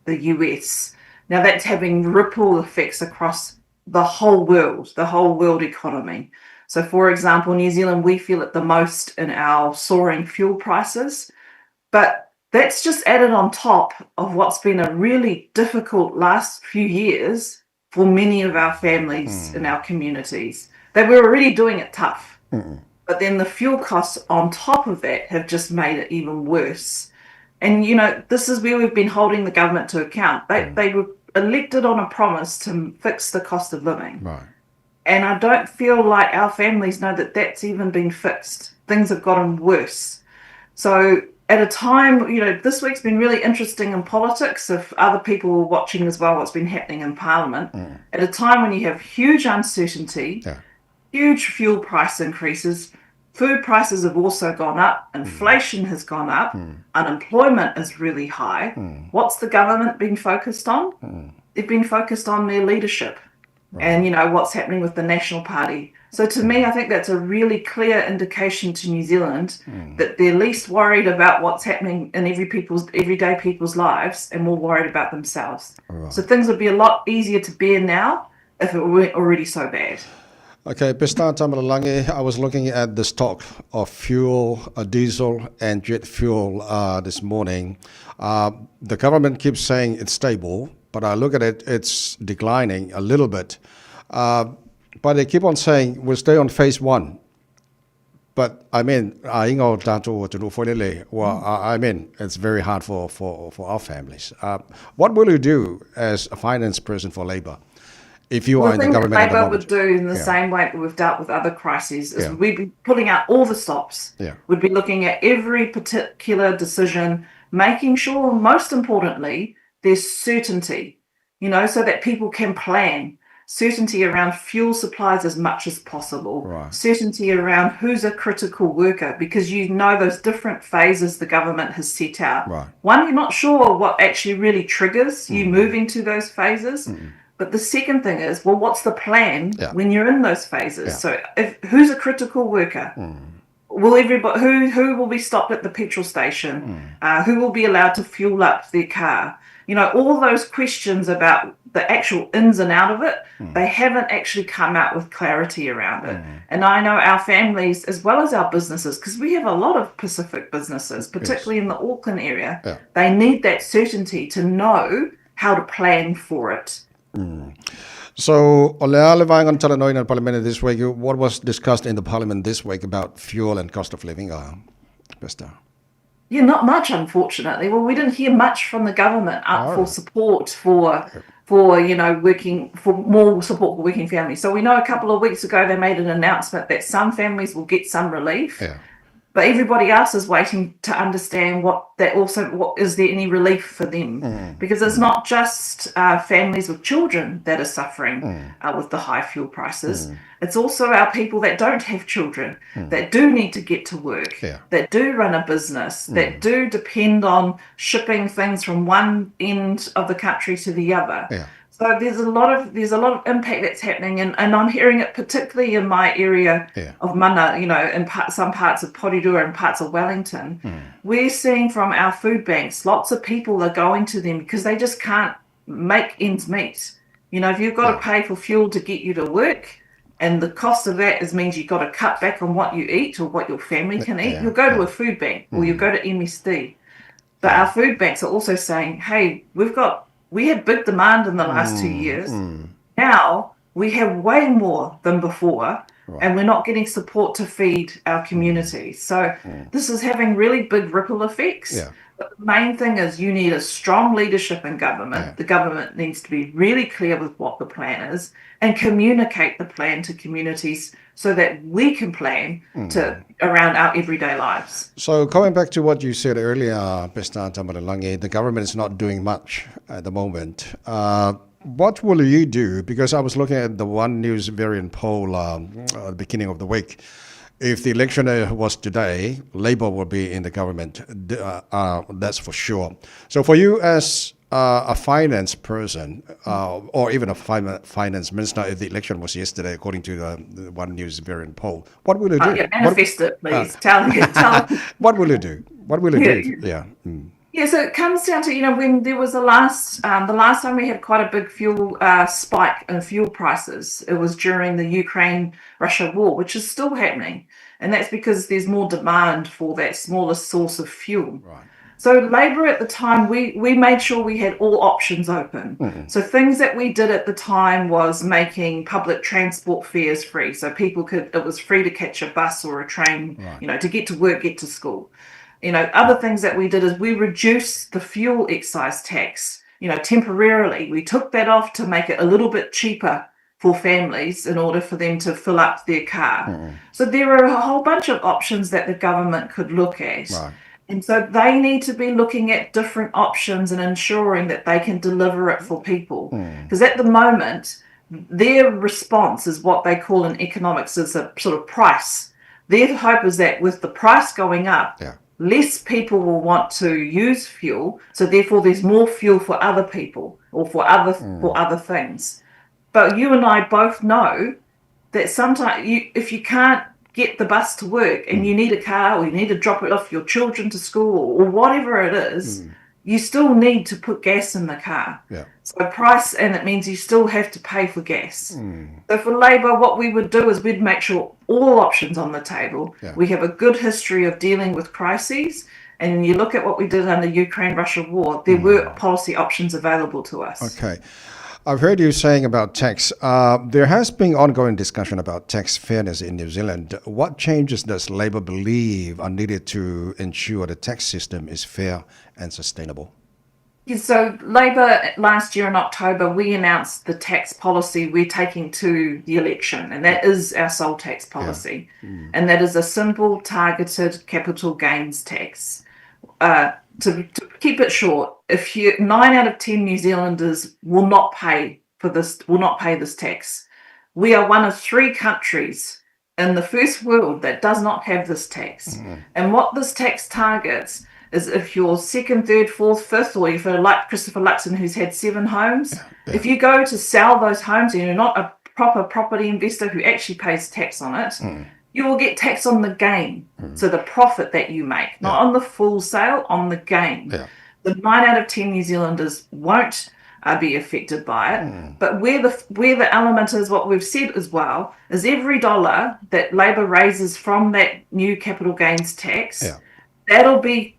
the US. Now that's having ripple effects across the whole world economy. So, for example, New Zealand, we feel it the most in our soaring fuel prices, but that's just added on top of what's been a really difficult last few years for many of our families in our communities. They were already doing it tough, but then the fuel costs on top of that have just made it even worse. And, you know, this is where we've been holding the government to account. They were elected on a promise to fix the cost of living. Right. And I don't feel like our families know that that's even been fixed. Things have gotten worse. So at a time, you know, this week's been really interesting in politics. If other people were watching as well what's been happening in Parliament, at a time when you have huge uncertainty, huge fuel price increases, food prices have also gone up, inflation has gone up, unemployment is really high. What's the government been focused on? They've been focused on their leadership and, what's happening with the National Party. So to me, I think that's a really clear indication to New Zealand that they're least worried about what's happening in everyday people's lives and more worried about themselves. Right. So things would be a lot easier to bear now if it weren't already so bad. Okay, Pesta Tamalangi, I was looking at the stock of fuel, diesel and jet fuel this morning. The government keeps saying it's stable, but I look at it, it's declining a little bit. But they keep on saying we'll stay on phase 1. But I mean, it's very hard for our families. What will you do as a finance person for Labour? If you are in the government at the Labour moment? would do in the same way that we've dealt with other crises is we'd be pulling out all the stops. We'd be looking at every particular decision, making sure, most importantly, there's certainty, so that people can plan. Certainty around fuel supplies as much as possible. Certainty around who's a critical worker, because those different phases the government has set out. One, you're not sure what actually really triggers you moving to those phases. But the second thing is, well, what's the plan when you're in those phases? So who's a critical worker? Will everybody who will be stopped at the petrol station? Who will be allowed to fuel up their car? All those questions about the actual ins and out of it, they haven't actually come out with clarity around it. And I know our families, as well as our businesses, because we have a lot of Pacific businesses, particularly in the Auckland area, they need that certainty to know how to plan for it. So, Olea Levang on Talanoina Parliament this week, what was discussed in the Parliament this week about fuel and cost of living? Pesta? Yeah, not much, unfortunately. Well, we didn't hear much from the government for support for working for more support for working families. So we know a couple of weeks ago they made an announcement that some families will get some relief. But everybody else is waiting to understand what is there any relief for them? Because it's not just families with children that are suffering with the high fuel prices. It's also our people that don't have children, that do need to get to work, that do run a business, that do depend on shipping things from one end of the country to the other. So there's a lot of impact that's happening, and I'm hearing it particularly in my area of Mana, in some parts of Porirua and parts of Wellington. We're seeing from our food banks, lots of people are going to them because they just can't make ends meet. If you've got to pay for fuel to get you to work, and the cost of that means you've got to cut back on what you eat or what your family can eat, you'll go to a food bank or you'll go to MSD. But our food banks are also saying, hey, we had big demand in the last 2 years. Now we have way more than before, and we're not getting support to feed our community. So this is having really big ripple effects. But the main thing is you need a strong leadership in government. The government needs to be really clear with what the plan is and communicate the plan to communities so that we can plan around our everyday lives. So going back to what you said earlier, Pesta Tamalangi, the government is not doing much at the moment. What will you do? Because I was looking at the One News variant poll at the beginning of the week. If the election was today, Labour will be in the government. That's for sure. So for you as a finance person, or even a finance minister, if the election was yesterday, according to the One News variant poll, what will you do? Manifest it, please. Tell What will you do? What will you do? Yeah, so it comes down to, when there was the last time we had quite a big fuel spike in fuel prices, it was during the Ukraine-Russia war, which is still happening. And that's because there's more demand for that smallest source of fuel. So Labour at the time, we made sure we had all options open. So things that we did at the time was making public transport fares free. So it was free to catch a bus or a train, to get to work, get to school. Other things that we did is we reduced the fuel excise tax, temporarily. We took that off to make it a little bit cheaper for families in order for them to fill up their car. So there are a whole bunch of options that the government could look at. And so they need to be looking at different options and ensuring that they can deliver it for people. Because at the moment, their response is what they call in economics is a sort of price their hope is that with the price going up, less people will want to use fuel, so therefore there's more fuel for other people or for other things. But you and I both know that sometimes if you can't get the bus to work and you need a car or you need to drop it off your children to school or whatever it is, you still need to put gas in the car. So price, and it means you still have to pay for gas. So for Labour, what we would do is we'd make sure all options on the table. We have a good history of dealing with crises. And you look at what we did under Ukraine-Russia war, there were policy options available to us. Okay. I've heard you saying about tax. There has been ongoing discussion about tax fairness in New Zealand. What changes does Labour believe are needed to ensure the tax system is fair and sustainable? So Labour, last year in October, we announced the tax policy we're taking to the election, and that is our sole tax policy. And that is a simple, targeted capital gains tax. To keep it short, 9 out of 10 New Zealanders will not pay this tax. We are one of 3 countries in the first world that does not have this tax. And what this tax targets is if you're 2nd, 3rd, 4th, 5th, or if you're like Christopher Luxon, who's had 7 homes, if you go to sell those homes and you're not a proper property investor who actually pays tax on it, you will get tax on the gain. So the profit that you make, not on the full sale, on the gain. The 9 out of 10 New Zealanders won't be affected by it. But where the element is, what we've said as well, is every dollar that Labour raises from that new capital gains tax, that'll be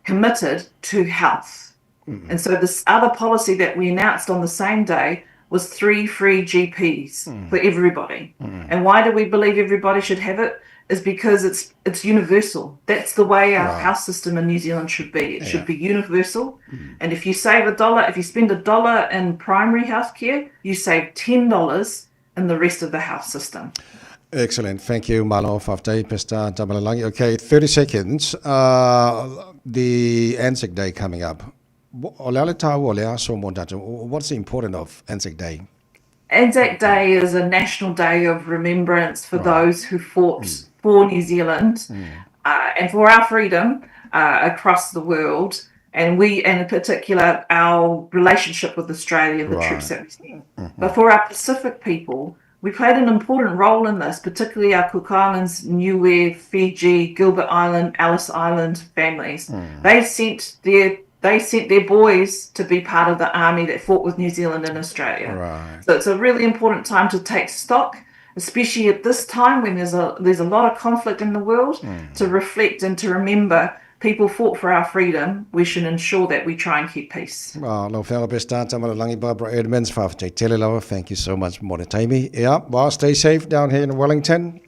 committed to health. And so this other policy that we announced on the same day was 3 free GPs for everybody. And why do we believe everybody should have it? Is because it's universal. That's the way our health system in New Zealand should be. It should be universal. And if you save $1, if you spend $1 in primary health care, you save $10 in the rest of the health system. Excellent. Thank you, Malo Faftai, Mr. Tamalangi. Okay, 30 seconds. The Anzac Day coming up. What's the importance of Anzac Day? Anzac Day is a national day of remembrance for those who fought for New Zealand and for our freedom across the world. And in particular, our relationship with Australia, the troops that we sent. But for our Pacific people, we played an important role in this, particularly our Cook Islands, Niue, Fiji, Gilbert Island, Ellis Island families. They sent their boys to be part of the army that fought with New Zealand and Australia. So it's a really important time to take stock, especially at this time when there's a lot of conflict in the world, to reflect and to remember people fought for our freedom. We should ensure that we try and keep peace. Barbara Edmonds, thank you so much, Monetaimi. Yeah, stay safe down here in Wellington.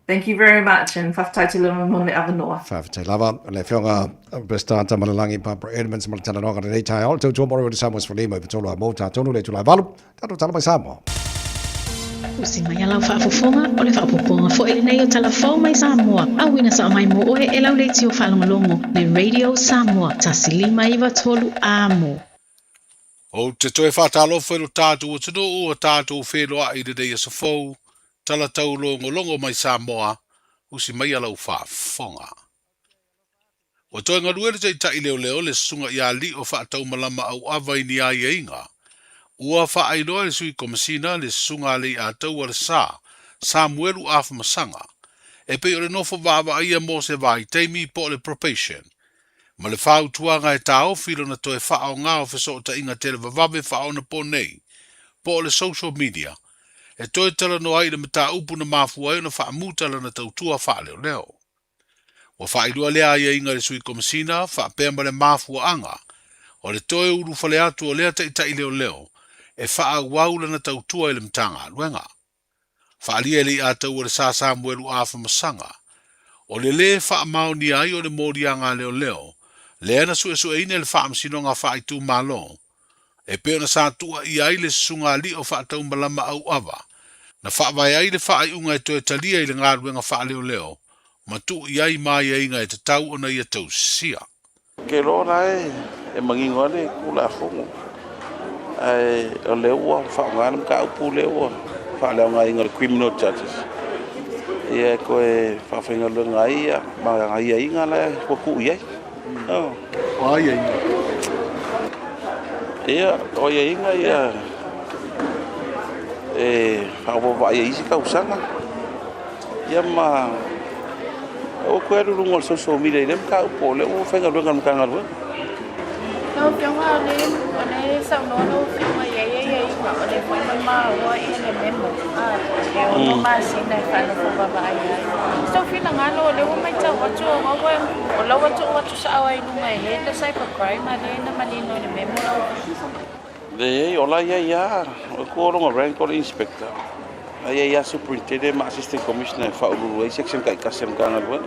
Thank you very much, and whaftaiti lama mo le avanoa. Whaftaiti lava, le whionga Bestata Malalangi, Barbara Edmonds, Malatanoga, and Eitai, all to Tomorrow with Samuels for Lima, Vitola, Mota, Tonu, Letula Valu, Tato Talaba Samo. Usi mai ala whaafofonga o le whaapoponga fo ele nei o talafau mai Samoa. Awina sa mai mo oe e lau leiti o whalongalongo le Radio Samoa. Tasilima iwa tolu amo. O te toe whaatalofa ilo tātou o tino o tātou whenua i rei sa fau. Tala tau longo mai Samoa. Usi mai ala whaafonga. O toi ngaruere te tai leo le sunga i ali o whaatau malama au awai ni ai einga. Ua whaailoa le sui komasina le sunga le a tau ala Samuelu afa masanga. E pe o le nofo wawa ia mo se vai teimi po le probation. Ma le whau tuanga e tau filo na toe whaao ngā o wheso ta inga tele vavave whaao na po nei. Po le social media. E toe tala no ai le mata upu na mafua e na wha mutala na tautua wha leo. Wa whaailoa lea ia inga le sui komasina wha pēma le mafua anga. O le toe uru whale atu o lea tai leo. E wha waula na tautua i le mtanga luenga. Wha alia li a tau o le sa Samuelu afa masanga. O le wha mao ni ai o le morianga leo. Lea na sue ine le wha amsinonga wha i tu malo. E peo na sa tua i ai le sunga li o wha tau malama au ava. Na wha vai ai le wha i unga e toe talia i le ngā ruenga wha leo. Ma tu i ai mai ai ngai te tau o na ia tau sia. Ke lora e mangingone kula fongo. O leo ua whaonganam ka upu leo whaaleo ngai inga criminal charges. Ia koe whawhenga lunga ia, mga ia inga lai, waku iai. O ia inga? Ia, o ia inga ia, whawawa ia isi kausanga. Ia ma, o koe rurunga o social media i rem ka upo, le o whenga lunga mkanga rua. No, pionga ole sa no filma ia ole foi mama o ele mesmo. Eu não mais ainda falo com baba ia. Estou fina ngalo le o mai tau watu o lo watu sa ai no mai he le sai for crime ale na malino le mesmo. Le ola ia o ko ro rank or inspector. Ia superintendent ma assistant commissioner fa uru section kai kasem kana rua.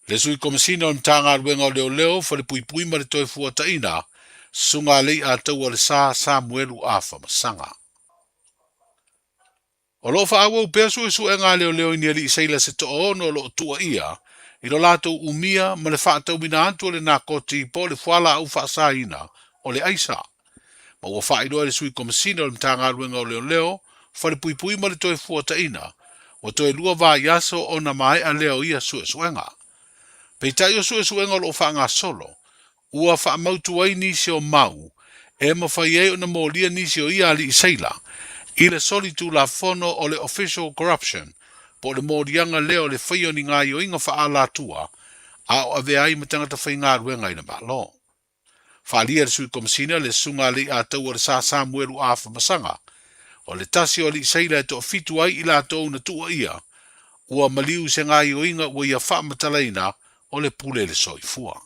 Le sui komisina o mtanga ruenga o leo fa le pui ma le toi fuataina, sunga lei a tau le sa Samuelu afa masanga. O lo fa awa upesu e su e ngā leo ini ali seila se to ono lo tua ia, i lo lato umia ma le fa tau mina antu le nā koti po le fuala au fa saina o le aisa. Ma ua fa iloa le sui komisina o mtanga ruenga o leo, fa le pui ma le toi fuataina, o toi lua va yaso o na mai a leo ia su e suenga. Peitai o suenga lo whaanga solo, ua wha mautu ai nisi o mau, e mawhai e o na mōlia nisi o ia ali i seila, i le solitu la fono o le official corruption, po le mōlianga leo le whaio ni ngā i o inga wha ala tua, a o ave ai matangata whai ngā ruenga i na malo. Whaalia le sui komisina le sunga li a tau o le sa Samuelu afa masanga, o le tasi o li seila e to fitu ai i la tau na tua ia, ua maliu se ngā i o inga ua ia wha matalaina, o le pule le soifua.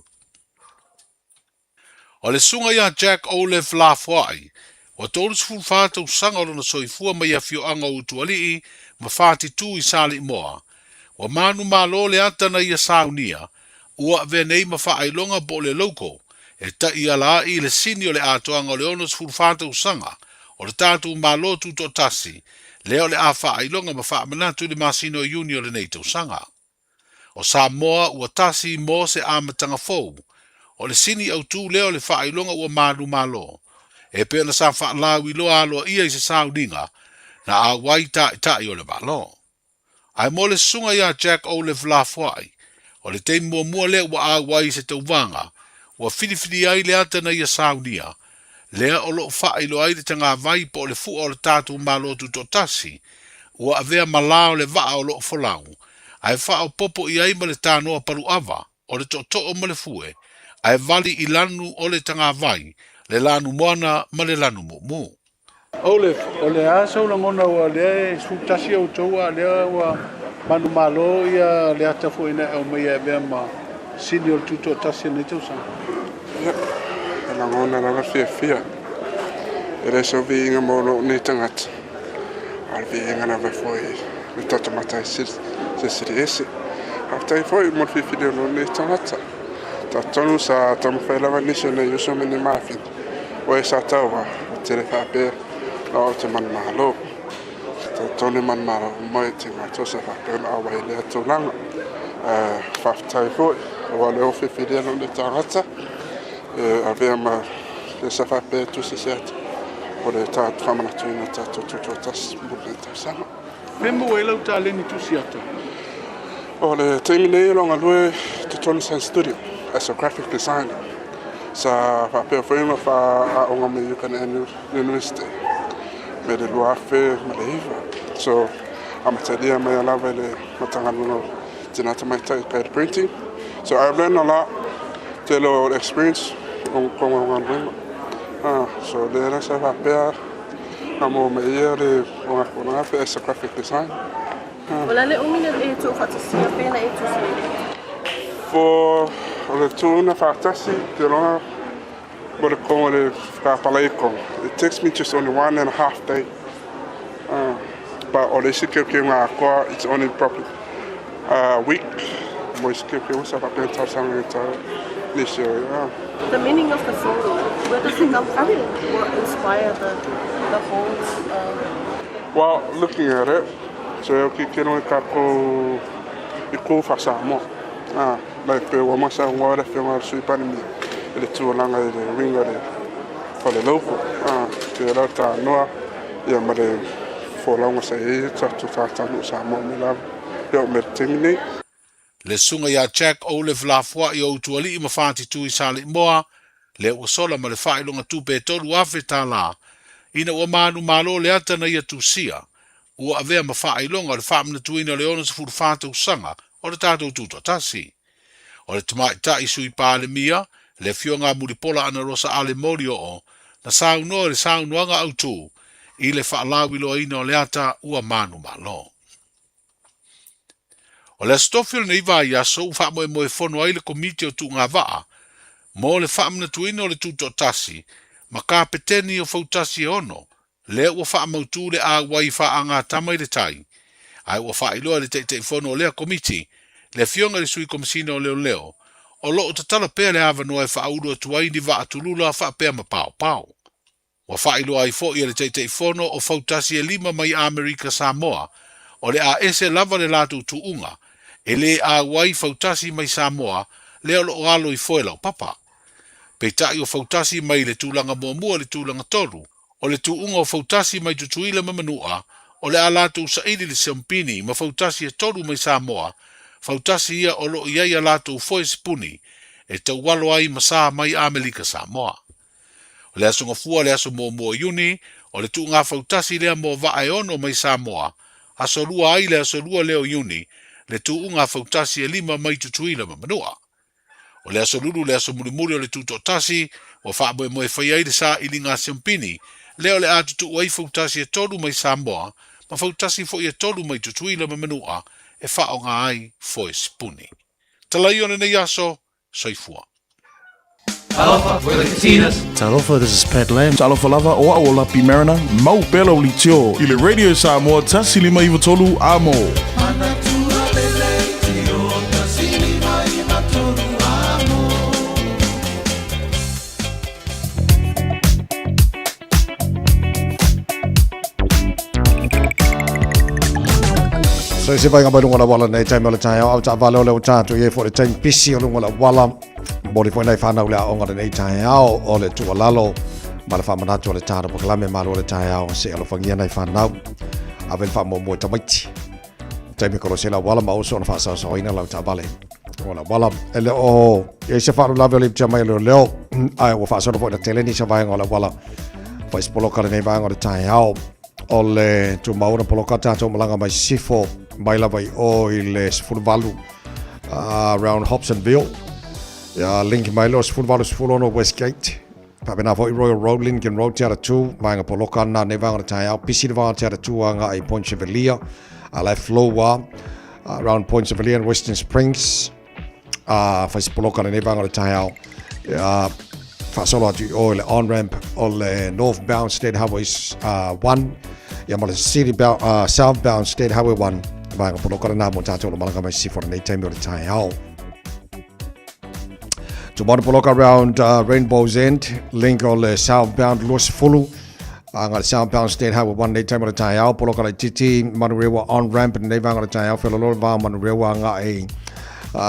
O le sunga ia Jack Olef Lafwai, o tōrus fulfātou sanga o na soifua mai a fio anga utualii ma whāti tū i sāli moa, o manu malo le atana ia saunia, ua venei ma whaailonga bo le loko, e ta ia la i le sini o le atoanga o le onus fulfātou sanga, o le tātou malo tu to tasi, leo le a whaailonga ma whaamanatu le masino iuni o le neitau sanga. O Samoa ua tasi mo se amatanga fou. O le sini au tū leo le whailonga ua malu malo. E pēna sa whaalau i loa aloa ia i se sauninga na a waita i tai o le malo. Ai mo le sunga ia Jack Olef Lafwai. O le te mua lea ua a wai se tauwanga. Ua whiriwhiri ai le atana ia saunia. Lea o lo whailo ai le tanga vai po le fu o le tātou malo tu totasi. Ua avea malao le vaa o lo folau. Ai whao popo i ai ma le tānoa paru awa, o le to o ma le fue, ai vali i lanu o le tanga vai, le lanu moana ma le lanu mo. Olef, o le asa o langona ua le sutasi au taua, lea ua manu malo ia le ata fu ina au mai e vea ma sini o tuto tasi ni tausa. Ia, e langona langa fia. E le so vi inga molo ni tangata. Al vi inga na vefoi, le toto matai se siri ese. Haftai foi mo fifile no ne tangata. Ta tonu sa tamu whaelawa nisi ne yuso mene mafin. O e sa taua, o te le whape, na o te man mahalo. Ta tonu man mahalo, mo e te ngā tosa whape, na awa i lea tūlanga. Haftai foi, o le o fifile no ne tangata. A vea ma le sa whape tu se seata. O le tātu whamanatu ina tātu tutotas mo le tausanga. Membo e lau tā leni tu siata? O le teimi nei longa lue te Tony San Studio as a graphic designer. Sa whapea whainga wha a onga me Yukon University. Me le luafe, me le hiva. So, amataria me alawa le matanga luno tinata mai tai kai printing. So I've learned a lot. Te lo experience on onga luenga. So le rasa whapea amo me ia le onga kona fe as a graphic designer. Wala le umina e tu fatisia pena e tu se. For le tuna fatasi te longa mo le konga le whapalaiko. It takes me just only 1.5 days. But o le sike ke ngā koa, it's only probably a week. Mo sike ke usa whapea tausanga i tau this year. The meaning of the photo, where does it come from? What inspired the whole? Well, looking at it, so ki kero ka ko I ko fa Samoa. Like pe wa masa ngora fe ngora sui pani mi. Le tuolanga le ringa le for the local. Ke la ta noa ia ma le folau sa e tatu tatu sa mo me la yo me timini le sunga ya Jack Olive Lafua i o tuali i mawhati tui sali moa, le ua sola ma le whailonga tupe tolu afe tā la, ina ua manu malo le ata na ia tusia, ua avea ma whailonga le whamna tuina le ona sa furu whata usanga, o le tātou tuto tasi. O le tamai ta i sui pāle mia, le fionga muripola ana rosa ale mori o, na saunoa le saunoanga au tū, i le whaalawi loa ina o le ata ua manu malo. O le stofil nei vai aso fa mo mo fono ai le komite o tu nga va mo le fa mna tuino le tuto tasi ma ka peteni o fautasi ono le o fa mo tu le a wai fa anga tamai le tai ai o fa ilo le te fono le komite le fionga le sui komisino leo o lo o tala pe le ava no e fa udo tu ai ni va atulula fa pe ma pau o fa ilo ai fo i le te fono o fautasi e lima mai Amerika Samoa o le a ese lava le latu tu unga e le a wai fautasi mai Samoa leo lo alo i foela o papa. Pe tai o fautasi mai le tūlanga mua le tūlanga toru, o le tuunga o fautasi mai tutuila mamanua, o le alatu saidi le sempini ma fautasi e toru mai Samoa, fautasi ia o lo iai alatu foe spuni, e tau walo ai masa mai Amerika Samoa. O le aso ngafua le aso mua yuni, o le tuunga fautasi lea mo vae ono mai Samoa, aso lua ai le aso lua leo yuni, le tuunga fautasi e lima mai tutuila mamanua. O le aso lulu le aso mulimuri o le tuto tasi, o whaamoe moe whaiai le sa ili ngā sempini, leo le atutu uai fautasi e tolu mai Samoa, ma fautasi fo i e tolu mai tutuila mamanua, e whao ngā ai fo e spuni. Talai o nei aso, soifua. Talofa, we're the Katinas. Talofa, this is Pat Lam. Talofa lava o aola pi Mariner, mau pelo li tio. I le radio Samoa tasi lima iwa tolu amo. So se vai ngā runga wala nei taimi o le tai au ta vale o le o tātu e fo le taimi pisi o runga wala mori fo nei whanau le aonga nei tai au o le tua lalo ma le whamanatu o le tāra pakalame ma le tai au se alo whangia nei whanau a vel whamo mo tamaiti taimi koro se la wala ma oso na whasa so ina lau ta vale o la wala ele o e se wharu lawe o le ptia mai leo ai o whasa fo na teleni se vai ngā le wala fo ispoloka le nei vai ngā le tai au o le tu maura poloka tātou malanga mai sifo mai lava i o i le sifuluvalu around Hobsonville. Ia link mai lo sifuluvalu sifulono Westgate. Papena fo i Royal Road, Lincoln Road, tiara tu, mai ngā poloka na ne vanga tai au. Pisi de vanga tiara tu anga i Point Chevalier. A le flowa around Point Chevalier and Western Springs. Fa sipoloka na ne vanga tai au. Ia fasolo atu o le on-ramp o le northbound State Highways 1. Ia mo le southbound State Highway 1. Vai ngā poloka na mo tātou lo malanga mai sifo nei taimi o le tai au. Tumana poloka around Rainbow's End, link o le southbound Luas Fulu. Ngā le southbound State Highway 1 nei taimi o le tai au. Poloka le titi Manurewa on-ramp nei vanga le tai au. Whelololo vā Manurewa ngā e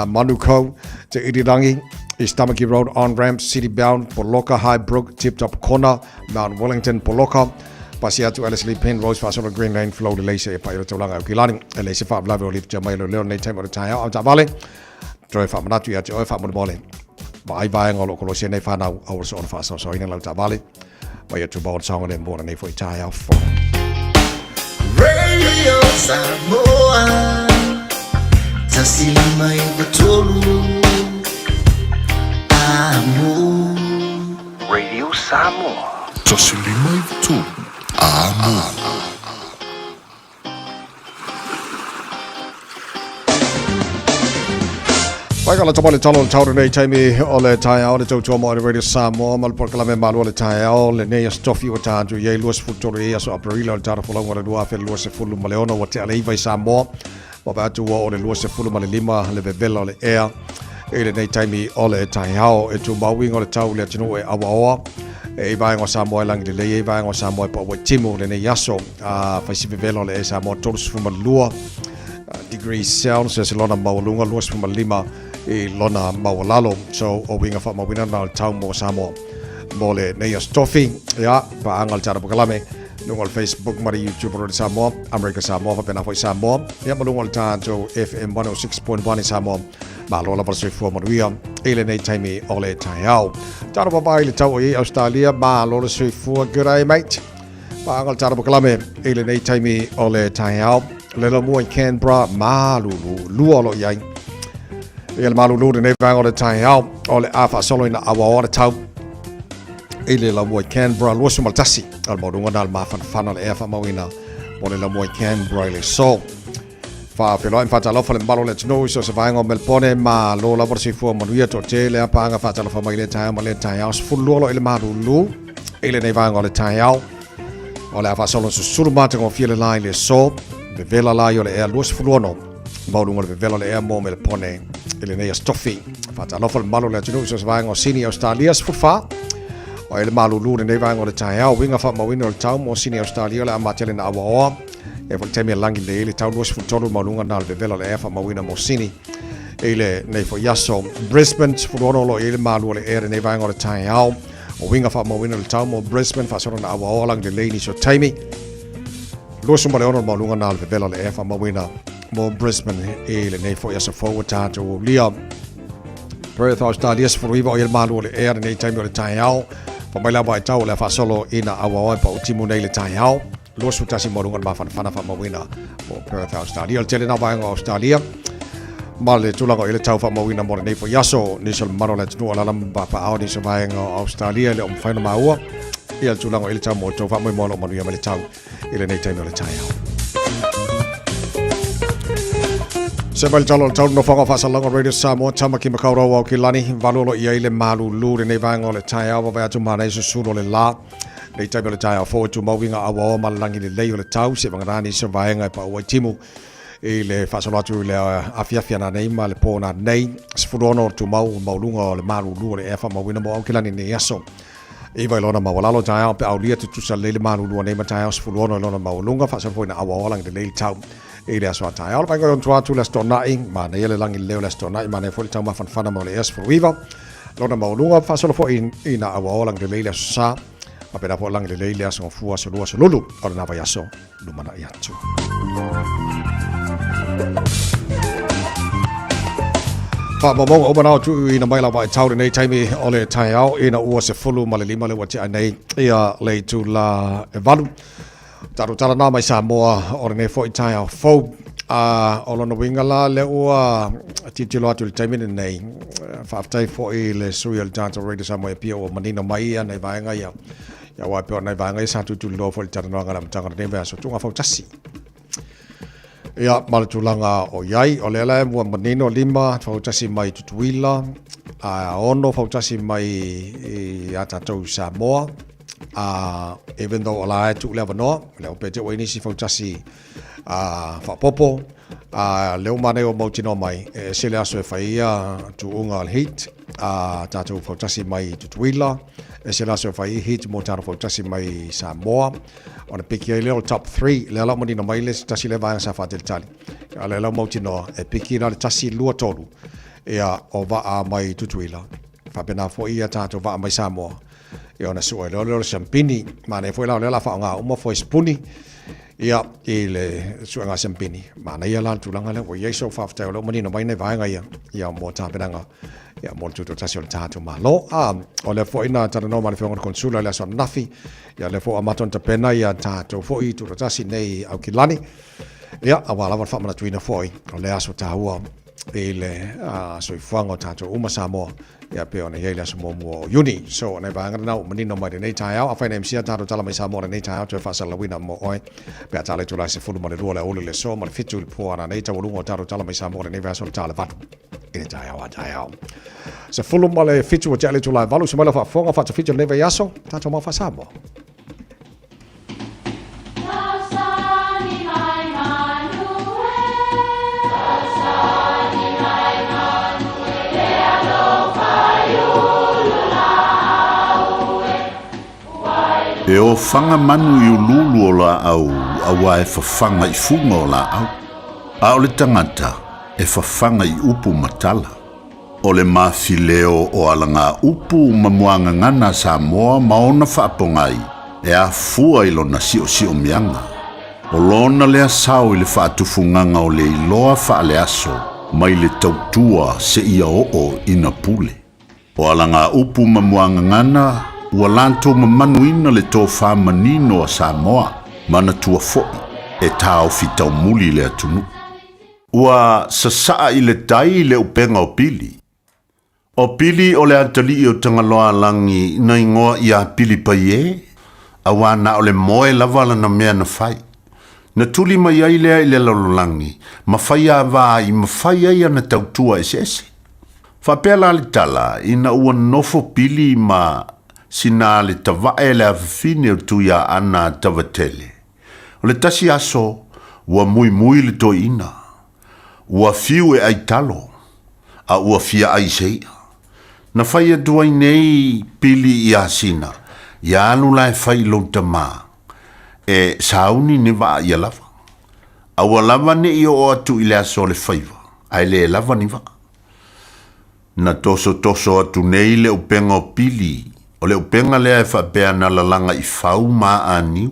Manukau te Irirangi. East Tamaki Road on-ramp, city-bound, Poloka, Highbrook, Tip-Top Corner, Mount Wellington, Poloka. Pasi atu Ellerslie Pen, Rose Fashion Green Lane, Flow, le leise e pai o taulanga o Kilani. E leise wha blawe o lift jamai lo leo nei taimo o tai au. Au ta vale, droi wha manatu i ati oi wha mole. Ma ai vai ngolo kolosia nei whanau au so on wha so ina lau ta vale. Mai atu bao songa le mbona nei fo i tai au fo. Radio Samoa Tasilima i batolu Radio Samoa Tasilima i batolu amo. Vai kala tamale talo tauro nei taimi o le tai au le tautua mo Radio Samoa mal por kala me malu le tai au le nei stofi o tātu ye luas futoro e aso aprila o tāra folau ngara dua fe luas fulu ma leona o te ale iwai Samoa ma batu o le luas fulu ma le lima le vevela o le ea e le nei taimi o le tai au e tu mawinga o le tau le atinu e awa e vai ngo Samoa langi le e vai ngo Samoa po o timu le nei yaso faisi vevela o le e Samoa tolus fuma lua degrees Celsius lona maulunga luas fuma lima i lona mawalalo so o winga fa mawina na tau mo Samoa mo le nei stofi ya pa angal tara pakalame Lungo Facebook mari YouTube ro Samoa, America Samoa pena foi Samoa. Ia malungo le tanto FM 106.1 Samoa. Malo la versi fu manuia. Ele nei taimi ole taiao. Tara baba ile tau i Australia malo le sui fu gurai mate. Ba ngal tara baklame ele nei taimi ole taiao. Le lo mo Canberra malulu luolo yang. Ele malulu nei vang ole taiao. Ole afa solo ina awa tau. Ele la mo Canberra lo sumal tasi. Al modunga dal mafan fanal e fa mawina. Ole la mo Canberra le so. Fa felo in fatalo fa le mbalo le tno so se vaingo Melbourne ma lo la borsi fu manuia to te le apa nga fatalo fa mai le tai ma le tai aus fu lo ile madulu ile nei vaingo le tai au ole fa solo su surmate con fiele line le so de vela la yo le e lo fu no maudunga le vela le e mo Melbourne ile nei stoffi fatalo fa le mbalo le tno so se vaingo sini Australia fu fa o ile malulu nei vaingo le tai au winga fa mawino le tau mo sini Australia le amatele na awa e vol temi langi le tau luas futolo malunga na le vela le fa mawina mosini ele nei fo yaso Brisbane furono lo ele malu le ere nei vanga le tai au o winga fa mawina le tau mo Brisbane fa sona awa lang le ni so taimi luas mo le ono malunga na le vela le fa mawina mo Brisbane ele nei fo yaso forward to lia Perth Australia for vivo ele malu le ere nei taimi le tai au fa mai la ba tau le fa solo ina awa pa utimu nei le tai au lo sutasi morungan mafan fana fa mawina mo Perth Australia el tele na ba Australia male tulango ile tau fa mawina mo nei fo yaso ni sol marolet no ala lamba pa au ni so ba Australia le om faina maua ile tulango ile tau mo to fa mo mo lo manu le tau ile nei taimi le tai au Sebal jalol tau no fonga fa salongo radio Samoa tama ki makaura wa kilani valolo ia ile malu lu le nei vango le tai au va tu mana so sulo le la nei taimi le tai fo tu mawinga awa malangi le leo le tau se bangarani se vaenga pa o timu e le fasolo tu le afia na nei ma le pona nei sfurono tu maulunga le malu le efa mawina mo kilani ne yaso e vai lona mawalalo tai pe aulia tu sa le malu nei ma tai sfurono lona maulunga fasolo foi na awa lang le tau e le aso tai al pango tu le stona ma nei le langi leo le stona ma nei foi tau ma fan mo le es for viva lona maulunga fasolo foi ina awa lang le sa apena po lang le leile aso fua so lua so lulu o na vai aso lumana iatu fa momo o mana tu ina mai la vai tau nei taimi ole tai au ina ua se fulu male lima le wati anei ia le tu la evalu taru tala na mai Samoa o nei fo tai au fo o lona winga la le ua titilo atu le taimi nei fa aftai fo le serial data radio Samoa pia o manino mai nei vaenga ia ya wa pe nei vaenga sa tu lo fo le tara no ngala mtanga nei va so tunga fo tasi ya mal tulanga o yai o le la mo manino lima fo tasi mai tutuila ono fo tasi mai ata to Samoa even though ala tu le no le o pe te wini si fo tasi fa popo le o mane o motino mai se le aso e faia tu unga al hit tatu fo tasi mai tutuila se le aso e fai hit mo taro fo tasi mai Samoa on a piki le top 3 le la monino mai le tasi le va sa fa del tali ale la motino e piki na le tasi lua tolu ia o va mai tutuila fa pena fo ia tatu va mai Samoa e ona so le champini ma ne foi la fa nga uma foi spuni ia ile suanga champini ma na ia lan tulanga le o yeso fa fa lo monino mai ne va nga ia mo ta penanga ia mo tu tasi on tatu ma lo o le foi na tano no ma le consula le so nafi ia le fo amaton ta pena ia tatu foi tu tasi nei au kilani ia awala va fa mana tuina foi o le aso ta ua ele so ifango tatu uma Samoa ia pe ona ia so mo uni so nei va ngana manino mai nei tai au afa nei sia tatu tala mai Samoa nei tai au te fa sala wina mo oi pe tale tu la se fulu mo le rola o le so mo fitu le po ana nei ta lungo tatu tala mai Samoa nei va so tala va e tai au se fulu mo le fitu o tale tu la valu se mo la fa fonga fa fitu nei va yaso tatu mo fa Samoa E o whanga manu i ululu o la au, awa e whawhanga i funga o la au. A o le tangata e whawhanga i upu matala. O le mawhileo o alanga upu mamuanga ngana Samoa maona whaapongai e a fua ilo na sio mianga. O lona lea sao i le whaatufunganga o le iloa wha le aso, mai le tautua se ia o ina pule. O alanga upu mamuanga ngana, ua lanto mamanuina le tō whamanino a Samoa, mana tua foi, e tāo fitau muli le atunu. Ua sasaa i le tai le upenga o pili. O pili o le atali o tangaloa langi na ingoa i a pili pa ye, awa na o le moe lavala na mea na fai. Na tuli mai ai lea i le lalolangi, mawhai a waa i mawhai ai ana tautua ese. Whapela le tala, ina ua nofo pili ma sina le tawae le awhine o tuia ana tavatele. O le tasi aso, ua mui le to ina. Ua fiu e ai talo, a ua fia ai seia. Na whai a duai nei pili i asina, ia anu lai whai lo tamaa. E sauni ni va ia lava. Awa lava ne i o atu i le aso le whaiva. Ai le lava ni va. Na toso atu nei le upenga o pili. O le upenga lea e whapea na lalanga i whau maa aniu.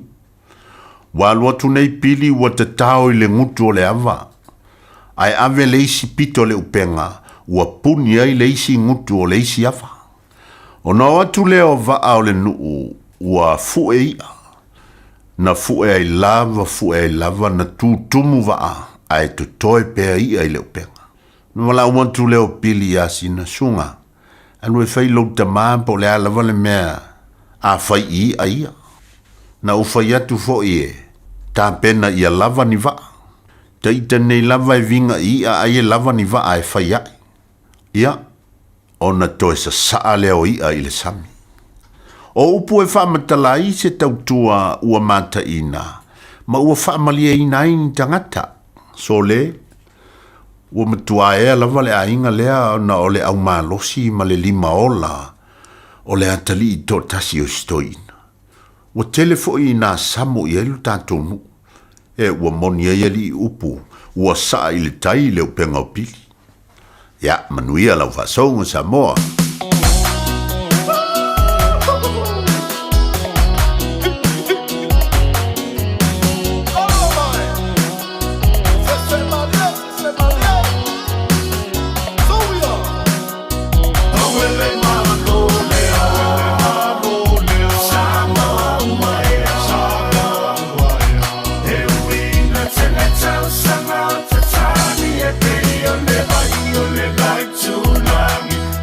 Walu atu nei pili ua te tau i le ngutu o le ava. Ai ave leisi pito le upenga. Ua puni ai leisi ngutu o leisi ava. O no atu leo va o le nuu. Ua fue ia. Na fue ai lava na tutumu waa ai tu toi pea i ai leo penga. Na wala uantu leo pili asi na sunga. Anu e fai lau tamaa po le alava le mea a fai i a ia. Na ufai atu fo ie, ta pena ia lava ni waa. Ta ita nei lava e vinga i a ai lava ni waa e fai ai. Ia, ona toe sa saa leo i a ile sami. O upu e whamatalai se tautua ua mata ina, ma ua whamalia ina in tangata. So le, ua matua ea lava le ainga lea na ole au malosi ma le lima ola, o le atali i tō tasi o stoina. Ua telefo i nā samo i elu tātonu, e ua moni e li upu, ua saa i le tai leo penga o pili. Ya, manuia lau whasonga Samoa.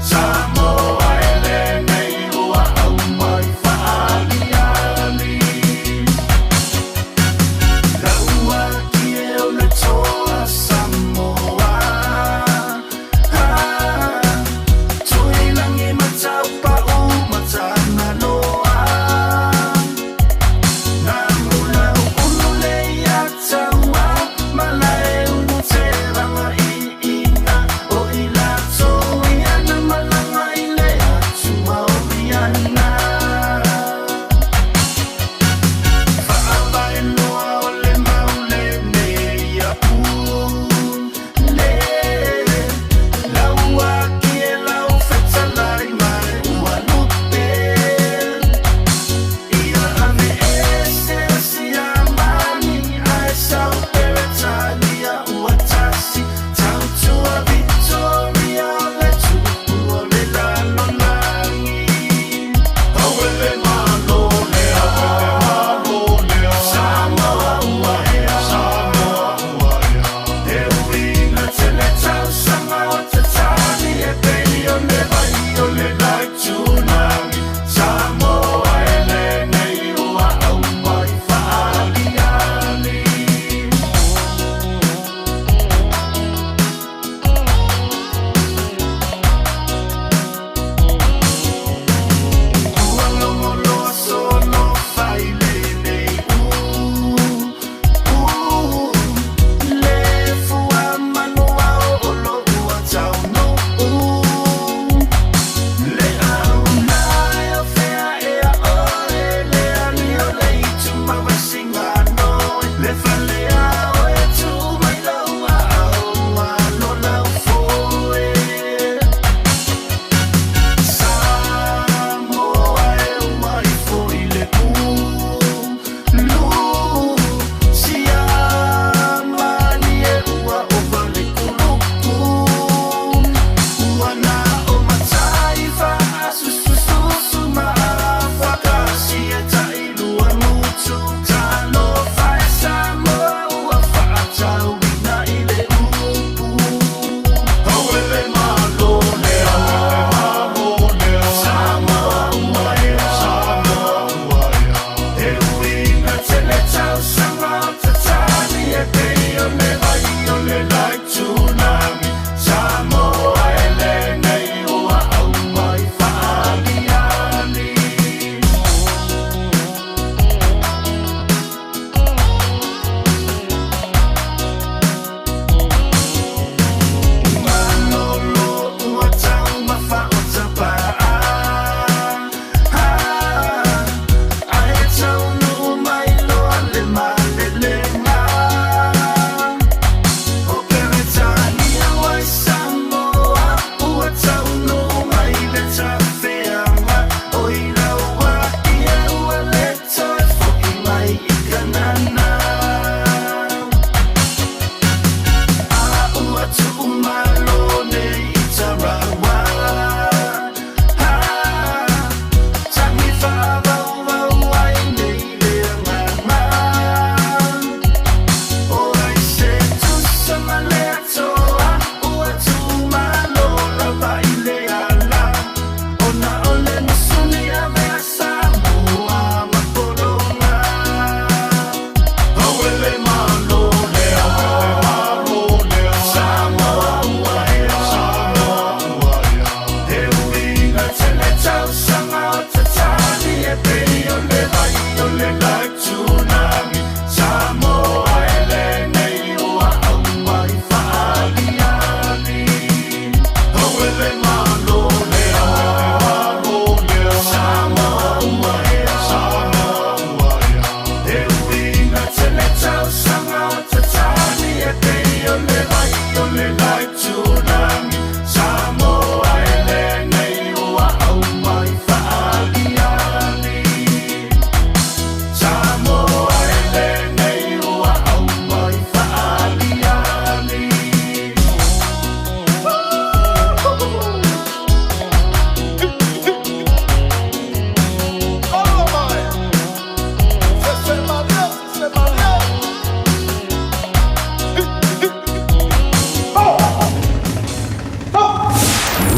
Some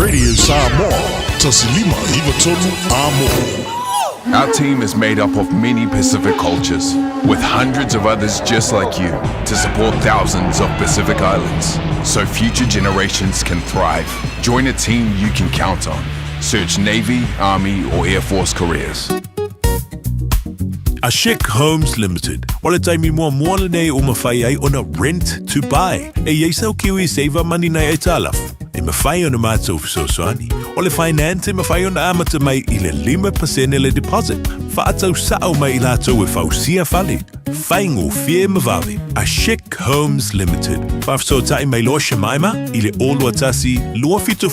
Radio Samoa. Tasilima Ivatolu Amo. Our team is made up of many Pacific cultures, with hundreds of others just like you, to support thousands of Pacific Islands, so future generations can thrive. Join a team you can count on. Search Navy, Army, or Air Force careers. Ashik Homes Limited. Wala taimi mua moala nei o mawhai ai ona rent to buy. E yeisau kiwi save money nei e talafu. E mawhai ona mātou fisosoani. O le finance e mawhai ona amata mai I le 5% le deposit. Whaatau sao mai I lātou e whausia whale. Whaingo fie mawawe. Ashik Homes Limited. Whafsotai mai loa shamaima I le olua tasi lua fitu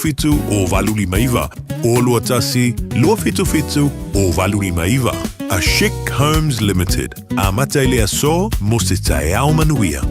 o valuli maiva. Olua tasi lua fitu o valuli maiva. Ashik Homes Limited. Amata ile aso mo se tae au manuia.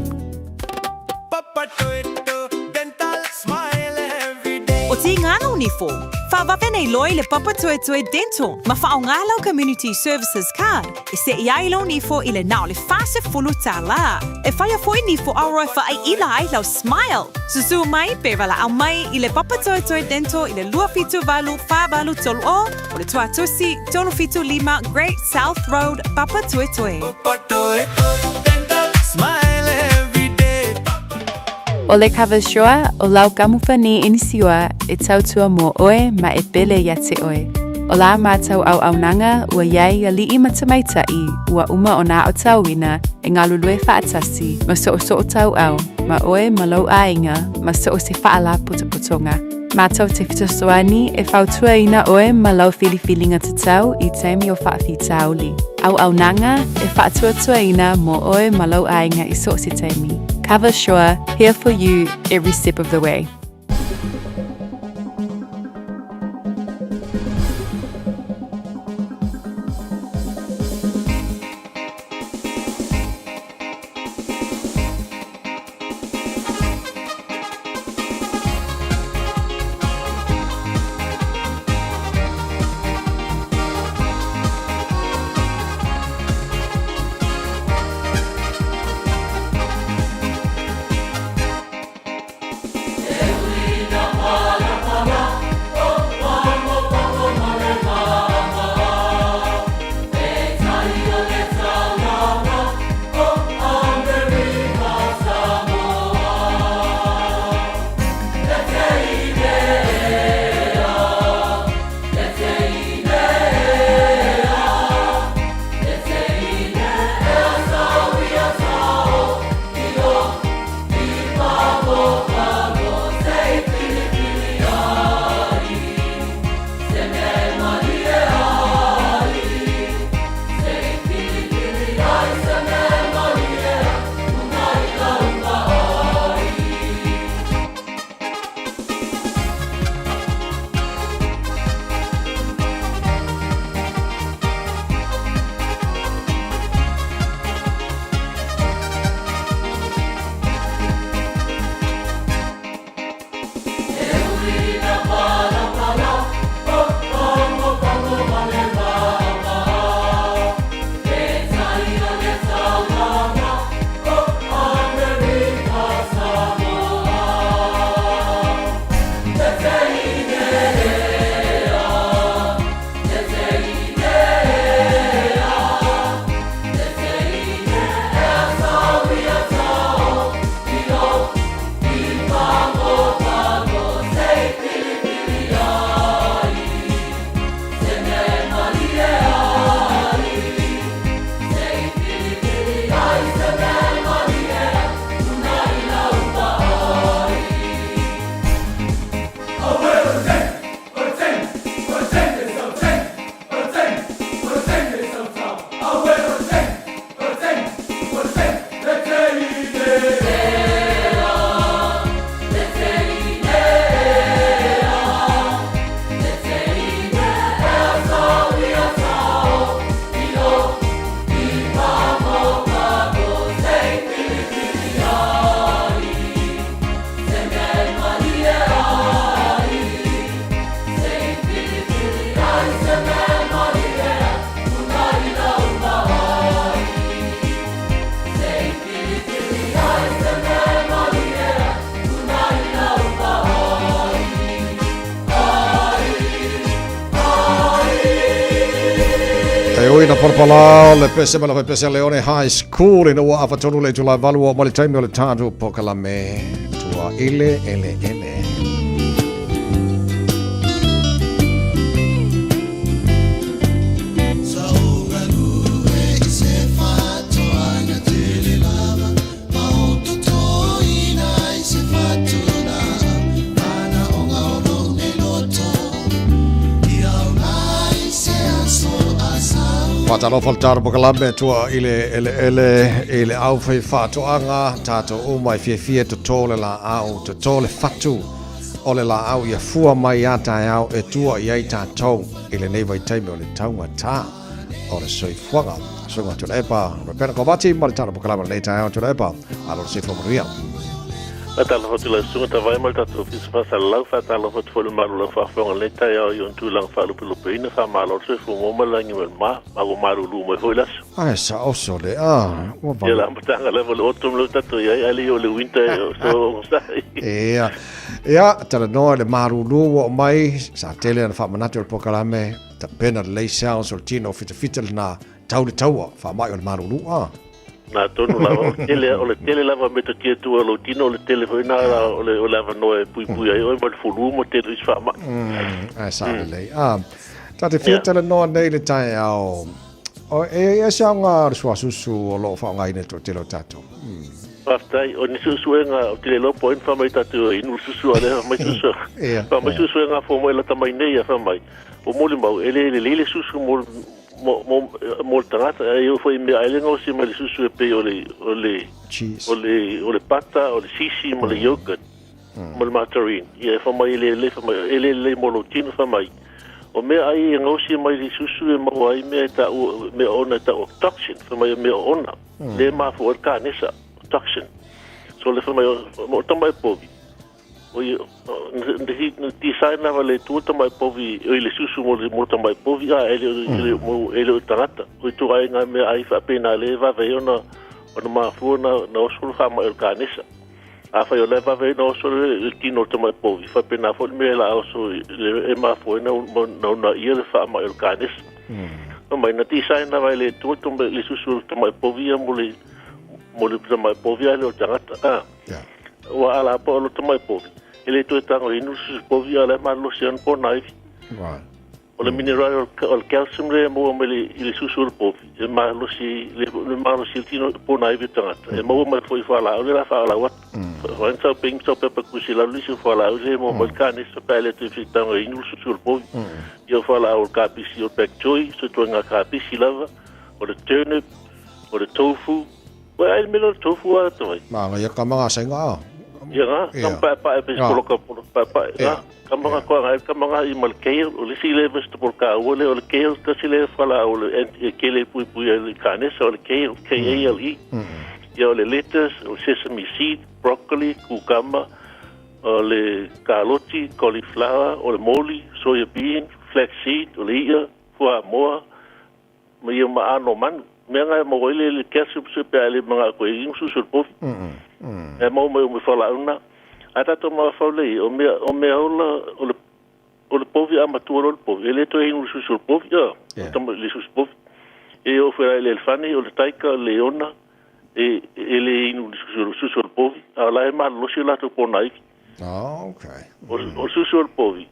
O ti ngana uniform. Whawape nei loi le Papa Toe Toe Dental. Ma whaongalau Community Services Card. E se iai lau nifo I le nao le fase fulu tā la. E whaia foi nifo auroi whaai ila ai lau smile. Susu mai pe wala au mai I le Papa Toe Toe Dental I le lua fitu valu whawalu tolu o le tua tusi tolu fitu lima Great South Road Papa Toe Toe. Papa Toe Toe Dental Smile. O le kawashoa o lau kamufani inisiua e tautua mo oe ma e pele ia te oe. O la mātau au aunanga ua iai a li matamaitai ua uma o nā o tauina e ngā lulue whaatasi ma so o tau au ma oe ma lau ainga ma so o se whaala putoputonga. Mātau te fitosoani e whautua ina oe ma lau whiliwhilinga te tau I teimi o whaafi tauli. Au aunanga e whaatuatua ina mo oe ma lau ainga I so se teimi. Cover Shore, here for you every step of the way. uina porpala le pese mala pese Leone High School ina ua afatonu le July valua mali taimi o le tātu pokalame tua ele. Patalo faltar pokalame tua ele au fai fatoanga tato umai fie to tole la au to tole fatu ole la au ia fua mai ata au e tua ia tatou ele nei vai taimi ole taunga ta ole soi fuanga songa to epa repena kovati maltaro pokalame nei ta au to epa alo se fomaria Atala hotu la sunga ta vai malta to fis fa salau fa tala hotu fo maru la fa fa le ta ya yon tu lang fa lu peina fa malo se fo mo malangi ma go maru lu mo hoilas ai sa oso le wa ba la mtanga level otum lu tato ya ali o le winter so ya tala no le maru lu wo mai sa tele na fa manato pokalame ta pena le sa soltino fita na tau fa mai o maru lu na tonu lava o tele lava me te tu o tino o le telefona o le lava no e pui ai o mo fulu mo te ris fa ma sa le ta te fieta le no nei le tai ao o e sa nga susu o lo fa nga ine to te lo tato Pastai o ni susu nga o te lo point fa mai tatu inu susu ale mai susu fa mai susu nga fo mo la tamai nei fa mai o mo le mau ele susu mo tangata eu foi me ele não se mais susu pe ole pata ole sisi mo le yogurt mo le margarine e fa mai ele mo lo tino fa mai o me ai não se mais susu mo ai me ona ta toxin fa mai me ona le ma fo canesa toxin so le fa mai mo tamai povi o ti sai na vale tu tamai povi ele susu mo tamai povi ele tarata o tu ai nga me ai fa pena le va ve ona ma fu na osul ha ma canesa a fa yo le va ve no so il tino tamai povi fa pena fo me la so le ma fu na ia fa ma canesa no mai na ti sai na vale tu le susu tamai povi mo le tamai povi ale tarata wa ala po lo tamai povi ele to tango inu su povi ala ma lo sian po nai o le mineral o calcium le mo mele ele su povi e ma lo si le ma lo si tino po nai vitanga e mo ma foi fala o la fala wa o ensa ping so pe ku si la lu si fala o le mo mo kane so pele te fitango inu su povi yo fala o kapisi o pek choi so to nga kapisi lava o le turnip o le tofu wa el melo tofu a to ma ya kama senga ya pa pe coloca pa kama kama i mal kale o le sile vegetable ka o le kale ka sile fala o le kale pui le carne o le kale kale ya le lettuce o sesame seed broccoli cucumber o le caroti cauliflower o le moli soya bean flaxseed o le ia fua moa me ma ano man me nga mo le calcium se pe ale mga ko ing su po e mo fala una ata to ma fale o me ola o le povi amatura o povi ele to ing su po to le su po e o fera le fani o le taika leona e ele ing su povi ala e ma lo si la to po nai okay o su povi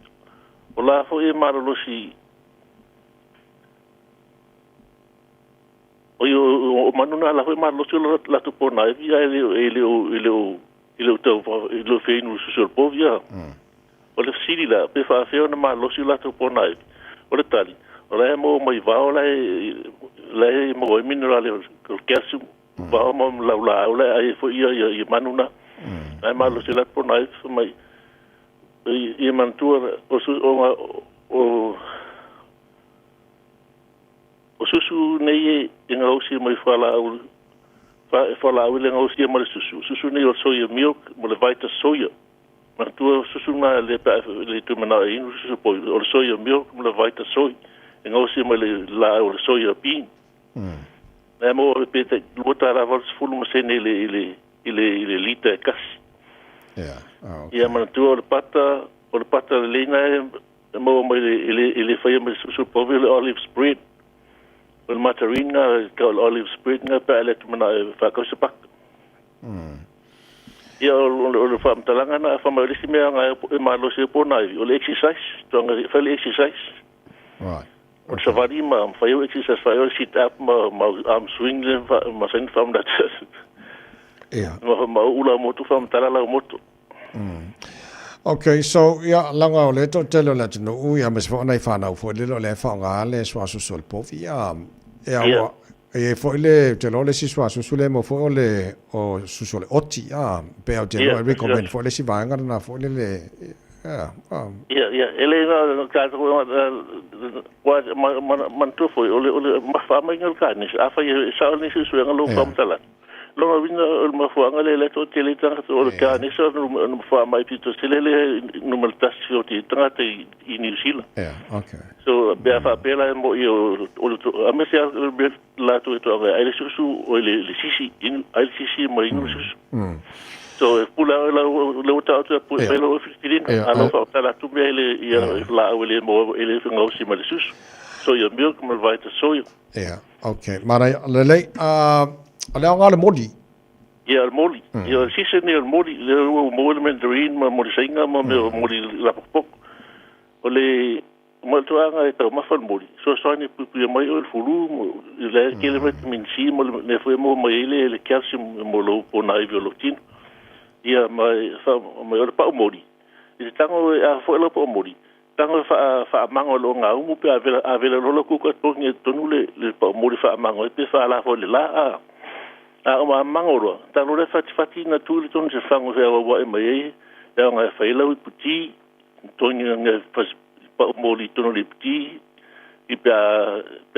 o la fo e ma lo si o manuna la foi malo solo la tu por nai via ele to fe no sur povia o le sili la pe fa fe ona malo solo la tu por nai o le tali o le mo mai va o le mo mineral o calcium va mo la o le ai foi ia manuna ai malo solo por nai mai e mantua o susu nei inga osi mai fala o le osi mai susu nei o soya milk mo le vita soya ma tu susu na le tu mana inu susu po o soya milk mo le vita soy inga osi mai la o soya bean na mo repete luta la vols fulu mo se nei le lita kas ia ma tu o pata le na mo mai ele fai mai susu po le olive spread o mataringa ka olive spread nga pa le mana fa ko se pak ia o fa mtalanga na fa ma lisi me nga ma lo se pona o le exercise to nga fa le exercise right o savari ma fa yo exercise fa yo sit up ma arm swing ma sen fam dat yeah ma ula moto fa mtalala moto Okay, so ya langa o le to telo la tino u ya mes fo nai fa na fo le lo le fa nga le swa su sol po via wa e fo le telo le si swa su le mo fo le o su sol oti pe o telo recommend fo le si va nga na fo le ele na ka ko wa man to fo o ma fa ma ngal ka ni a fa sa ni su nga lo fam tala lo vinga ma fo nga le to tele ta o ka ni so no fa mai pito tele no maltasio ti trata in New Zealand okay so be fa pela mo io a me sia la to ai su o le sisi in ai sisi mo in su so pula la ta to pelo fitilin alo fa ta la tu be le la o le mo ele ngo si mal su so yo milk mal vai ta so okay mara le ale nga le moli ia le moli ia sisi ni le moli le moli mandarin ma moli singa ma moli la pok o le mo to anga e to ma fa moli so ni pu mai o fulu le kele vitamin C mo ne foi mo le calcium mo lo po na biolotin ia mai fa mai o pa moli i tango a fo lo po moli tango fa mango lo nga mu pe avela lo ku ko to ni tonu le pa moli fa mango pe fa la fo le la ma mangoro ta lo le fati na tu le ton se fango se wa mai e nga fa ilo puti toni nga pa moli tono le puti i pa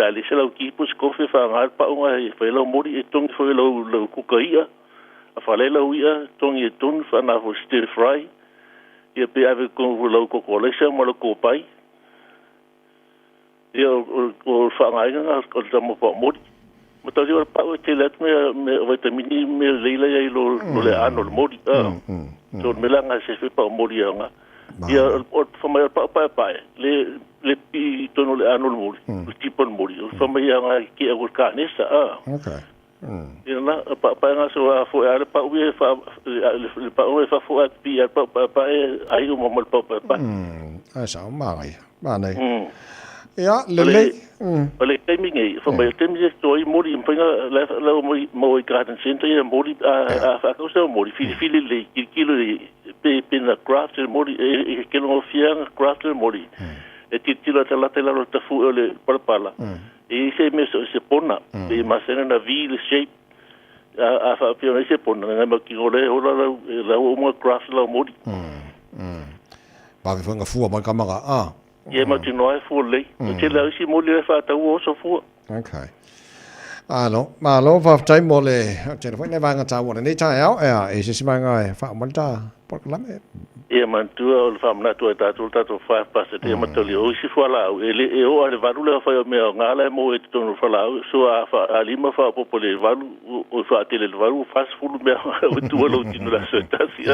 le sela ki pus kofe fa nga pa nga fa ilo moli e ton fa ilo ku kaia fa le lo ia ton e ton fa na fo stir fry e pe ave con lo ko le se mo lo ko pai e o fa nga ko ta mo pa moli Mutta jo pa o te let me vitamini me leila ia lo le ano le modi so me langa se fe pa modi nga ia o fa mai pa le pi tono le ano le modi o tipo le modi o fa mai nga ki o ka nesa okay ia na pa nga so fo ale pa o fa le pa o fa fo at pi pa ai o mo pa sa ma nei ja le ole timing e fa mai timing e stoi mori impinga la mo garden center e mori a fa cosa mori fili le kilo pe na craft mori e che non fiang craft mori e titila tela lo tafu ole parpala e se meso se pona e masena na ville shape a fa pio se pona na ma ki ole la mo craft la mori ba vi fanga fu ma kamera ia ma tino ai fu le te la si mo le fa ta o so fu okay no ma lo fa tai mo le te foi ne va nga ta wo ne ta ya e se ma nga fa mo ta por la me ia man tu o fa na tu ta fa pa se te ma to le o si fu la e o ale va le fa me nga la mo e to no fa la so a fa ali ma fa po le va o fa te le va fa fu me o tu lo ti no la so ta si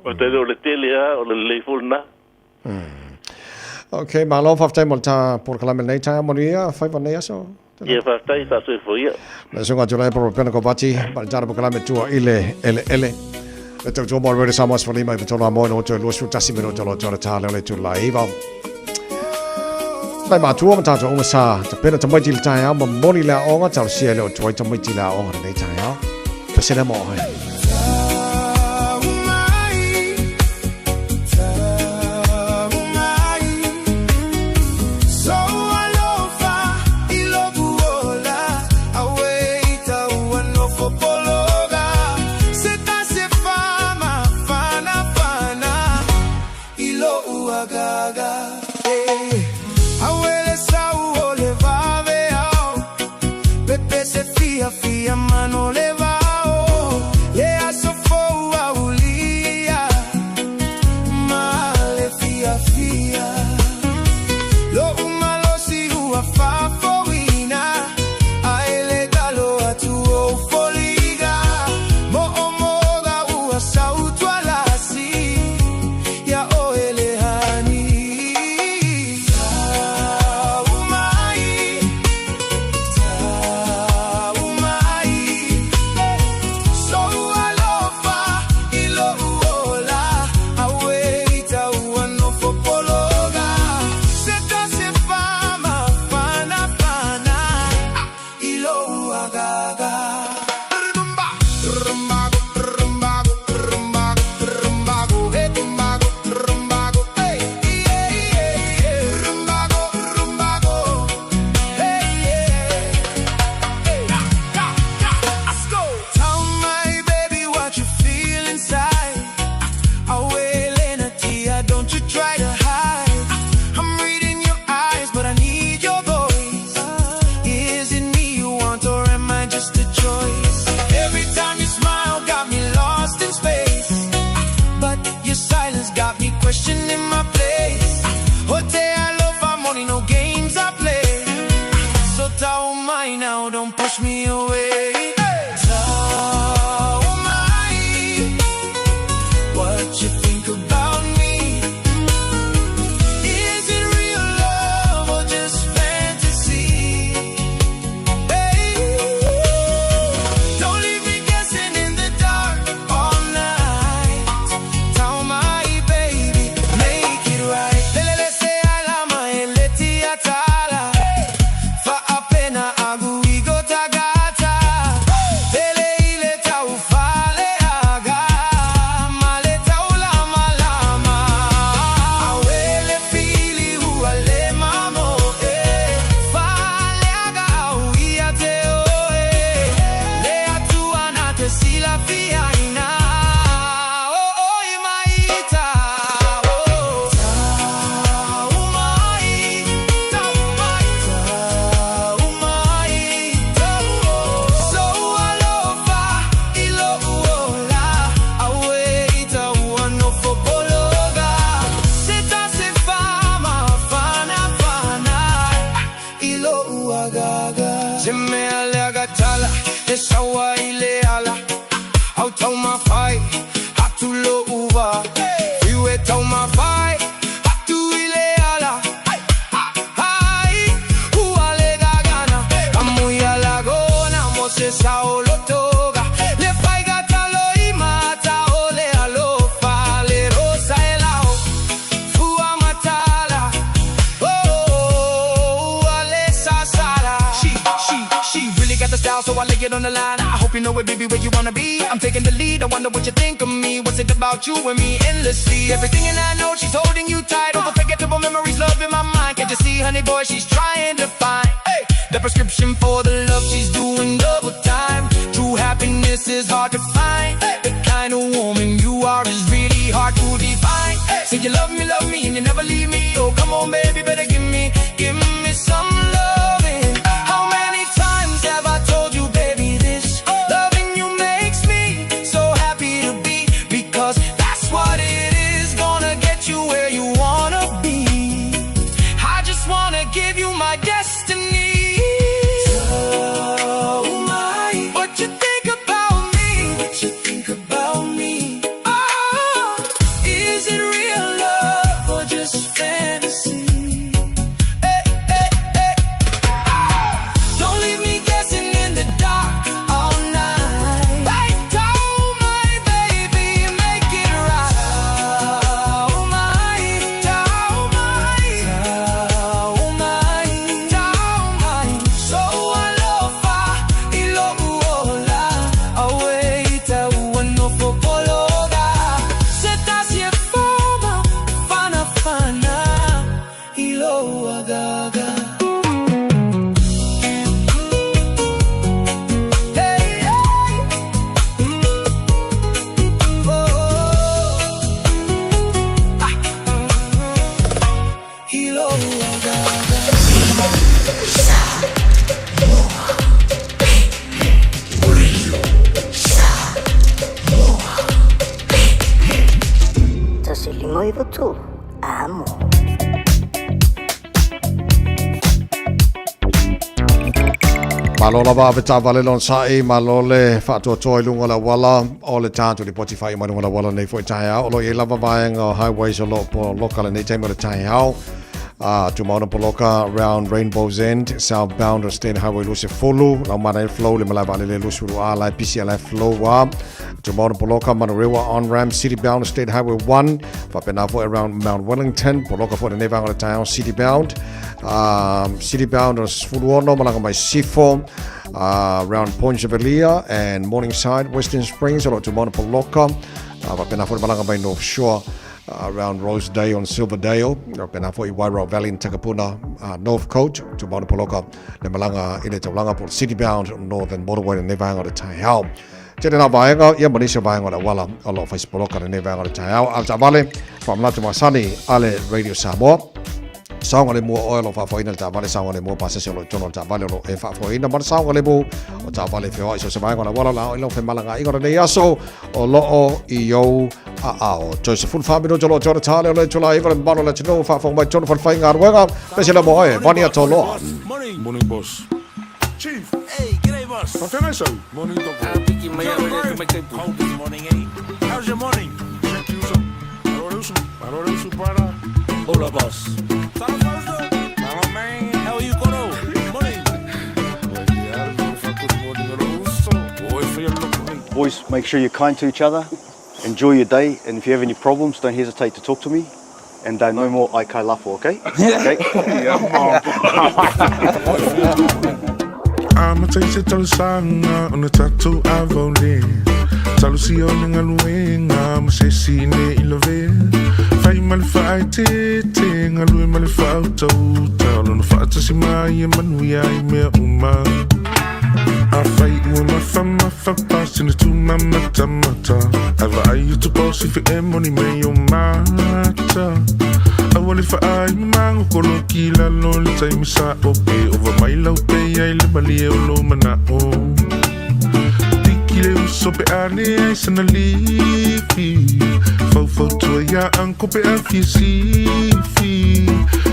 o te le tele o le fu na Okay, ma lo fa tai mo ta por la me nei ta mo ia fa va nei so ia fa tai fa so fo ia la so nga jola por pena ko bati pa jar por la me tu ile le te jo mo re sa mo fa li mai to la mo no to lo su ta si me no to lo to ta le tu live mai ma tu mo ta jo mo sa te pena to mai ji ta ya mo mo ni la o nga ta si le to to mai ji la o nga nei ta ya pe se na mo all, so I lay it on the line. I hope you know it, baby, where you wanna be. I'm taking the lead, I wonder what you think of me. What's it about you and me endlessly? Everything and I know she's holding you tight. Unforgettable memories, love in my mind. Can't you see, honey boy, she's trying to find the prescription for the love. She's doing double time. True happiness is hard to find. The kind of woman you are is really hard to define. Say you love me and you never leave me. Oh, come on, baby, better give me some loving. How many times have I told you, baby, this loving you makes me so happy to be, because that's what it is, gonna get you where you wanna be. I just wanna give you my destiny. What you think about me? What you think about me? Oh, is it real love or just fantasy? Hey, hey, hey. Don't leave me guessing in the dark all night. Right down, my baby, make it right. Oh my, down my, down my, down my. So I love ilo uola, aweta uano popologa. Seta si fama, fana fana, ilo agaga. Hey, hey. Ilo agaga. Tasilimo ivo tu, amo. Malola ba beta vale lon sai malole fato toy lunga la wala all the time to the Spotify manu la wala nei foi tai au lo ye lava buying highways a lot for local nei time tai au to Mount Poloka around Rainbow's End southbound of State Highway Lucy Fulu la mana flow le mala vale le lusu ala PCLF flow wa to Mount Poloka Manarewa on Ram City bound State Highway 1 for Penafo around Mount Wellington Poloka for the Nevang of the town city bound on Fuluono malanga by C4 around Point Javelia and Morningside Western Springs or to Mount Poloka for Penafo malanga by North Shore around Rosedale on Silverdale or Penafo Wairau Valley in Takapuna North Coast to Mount Poloka le malanga ile taulanga for city bound northern motorway and Nevang of the town. Jadi na baenga ia Malaysia baenga wala alo Facebook ka ne baenga tayau al tabale from Latu Masani ale Radio Samoa saunga le mo oil of afoina tabale saunga le mo pasese lo tono tabale lo e afoina mar saunga le mo o tabale fe o so baenga wala la ilo fe malanga igora ne yaso o lo o io o Josephine Fabio jolo jolo tale o le tula igora balo le tino fa fo mai tono fa fainga wenga pese le mo e vania tolo Morning boss. Chief. Hey, g'day boss. Morning doctor. Good morning, eh? How's your morning? Check you some. Marorusu para. Hola boss. Hello man. How are you Koro? Good morning. Boys, make sure you're kind to each other. Enjoy your day, and if you have any problems, don't hesitate to talk to me. And no more I kai lafo, okay? Okay? I'ma taste it all sanga on the tattoo I've only. Talusi on the wing, I'ma say see ne ilove. Fai mal fai ting, a lui mal fai total. On the fat to see my manuia me uma. I fight with my pass in the two mata. I used to boss if you money me your matter. I want if I mango kolokila no le time sa ope over my lope I le bali o lo mana o tikile sope ane ai sana lifi fo to ya anko pe afisi fi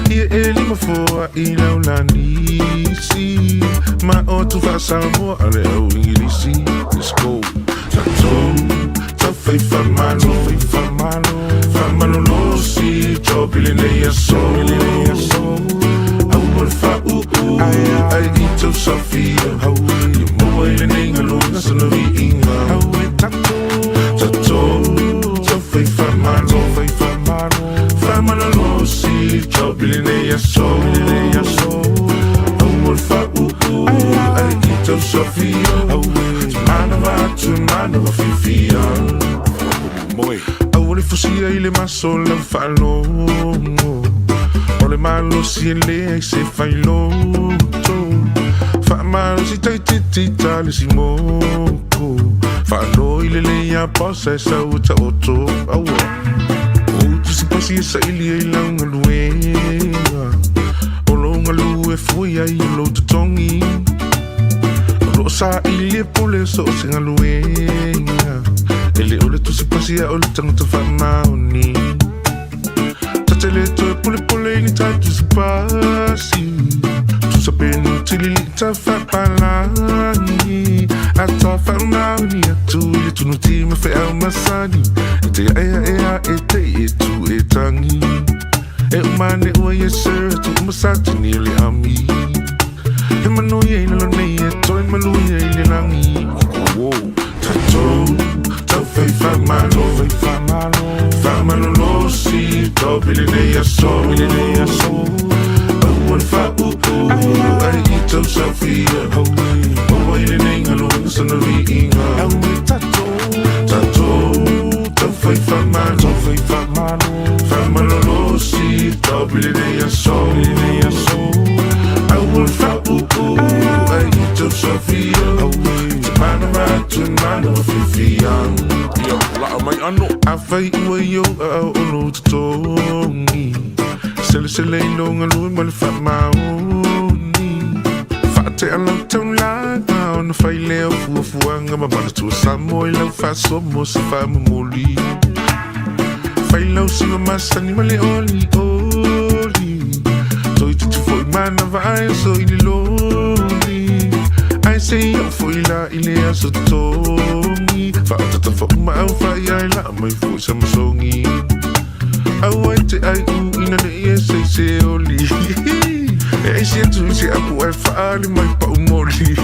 e eli ma fo I la ulani si ma o tu fa samo ale o ingilisi let's go ta fai fa mano lo si chopili le ya so awal fa ai ito Sofia how you mo ile ninga lo na no vi inga how tato ta fai fa mano lo si chopili le ya so awal fa ai ito Sofia so la falo ole malo si le se failo fa malo si tai ti tali si moko falo ile le ya posa sa uta oto awa o tu si pasi sa ile lang luenga olo ngalu e foi ai lo tongi rosa ile pole so singa luenga ele ole tu si pasi ole tanto fa mauni tatele to pole ni tatu si pasi tu sapendo tili ta fa palani ata fa mauni tu no ti me fe masani te e tu e tangi e umane o yeser tu masati ni le ami e mano ye no nei e to mano ye le langi wo tato to fe fa malo lo si to bile ne so o fa ai to sofia o ile nei ngalo so no ringa tato to fe fa malo lo si to bile ne so I will fa ai to sofia Mano fifian yo la mai ano afai we yo no tongi sele no ngalu mal fa mauni fa te ala ton la on fai le fu anga ma bana tu samoi la fa so mo se fa moli fai lo si ma sani male oli toi tu foi mana vai so ili loli I say yo foi la ile asotongi fa tata fa ma fa ya la mai fu samsongi I want to ai ina ne se oli e se tu se apu fa ali mai pa umoli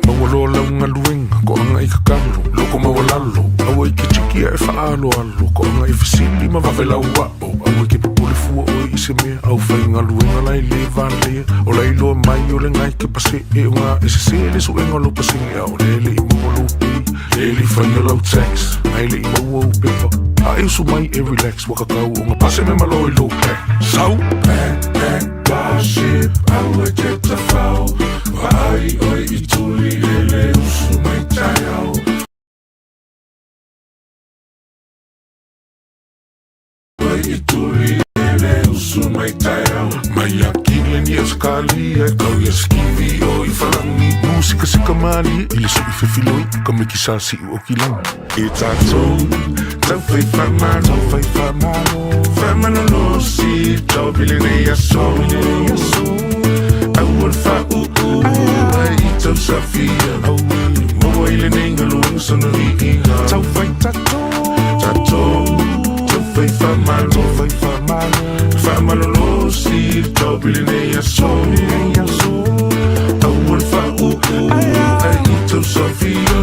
mawalo la ngaluenga ko nga ikakalo loko mawalalo awai ki chiki e fa alo ko nga ifsili ma va vela wa awai ki popole fu o ise me au fa ngaluenga lai le van le o lai lo mai o le ngai ke pase e nga ise le so nga lo pase ya o le mo le fa lo tax ai le mo pepa ai su mai e relax wa ka nga pase me malo lo pe so ship I would get the foul vai oi ituli le usu mai tayao oi ituli le usu mai tayao mai akile ni skali e kau ya skivi oi falangi musika sikamali ile so ifefiloi kama kisasi o kilang it's a tone don't fai famano lo si tobile ne ya so I will fa ai to safia mo ile ningalo so no ringa tau fai tato to fai famano lo si tobile ne ya so I will fa ai to safia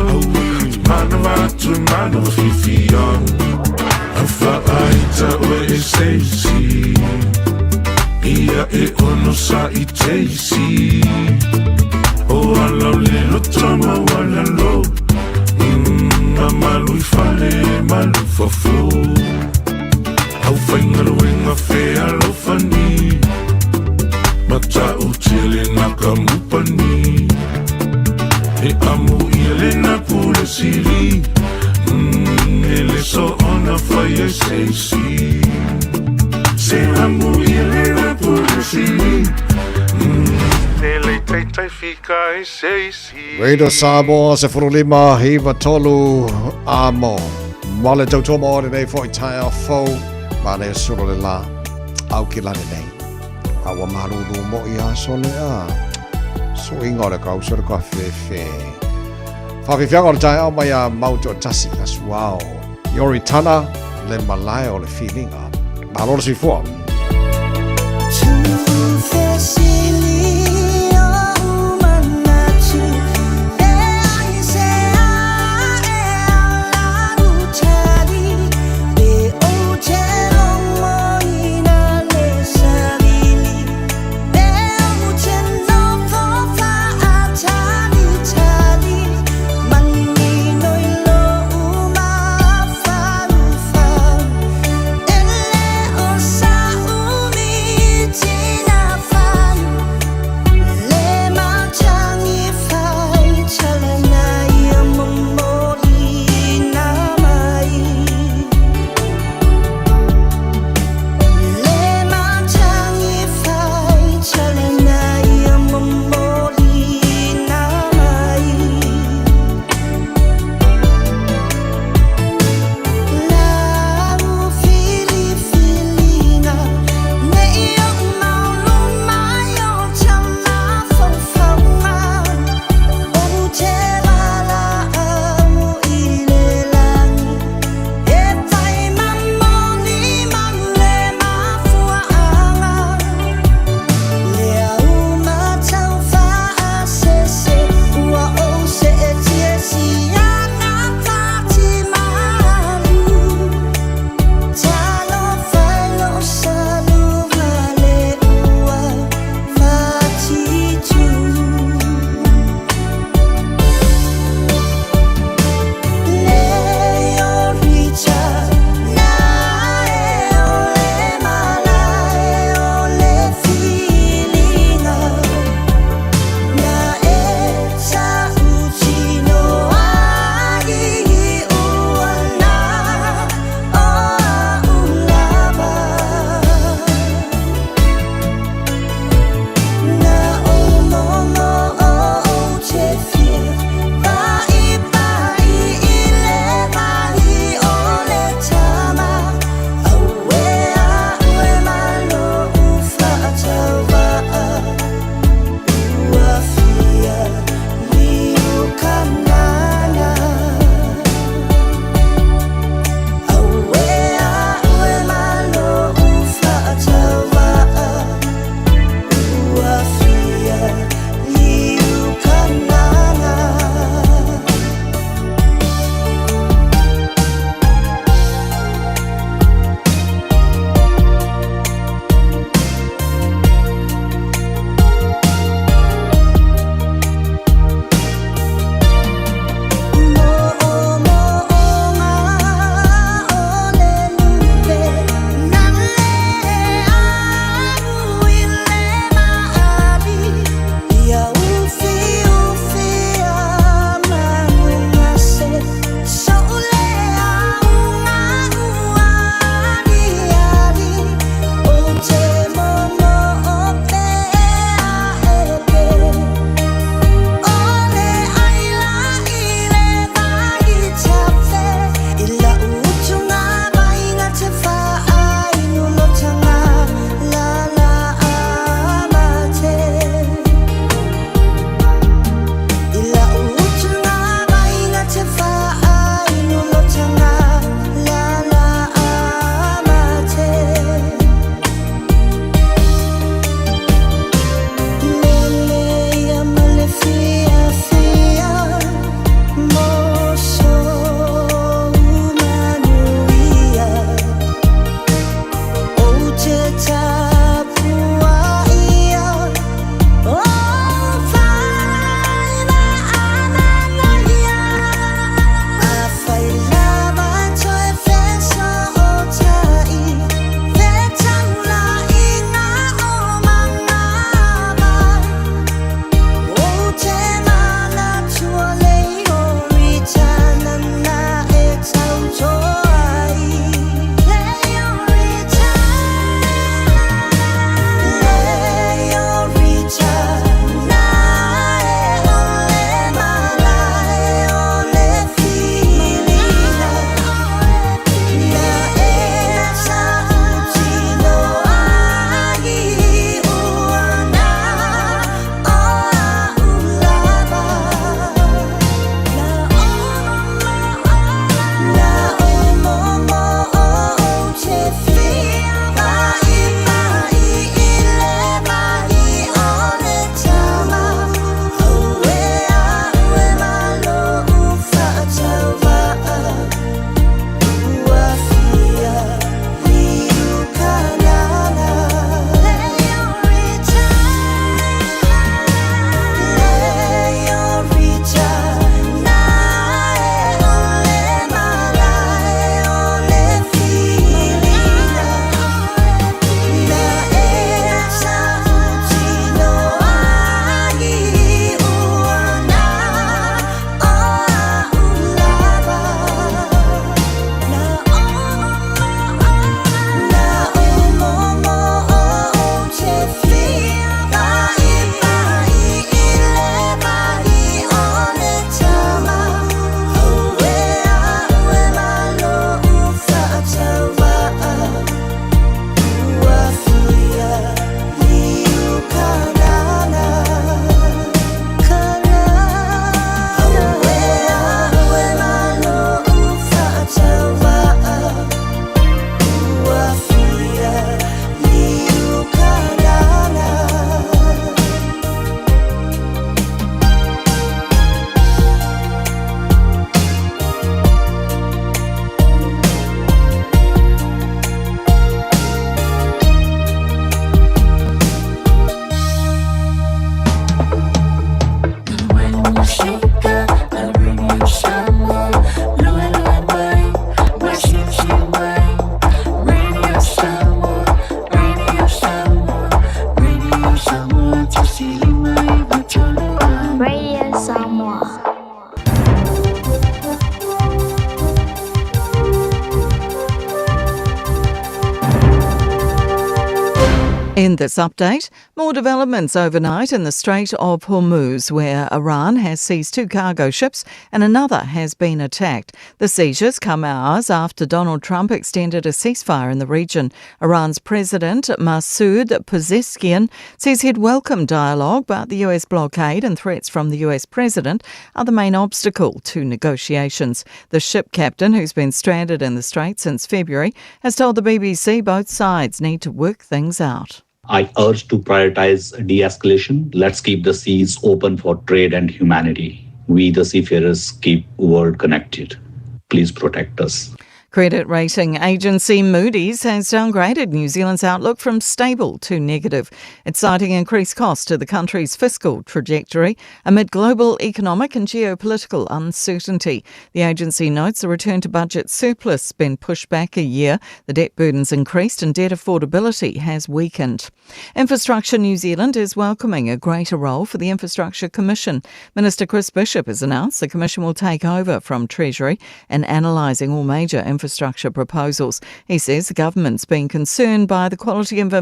mano fifia fa ai ta o e sei ia e ono sa i teisi o ala le lo tama wala lo malu I fale malu fafo au fainga lo inga fea lo fani mata utile na kamupani e amu ile na pule siri ele so ona fire sei se amu ile na pule siri ele tai fica e sei Radio Samoa se furulima hiva tolu amo male tau tomo nei foi tai a fo mane suru le la au ki la nei awa maru do mo ia sole a so inga le kau sore ka fe fa fianga o tai a mai a mauto tasi as wow yori tana le malai o le feeling a malo si fo In this update, more developments overnight in the Strait of Hormuz, where Iran has seized 2 cargo ships and another has been attacked. The seizures come hours after Donald Trump extended a ceasefire in the region. Iran's President Masoud Pezeshkian says he'd welcome dialogue, but the US blockade and threats from the US President are the main obstacle to negotiations. The ship captain, who's been stranded in the Strait since February, has told the BBC both sides need to work things out. I urge to prioritize de-escalation. Let's keep the seas open for trade and humanity. We, the seafarers, keep world connected. Please protect us. Credit rating agency Moody's has downgraded New Zealand's outlook from stable to negative. It's citing increased costs to the country's fiscal trajectory amid global economic and geopolitical uncertainty. The agency notes the return to budget surplus has been pushed back a year, the debt burden's increased and debt affordability has weakened. Infrastructure New Zealand is welcoming a greater role for the Infrastructure Commission. Minister Chris Bishop has announced the Commission will take over from Treasury and analysing all major infrastructure proposals. He says the government's been concerned by the quality of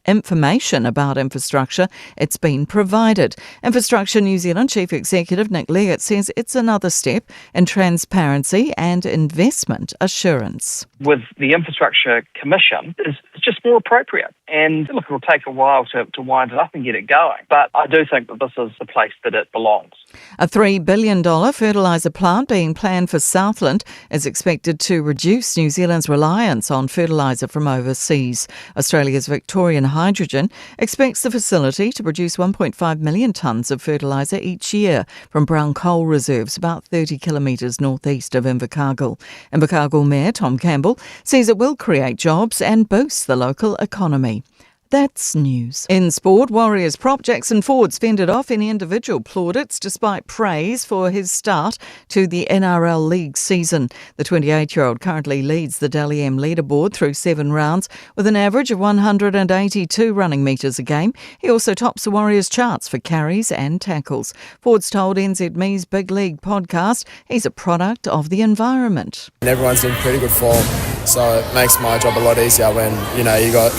information about infrastructure it's been provided. Infrastructure New Zealand Chief Executive Nick Leggett says it's another step in transparency and investment assurance. With the Infrastructure Commission, it's just more appropriate. And look, it'll take a while to wind it up and get it going. But I do think that this is the place that it belongs. A $3 billion fertiliser plant being planned for Southland is expected to reduce New Zealand's reliance on fertiliser from overseas. Australia's Victorian Hydrogen expects the facility to produce 1.5 million tonnes of fertiliser each year from brown coal reserves about 30 kilometres northeast of Invercargill. Invercargill Mayor Tom Campbell says it will create jobs and boost the local economy. That's news. In sport, Warriors prop Jackson Fords fended off any individual plaudits despite praise for his start to the NRL League season. The 28-year-old currently leads the Dally M leaderboard through 7 rounds with an average of 182 running metres a game. He also tops the Warriors charts for carries and tackles. Fords told NZME's Big League podcast he's a product of the environment. Everyone's in pretty good form, so it makes my job a lot easier when, you got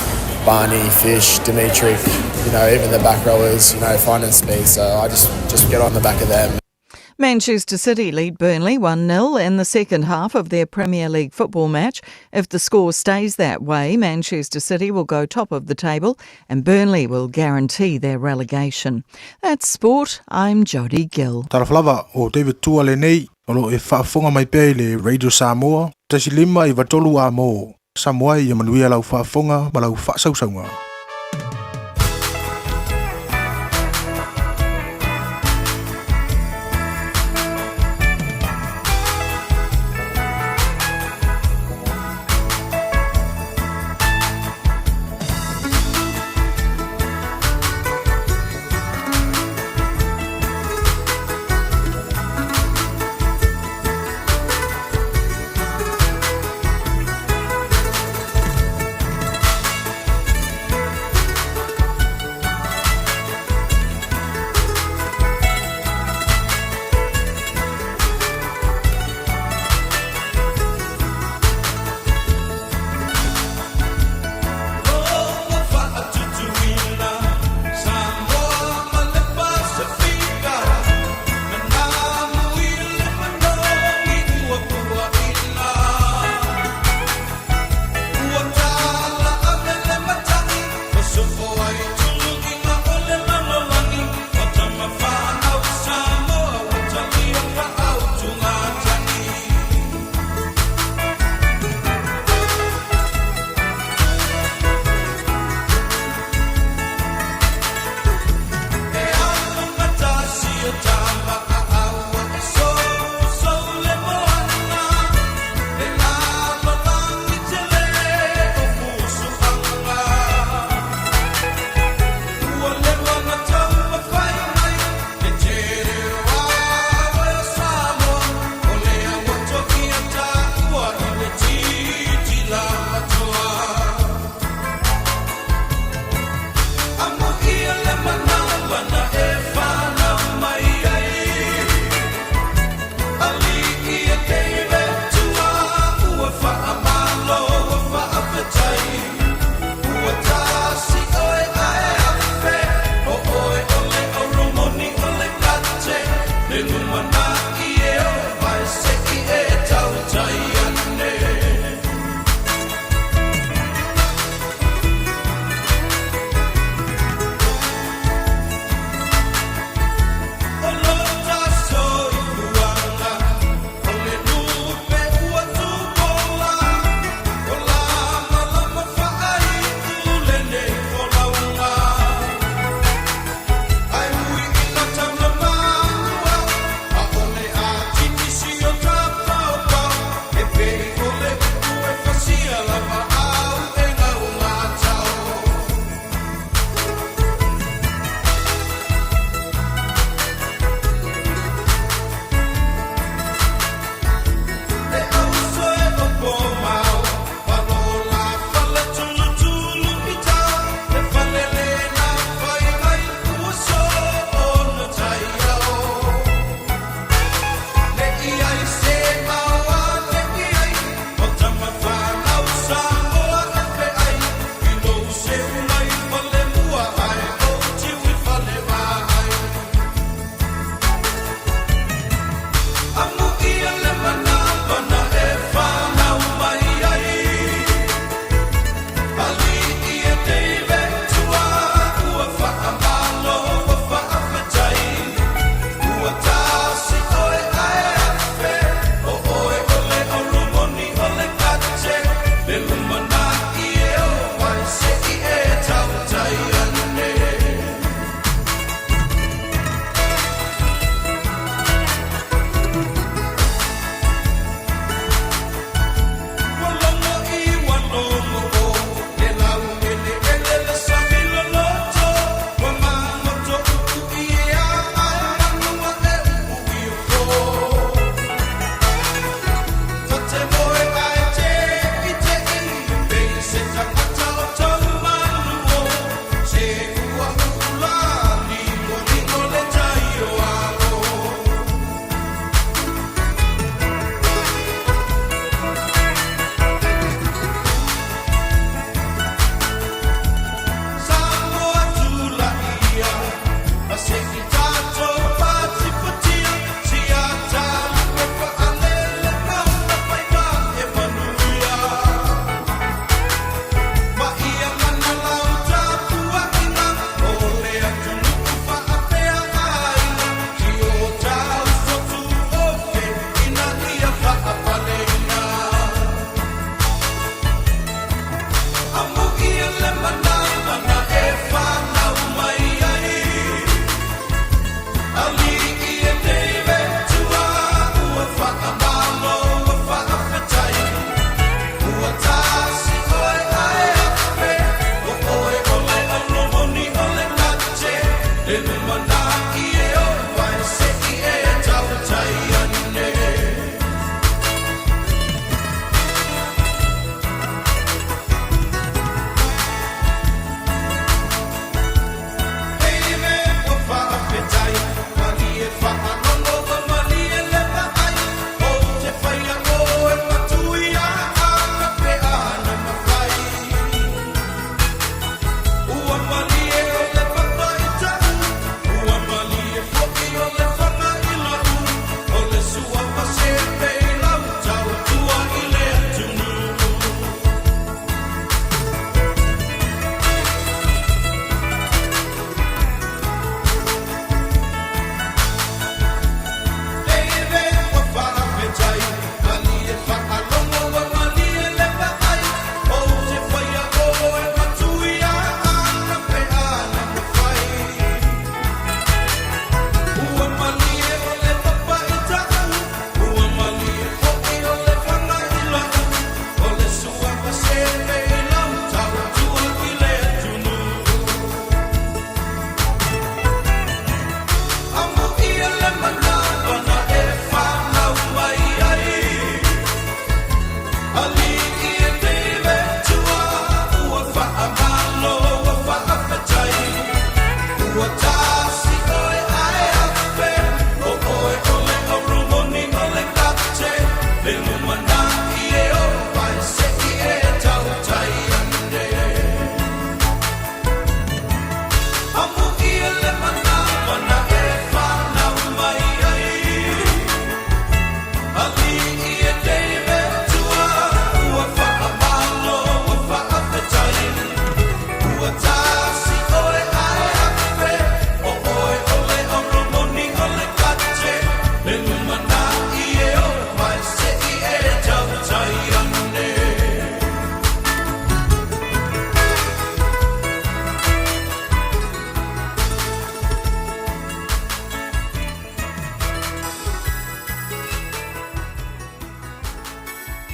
Barney, Fish, Dimitri, even the back rowers, finding speed. So I just get on the back of them. Manchester City lead Burnley 1-0 in the second half of their Premier League football match. If the score stays that way, Manchester City will go top of the table and Burnley will guarantee their relegation. That's sport. I'm Jodie Gill. Taraflava o David Tuale nei, olo e whaafonga mai pei le Radio Samoa, tasi lima I watolu a mo. Samoa I manuia lau whaafonga ma lau whaasausaunga.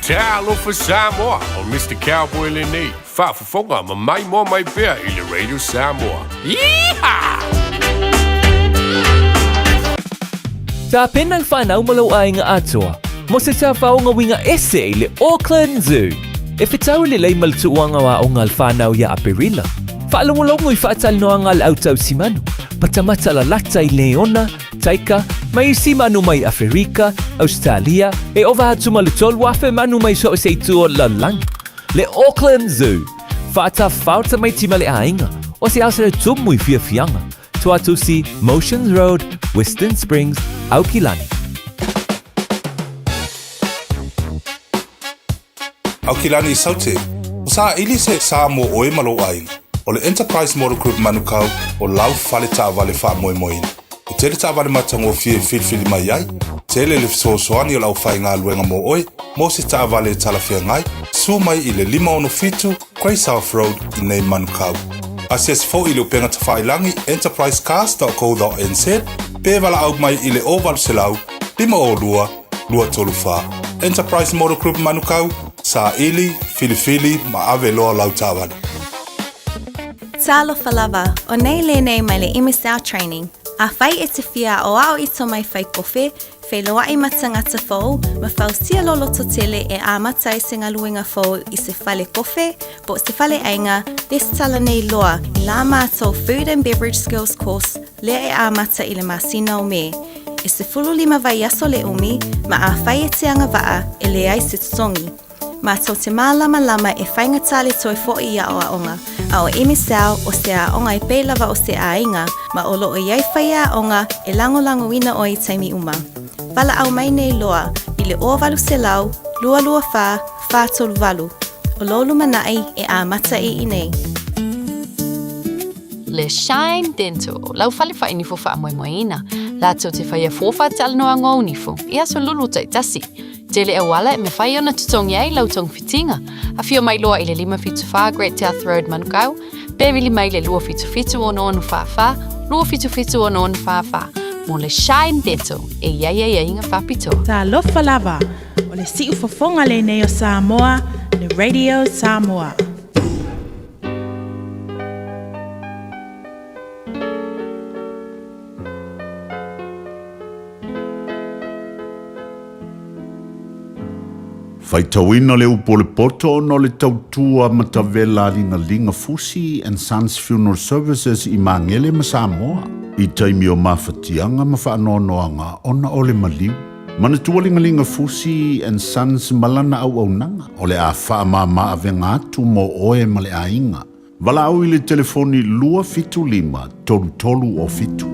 Talo for Samoa on Mr. Cowboy Lenny. Whaafafonga ma mai mo mai pea i le Radio Samoa. Yeehaw! Tā penang whanau malau ai ngā atua. Mo se tā whaonga winga ese i le Auckland Zoo. E whetau le lei maltuanga wa o ngal whanau ia Aperila. Whaalongolongo i whaatal noa ngal autau simanu. Patamata la lata i Leona, Taika, mai simanu mai Afrika, Australia, e ova hatu malutol wafe manu mai so se tuo lalang. Le Auckland Zoo. Whaata whauta mai tima le ainga. O se asa le tumu i fia fianga. Tuatu si Motions Road, Western Springs, Aukilani. Aukilani i saute. O sa ili se sa mo oe malo ainga. O le Enterprise Model Group manukau o lau fale ta vale wha moe moina. O tele ta vale matango fie filfili mai ai. Tele le fisosoani o lau whai ngā luenga mo oe. Mo se ta vale talafia ngai. Su mai i le 5 Grey South Road i nei manukau. Asias fo i le upenga ta whailangi enterprisecars.co.nz. Pe wala au mai i le oval selau 5 lua tolu wha. Enterprise Model Group manukau. Sa ili, filifili, ma ave loa lau tāwani. Talo falava, o nei le nei mai le MSL training. A whai e te whia o ao i tō mai whai kofe, whai loa i matangata fōu, ma whau sia lolo to tele e a matai se ngā luenga fōu i se whale kofe, po se whale ainga, les tala nei loa i la mātou Food and Beverage Skills course, le e a mata i le masina o me. E se 15 vai aso le umi, ma a whai e te anga waa e le ai se tutongi. Mātou te mālama lama e whainga tale toi fōi ia o a onga, a o MSL o se a onga i peilawa o se a inga, ma o loo iai whaia a onga e lango ina o i taimi uma. Wala au mai nei loa, i le ovalu se lau, lua wha tolu walu. O lolu manai e a mata i nei. Le Shine Dental, lau whale wha inifo wha moe moeina. Lātou te whaia fōwha talanoa ngō unifo, i aso lulu tai tasi. Tele e wala e me whai ona tutongi ai lau tong fitinga. A whio mai loa i le 5 Great South Road manukau, pēwili mai le 2 ono onu wha, 2 ono onu wha. Mo le Shine Dental, e ia inga whapito. Tā lofa lava, o le siu fofonga le nei o Samoa, le Radio Samoa. Faitawina le upo le poto no le tautua matavela linga Fusi and Sons Funeral Services i Mangele ma Samoa. I taimi o mawhatianga ma whaanoanoanga ona o le maliu. Manatua linga Fusi and Sons malana au nanga o le a whaamama avenga atu mo oe ma le ainga. Wala au i le telefoni 255 tolu o fitu.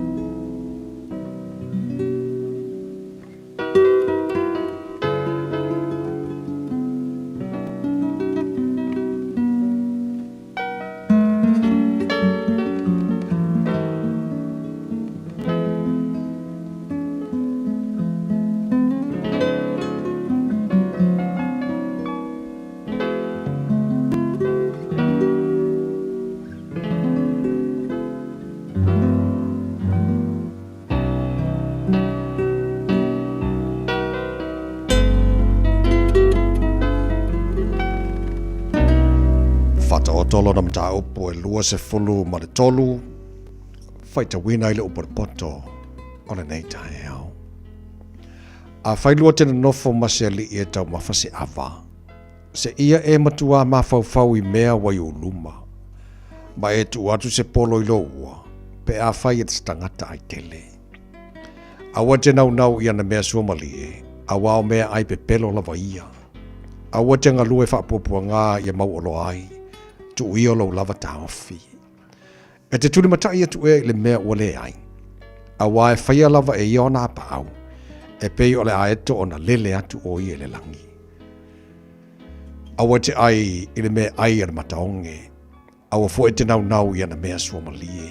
Tolo na mta upo e lua se fulu ma le tolu. Faita wina ile upo le poto. O le nei tae au. A fai lua tena nofo ma se li e tau mawhase awa. Se ia e matua ma fau I mea wai o luma. Ma e tu atu se polo I lo ua. Pe a fai e tangata ai tele. Awa te nau ia na mea suomali e. Awa o mea ai pe pelo lava ia. Awa te ngalue whaapopua ngā ia mau olo ai. Tu ia lo lava taofi. E te tuli matai atu e le mea ole ai. A wae whaia lava e iona apa au. E pei ole a eto ona lele atu o i e le langi. Awa te ai i le mea ai ana mataonge. Awa fo e te nau i ana mea suomalie.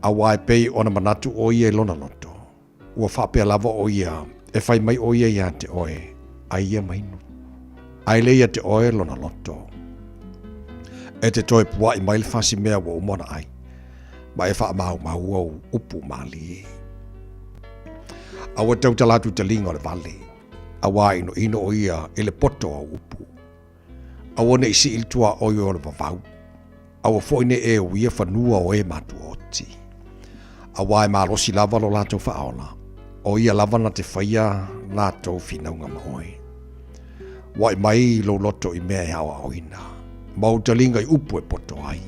A wae pei ona manatu o i e lona loto. Ua whapea lava o ia e whai mai o ia te oe. Ai ia mainu. Ai leia te oe lona loto. E te toi pua I maile whasi mea wa umona ai. Ma e wha mau au upu mali e. Awa tau talatu te linga o le vale. Awa ino o ia ele poto o upu. Awa ne isi iltua o yo le vavau. Awa fo ine e uia whanua o e matu oti. Awa e marosi lava lo lato whaola. O ia lava na te whaia lato whinaunga maoi. Wai mai lo loto i mea hawa o ina. Mau talinga i upu e poto ai.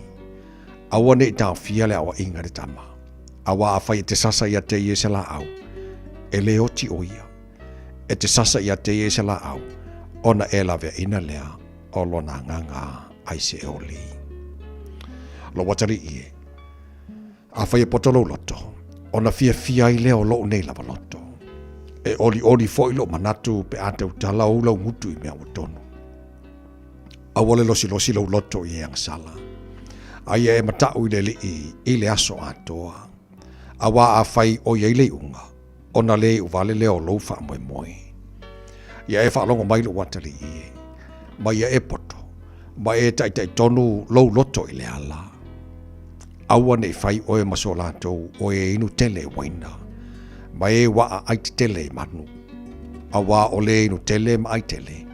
Awa ne i tau fia le awa inga re tama. Awa a whai te sasa ia te ie se la au. E le oti o ia. E te sasa ia te ie se la au. Ona e la vea ina lea. O lona nganga ai se e o li. Lo watari ie. A whai e poto lo loto. Ona fia i leo lo nei lava loto. E oli foi lo manatu pe ate utala ulau mutu i mea utonu. Awole losi lo loto i ang sala. Aia e matau i le aso atoa. Awa a whai o iei le unga. Ona le uvale leo lo wha moe moe. Ia e whaalongo mai lo watari i. Ma ia e poto. Ma e tai tonu lo loto i le ala. Awa ne whai o e maso lato o e inu tele waina. Ma e waa ai te tele manu. Awa o le inu tele ma ai tele.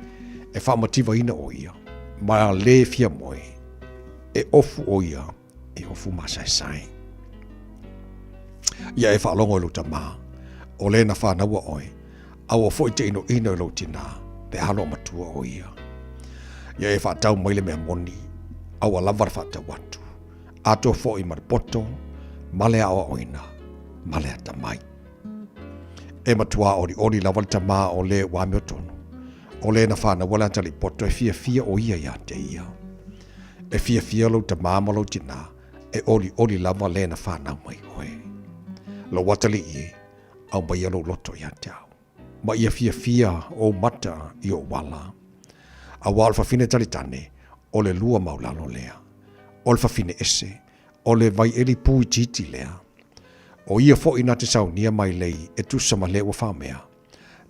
E whamativa ina o ia. Ma le fia moe. E ofu o ia. E ofu masai. Ia e whaalongo luta maa. O le na whanaua oe. Awa fo i te ino i lo tina. Pe halo matua o ia. Ia e whaatau maile mea moni. Awa lavar whaatau watu. Ato fo i maripoto. Male awa oina. Male ata mai. E matua ori lawal tama o le wame o tonu. O le na whana wala tali poto e fia o ia ia te ia. E fia lo tama malo tina. E ori lava le na whana mai oe. Lo watali ie. Au mai alo loto ia te au. Ma ia fia o mata i o wala. A wal fafine tali tane. O le lua maulalo lea. O le fafine ese. O le vai eli pui titi lea. O ia fo ina te saunia mai lei e tusa ma lewa whamea.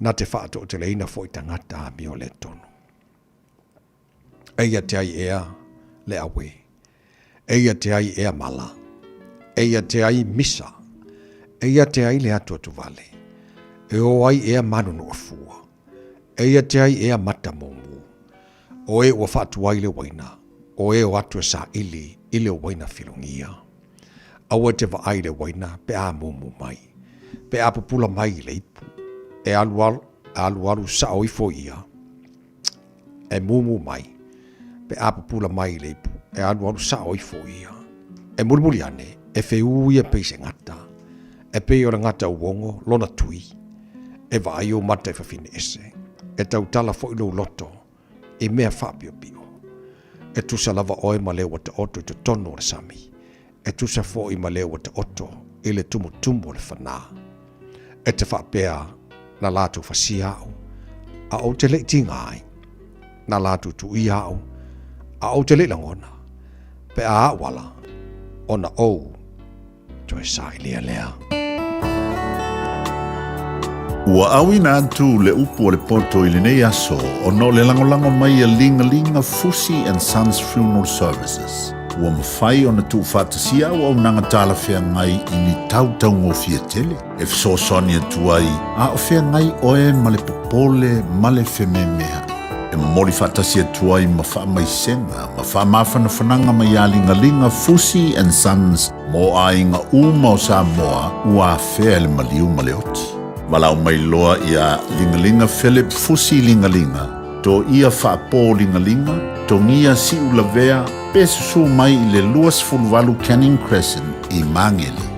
Na te whaato o te leina fo i tangata mi o le tonu. Eia te ai ea le awe. Eia te ai ea mala. Eia te ai misa. Eia te ai le atua tu vale. E o ai ea manu no afua. Eia te ai ea mata momu. O e ua whaatu ai le waina. O e o atua sa ili le waina filongia. Awa te wa ai le waina pe a mumu mai. Pe a pupula mai le ipu. E alu sa oifo ia. E mumu mai. Pe a pupula mai le ipu. E alu sa oifo ia. E mulmuli ane. E feu ia peise ngata. E pe ora ngata uongo lona tui. E wa ai o mata e whawhine ese. E tau tala fo ilo loto. E mea whapio pio. E tusa lava oe ma leo te oto i te tono o le sami. E tusa fo i ma leo te oto i le tumu o le whanā. E te whapea na lātu whasia au. A o te le tinga ai. Na lātu tu i au. A o te le langona. Pe a wala. Ona o. Toi sai lea. Ua awina atu le upu o le poto i le nei aso o no le langolango mai a linga Fusi and Sons Funeral Services. Ua mawhai o na tu whātasia o au nanga tāla whea ngai i ni tautau ngō fia tele. E fiso soni atu ai, a o whea ngai oe ma le popole ma le wheme mea. E mori whātasia atu ai ma wha mai senga, ma wha mawhana whananga mai a linga Fusi and Sons mo a inga uma o Samoa ua whea le maliu ma le oti. Walau mai loa ia lingalinga Philip Fusi lingalinga. To ia whaapo lingalinga, to ngia si ulavea, pesusu mai i le luas fulwalu Canning Crescent i Mangele.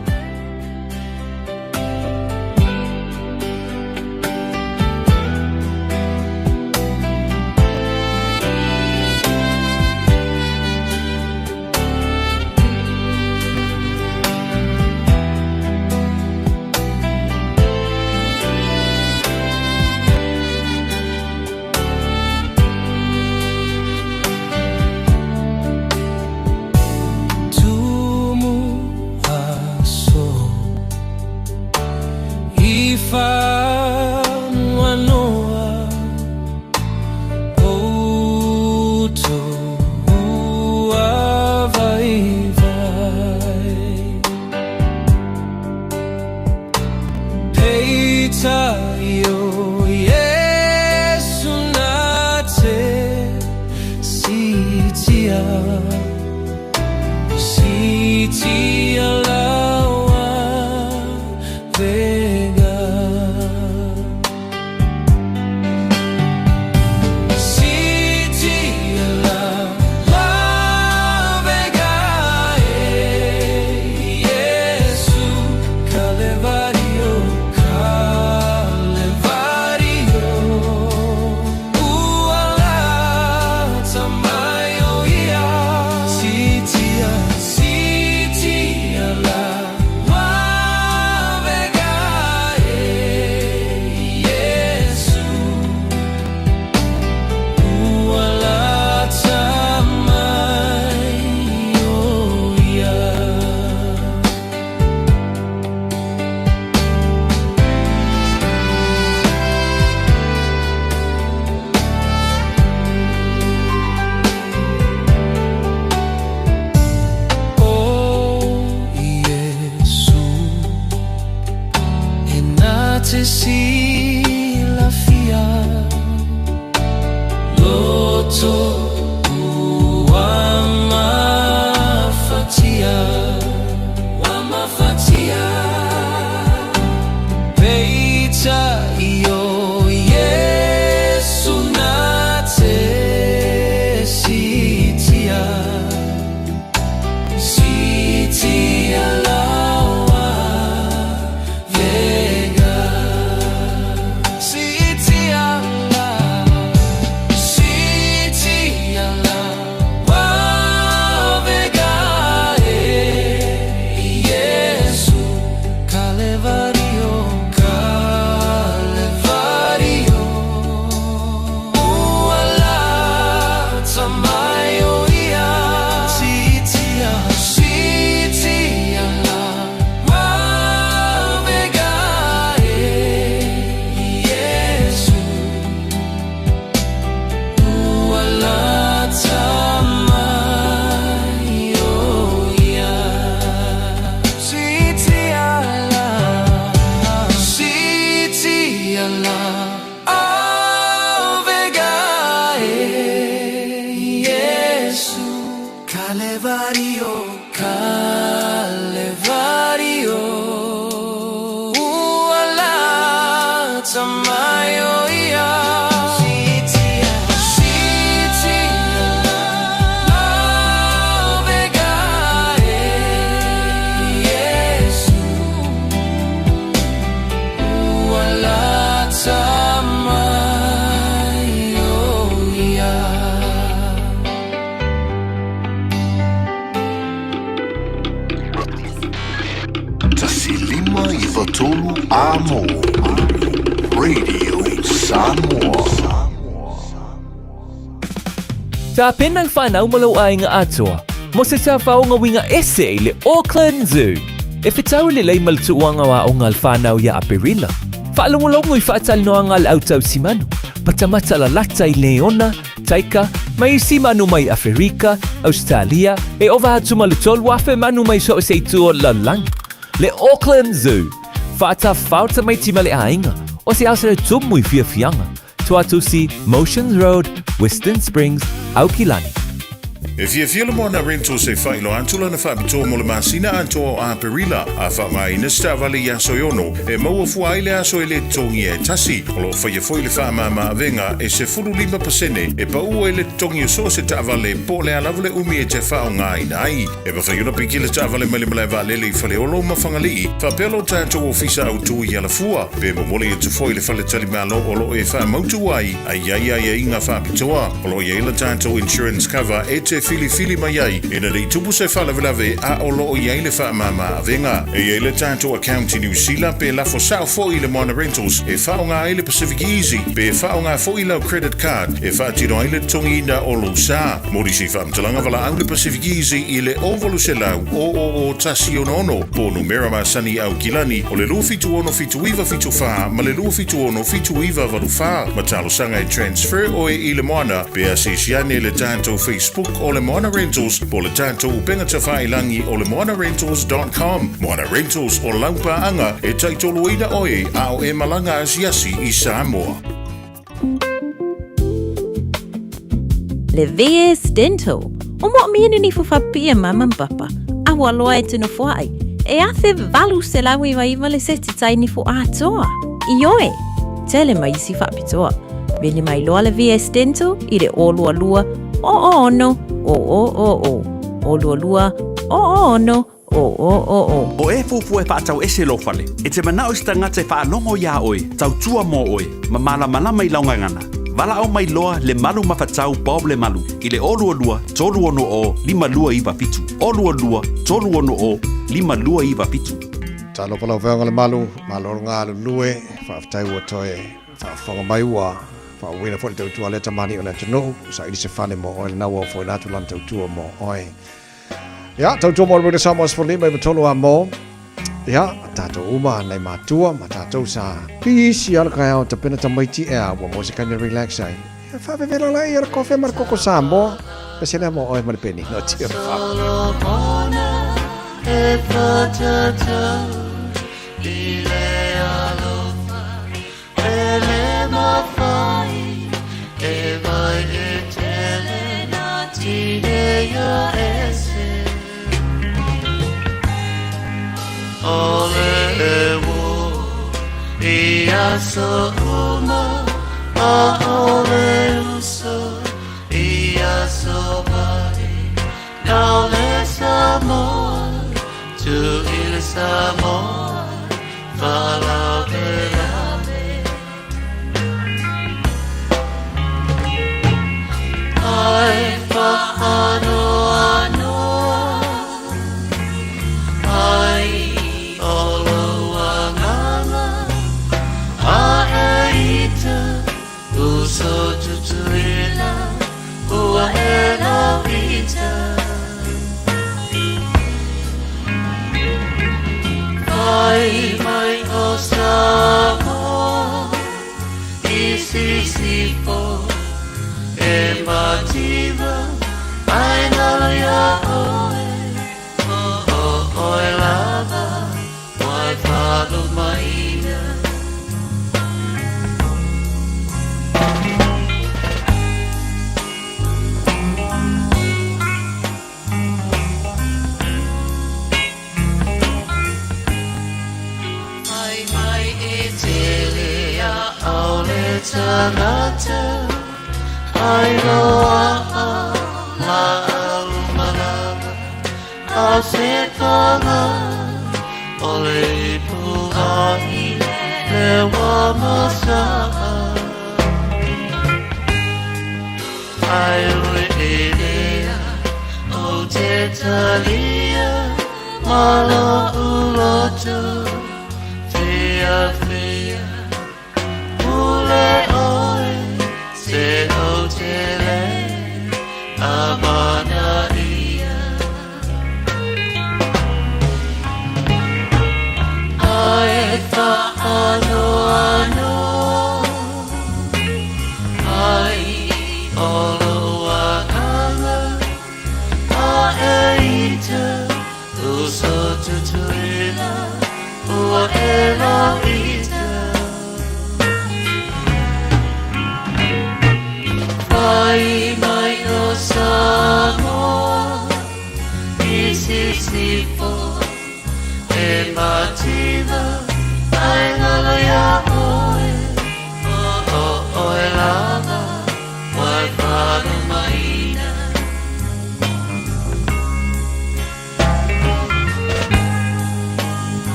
Peter, yo, yeah. Ta penang whanau malo ai ngā atua, mo se ta whao ngā winga ese le Auckland Zoo. E whetau le lei maltu uanga wa o ngal whanau ia Aperila. Whaalongolongo I whaatal noa ngal autau simanu, patamata la lata I Leona, Taika, mai simanu mai Afrika, Australia, e ova hatu malutol wafe manu mai so se tuo lalang. Le Auckland Zoo, whaata whauta mai timale ainga, o se asere tumu I fia fianga. Tuatusi, Motions Road, Western Springs, Aukilani. E fia le moana rentals e whaino antula na whaapitoa mo le masina antoa o Aperila a whaamai na stavale i aso iono e maua fua ile aso ele tongi e tasi o lo whaia foi le whaamama avenga e se 45% e pa ua ele tongi o so se taavale po le alavule umi e te whao ngā inai e pa whaiona piki le taavale mele mele valele I whale olo mawhangalii whapelo tātou ofisa au tui ala fua pe momole e tu foi le whale tali malo o lo e whaamautu ai ai inga whaapitoa o lo ia ila tātou insurance cover e te fili mai ai ina rei tupu se whalavelave a o loo I le whaamama avenga e le tātou account I New Zealand pe la fo sao fo I le Moana Rentals e whaonga ai le Pacific Easy pe whaonga fo I lau credit card e whaatino ai le tongi ina o lo sa mori si whaamtalanga wala au le Pacific Easy I le ovalu se lau o tasi ono po numera ma sani au kilani o le lua fitu ono fitu iwa fitu wha ma le lua fitu ono fitu iwa varu wha ma talo sanga e transfer o I le Moana pe a se siane le tātou Facebook o le Moana Rentals po le tātou upenga te whailangi o le moanarentals.com. Moana Rentals o laupaanga e taitolo ina oe a o e malanga asiasi I Samoa. Le VS Dental. O mo mienu ni fufa pia mama papa. A hua loa e tino fuai. E athe valu se lawi waiva le se te taini fu atoa. Ioe, tele mai isi whapitoa. Veli mai loa le VS Dental i re o lua lua o ono o. O lua lua o ono o. O e fufu e whaatau ese lo fale. E te manao sta ngate whaanongo ia oe, tau tua mo oe, ma malama i laungangana. Vala au mai loa le malu mawhatau Bob le malu. I le o lua lua, tolu ono o, lima lua iwa fitu. O lua lua, tolu ono o, lima lua iwa fitu. Talo palau veonga le malu, malo ngā lue, whaaftai ua toe, whaafonga mai ua, whaawina fo le tautua le tamani o le tanu, sa ili se whane mo oe, na ua fo inatu lan tautua mo oe. Ia, tautua mo le Samoas for lima iwa tolu a mo. Ia, tātou uma nei mātua, ma tātou sa pisi ala kai au tapena tamaiti ea, ua mo se kaini relax ai. Ia, whawewela lai, ia kofe mar koko sa mo, pese lea mo oe mare peni, no tia Ole ewo ia so uma ole uso ia so bari now let's more to il more follow the I follow so tutuila ua ela vita mai o samo isi sipo e mativa ai nalo ya oe lava mai fado maina Tanata, I know la malala, I'll sit for ole puhai, le wamasa. I readea, o te talia, malo uloto, fia. Se o tele amana ia ai fa ano ai olo ana ai te uso tutuila ua ela Ai mai o Samoa isi sipo e mativa ai lalo ya oe lava wai whanu maina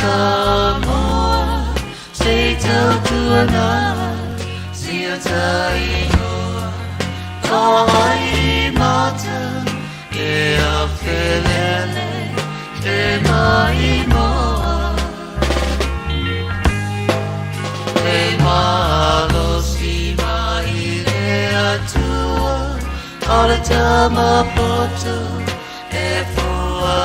Samoa, say tell to another, see a taino, ai mata, e a felele, e mai moa, e malo si mai le atua, all the time a poto, e fua.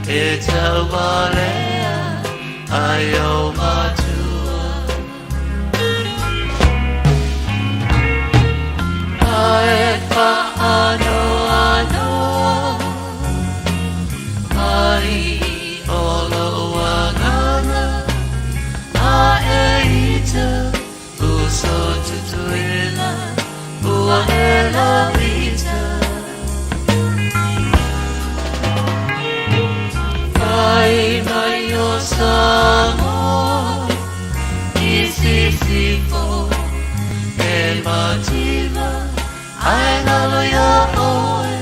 E tau walea ai o matua Ai wha ano ai Samoa, isisifo, emativa, ai haloia oe,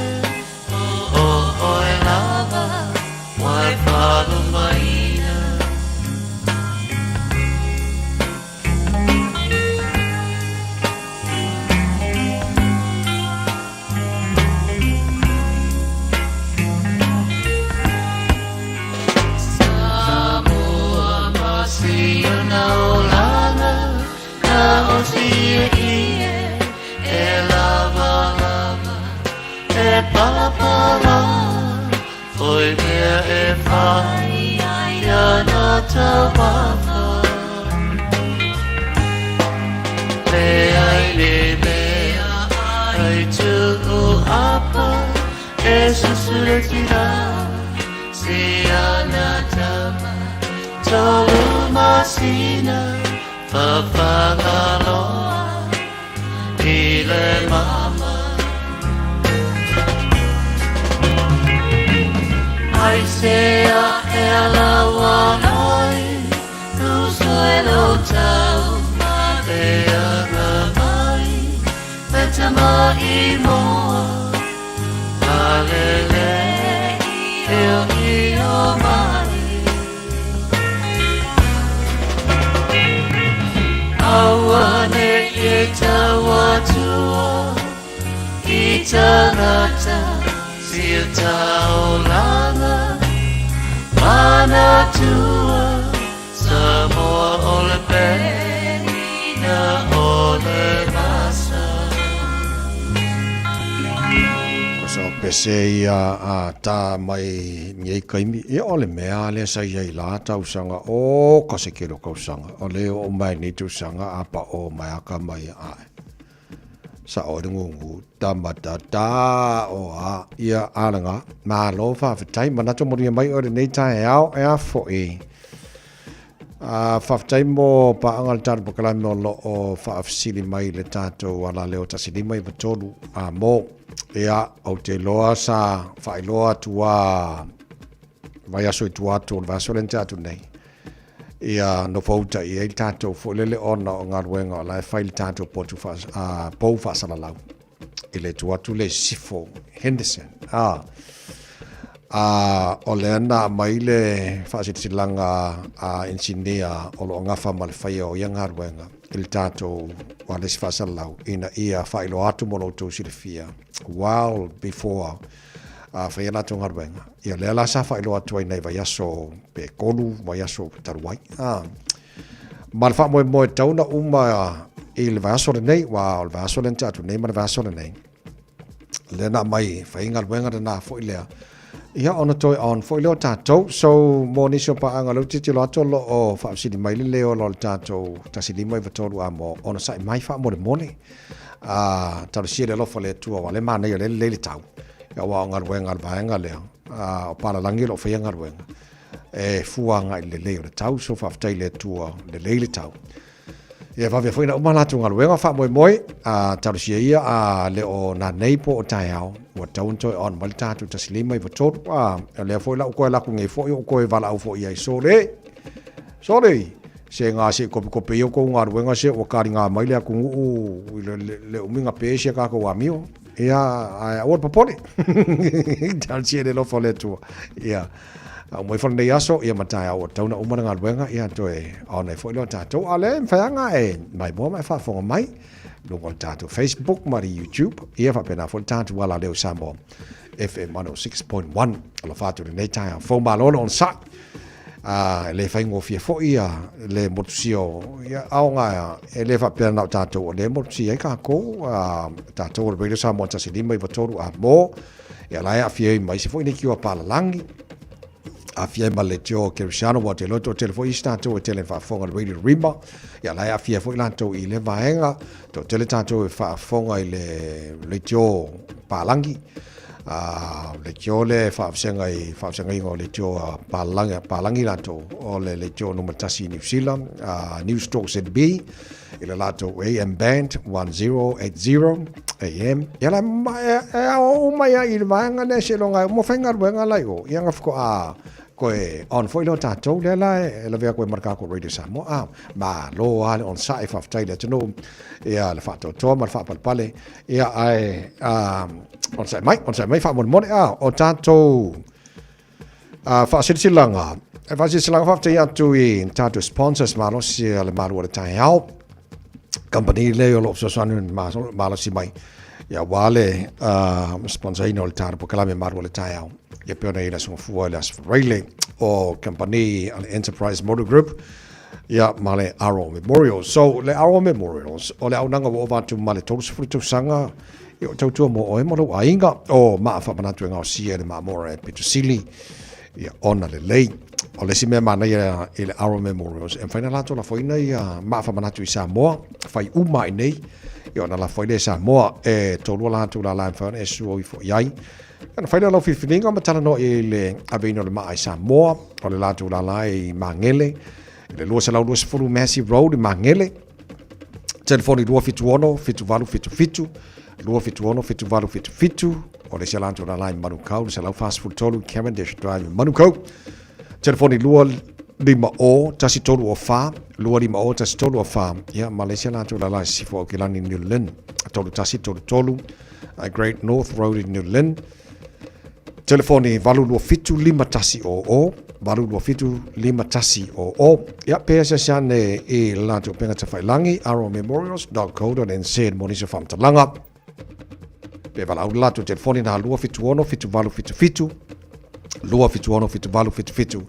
oe lava, wai whalu maina. Oi mea e whai ia nā tawafa Le ai le mea ai tuku apa E susure tira Se ana tama Tolu masina Whawhangaloa I le mama I say a la wanoi tu suelo tau te mai meta mai mo alele io mai awane itawa tua itanata sia taolana mana tua Samoa ole pena ole masa So pese ia a ta mai ngai kaimi e ole mea le sa ia la ta usanga o ka se kero ka usanga ole o mai ni tu sanga apa o mai aka mai a sa o ngungu tamata ta o a ia alanga ma lo fa tai mana to mori mai o nei tai ao e a fo e fa tai mo pa angal tar pa kala no lo o fa afsili mai le tato wala le o tasili mai batolu a mo ia o te loa sa fa loa tua vai aso tua to va so lenta tu nei ia no fauta ia il tato fo lele ona o ngarwenga la file tato potu fa po fa sala lau ile tua tu le sifo Henderson o le ana mai le fa sitilanga engineer o lo ngafa mal fai o yang ngarwenga il tato wa le fa sala lau ina ia fa ilo atu mo to silfia while before fa yana to ngarwenga ia le la sa fa ilo atu nei vai aso pe kolu vai aso tarwai mal fa mo tauna uma il va aso nei wa il va aso lenta tu nei mal va aso nei le na mai fa ngarwenga na fo ile ia ona toi on fo ile tato so mo ni so pa anga lo titi lo to lo o fa sidi mai le o lo tato ta sidi mai va to amo ona sai mai fa mo de moni tau sire lo fole tua wale mana yo le tau ya wa ngar wenga ba nga le o para langi lo fe ngar wenga e fuanga le tau so fa tai le tua le tau e va ve foi na umala tu ngar wenga fa moi tau sire ia le o na nei po o tai au wa tau to on mal tatu taslima i voto le foi la ko la ku ngai foi o ko e vala au foi ai sorry se nga se ko pe yo ko ngar wenga se o kari nga mai le ku le uminga pe se ka ko amio ia a o popoli tal se le lo fole tu ia mo fon de yaso ia matai o tau na umana ngar wenga ia to e on e foi lo ta to ale fa nga e mai mo mai fa fo mai lo on ta to Facebook mari YouTube ia fa pena fo ta tu wala le sambo FM 106.1 lo fa tu nei tai fo malo on sa le fai ngofia fo ia le motusio ia aonga e le fa pena tato le motusia ka ko tato le bele sa mo tasi lima i vatoru a mo ia la ia fie mai se fo ni ki o pala langi a fie ma le tio Cristiano wa te loto telefo i stato e tele fa fonga le radio rimba ia la ia fie fo lanto i le vaenga to tele tato e fa fonga i le tio palangi le tio le fa senga i ngo le tio palangi lato o le tio no matasi New Zealand New Stock ZB ile lato AM band 1080 AM yala o mai il vanga ne se longa mo fenga wenga lai o yanga fko koe on foi lo tatou le la vea koe marka ko Radio Samoa ma lo ale on sai fa tai le tino ia le fa to ma fa pale ia ai on sai mai fa mon o tatou fa silanga fa silanga fa tai atu I tatou sponsors ma lo si le malu le tai au company le lo so sanu ma lo si mai ia wale sponsor ino le tar po kala me malu le tai au ia pe ona ila so fu ala Rayleigh o company an Enterprise Motor Group ia male Aro Memorials so le Aro Memorials o le aunanga wo vatu male tolu sfrutu sanga io tautua mo o mo ainga o ma fa manatu nga sia le ma more Petrosili ia ona le lei o le sime mana ia ile Aro Memorials en final lato la foina ia ma fa manatu I Samoa fai uma nei ia ona la foina Samoa e tolu la tu la fa e suo I fo iai ana faina lo fifininga matala no ile aveno le mai Samoa o le latu la lai mangele le lua salau lua sefulu Massive Road mangele telefoni lua fituono fituvalu fitufitu lua fituono fituvalu fitufitu o le salatu la lai manukau le salau fast food tolu Cavendish Drive manukau telefoni lua lima o tasi tolu o fa lua lima o tasi tolu o fa ia Malaysia latu la lai sifo o kilani New Lynn tolu tasi tolu Great North Road in New Lynn telefoni valu lua fitu lima tasi o valu lua fitu lima tasi o ia pesa sane I lato penga tawhailangi arrowmemorials.co.nz monisa whamtalanga pe valau lato telefoni na lua fitu ono fitu valu fitu fitu lua fitu ono fitu valu fitu fitu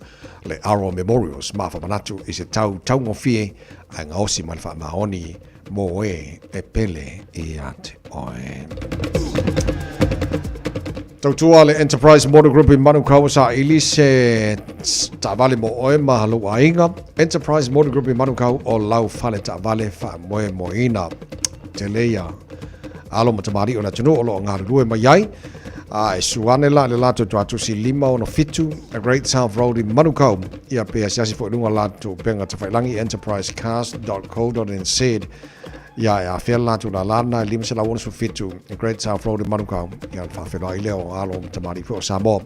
le Arrow Memorials ma whamanatu I se tau ngofie a ngaosi malfa maoni mo e pele I ate oe tautua le Enterprise Motor Group I Manukau sa ilise tavale mo oe mahalo ainga Enterprise Motor Group I Manukau o lau fale tavale fa moe moina te leia alo matamari o na tunu o lo ngarurue mai ai suane la le lato tu si lima ono fitu a Great South Road I Manukau ia pe asiasi fo lunga lato penga te failangi enterprisecast.co.nz ia fia lato la lana lima se la wona su fitu a Great South Road I Manukau ia fa fe la ileo alo tamari fo Samoa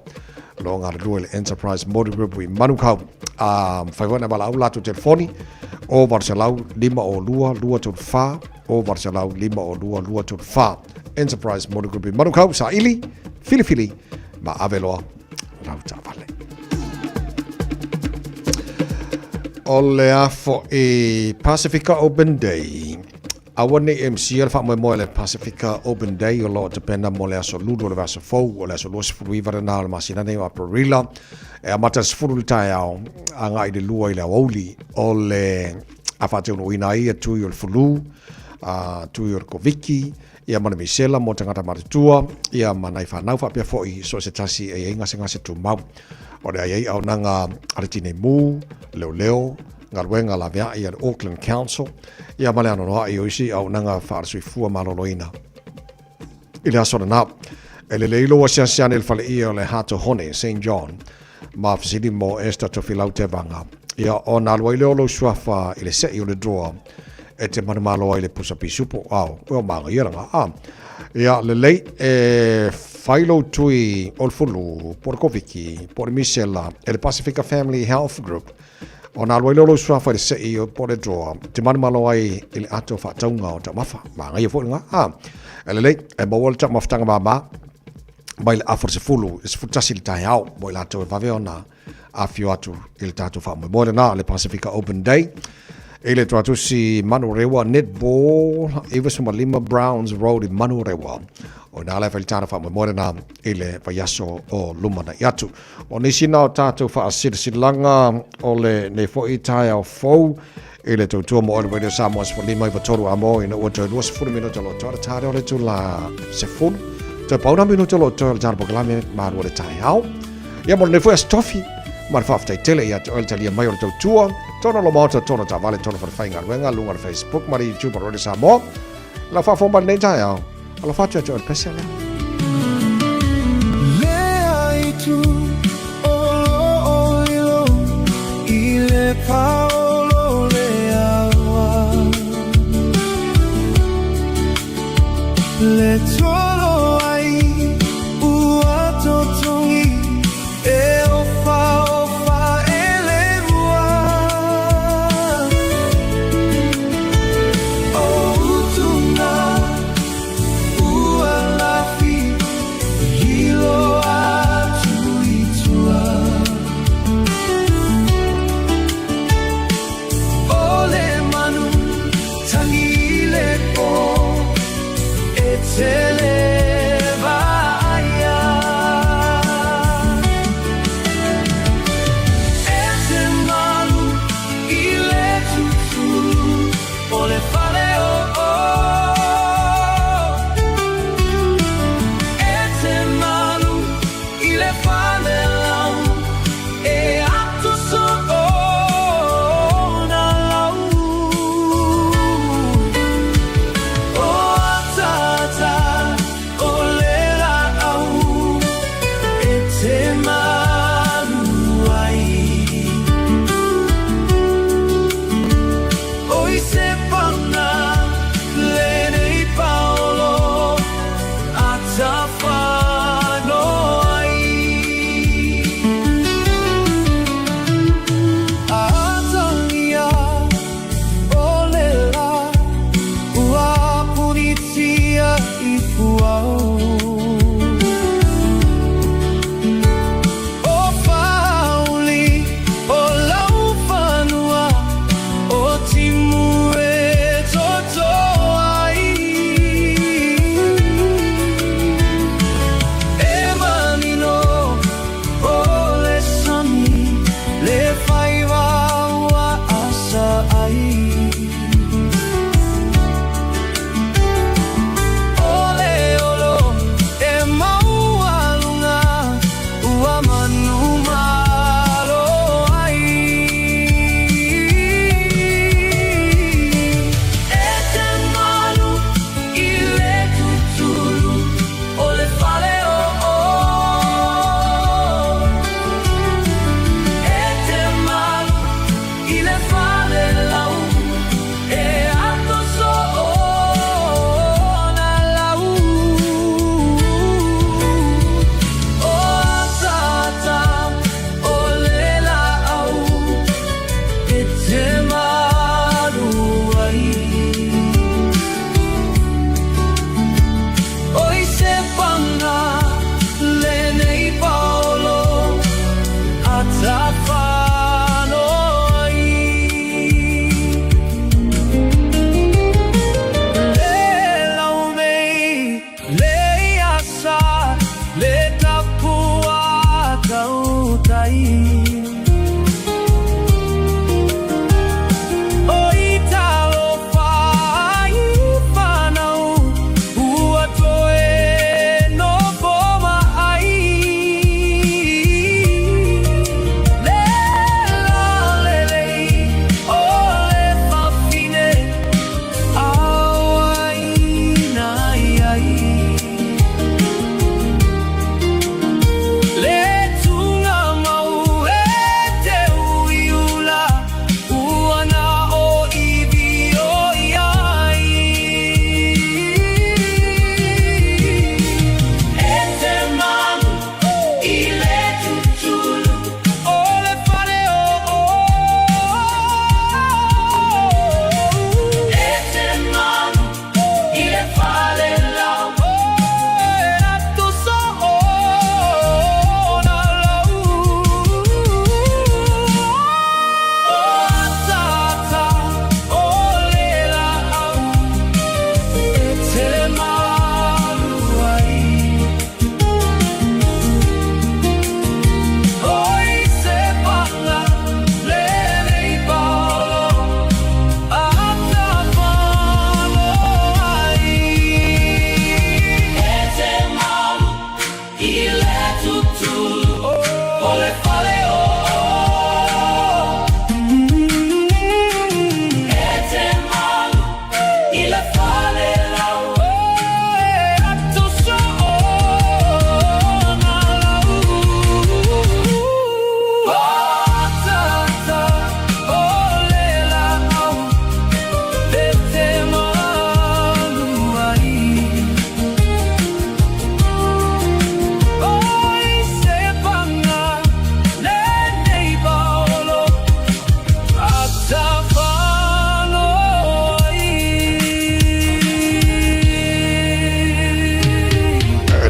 lo ngara le Enterprise Motor Group I Manukau fai wana bala lato telefoni o Barcelau lima o lua tu fa o Barcelau lima o lua tu fa Enterprise Motor Group I Manukau sa ili Fili ma aveloa rauta vale o le afo I Pacifica Open Day awane MC alfa mo le Pacifica Open Day o lo dependa mo le aso ludo le vaso fou o le aso los fui varana le masina ne a Perilla e amata sfuru tai au anga I le lua I le oli o le afate no ina I tu yo fulu tu yo koviki ia mana misela mo tangata maritua ia mana I whanau whapia foi so se tasi e inga se ngase tu mau o le ai au nanga aritine mu leo ngaruenga la vea ia Auckland Council ia male ano noa I oisi au nanga whaarasui fua maloloina ile asona na ele leilo wa sian el fale ia le hato hone St. John ma fisidi mo esta to filau te vanga ia o na loi leo suafa ile se I le droa e te manamalo ile pusa pisupo au o manga ia nga ia le lei e failo tui olfulu porkoviki por misela el Pacifica Family Health Group ona lo lo swafa le sei por le draw te manamalo ai ile ato fa taunga o tamafa manga ia fo nga ele lei e bawol ta maftanga mama bail afor se fulu es futasil tai au boil ato va veona afio atu il tato fa mo na le Pacifica Open Day ele tratu si Manurewa netball Eva Sumalima Browns Road in Manurewa o na le feltana fa mo na ele vayaso o lumana yatu o nisina o tatu fa asilanga o le ne fo itai o fo ele to mo o Radio Samoa for lima i toru amo in o to was 40 minutos lo to tare o to la se fun to pauna minuto lo to jar boglame ma o le tai au ia mo ne fo stofi mar fafta tele ia to talia mai o to tua tono lo mota tono ta vale tono for fainga wenga lunga Facebook mari YouTube Radio Samoa la fa fomba nei tai au la faccia to pesele le ai tu o ile paolo le awa le tolo ai ua totongi e o fa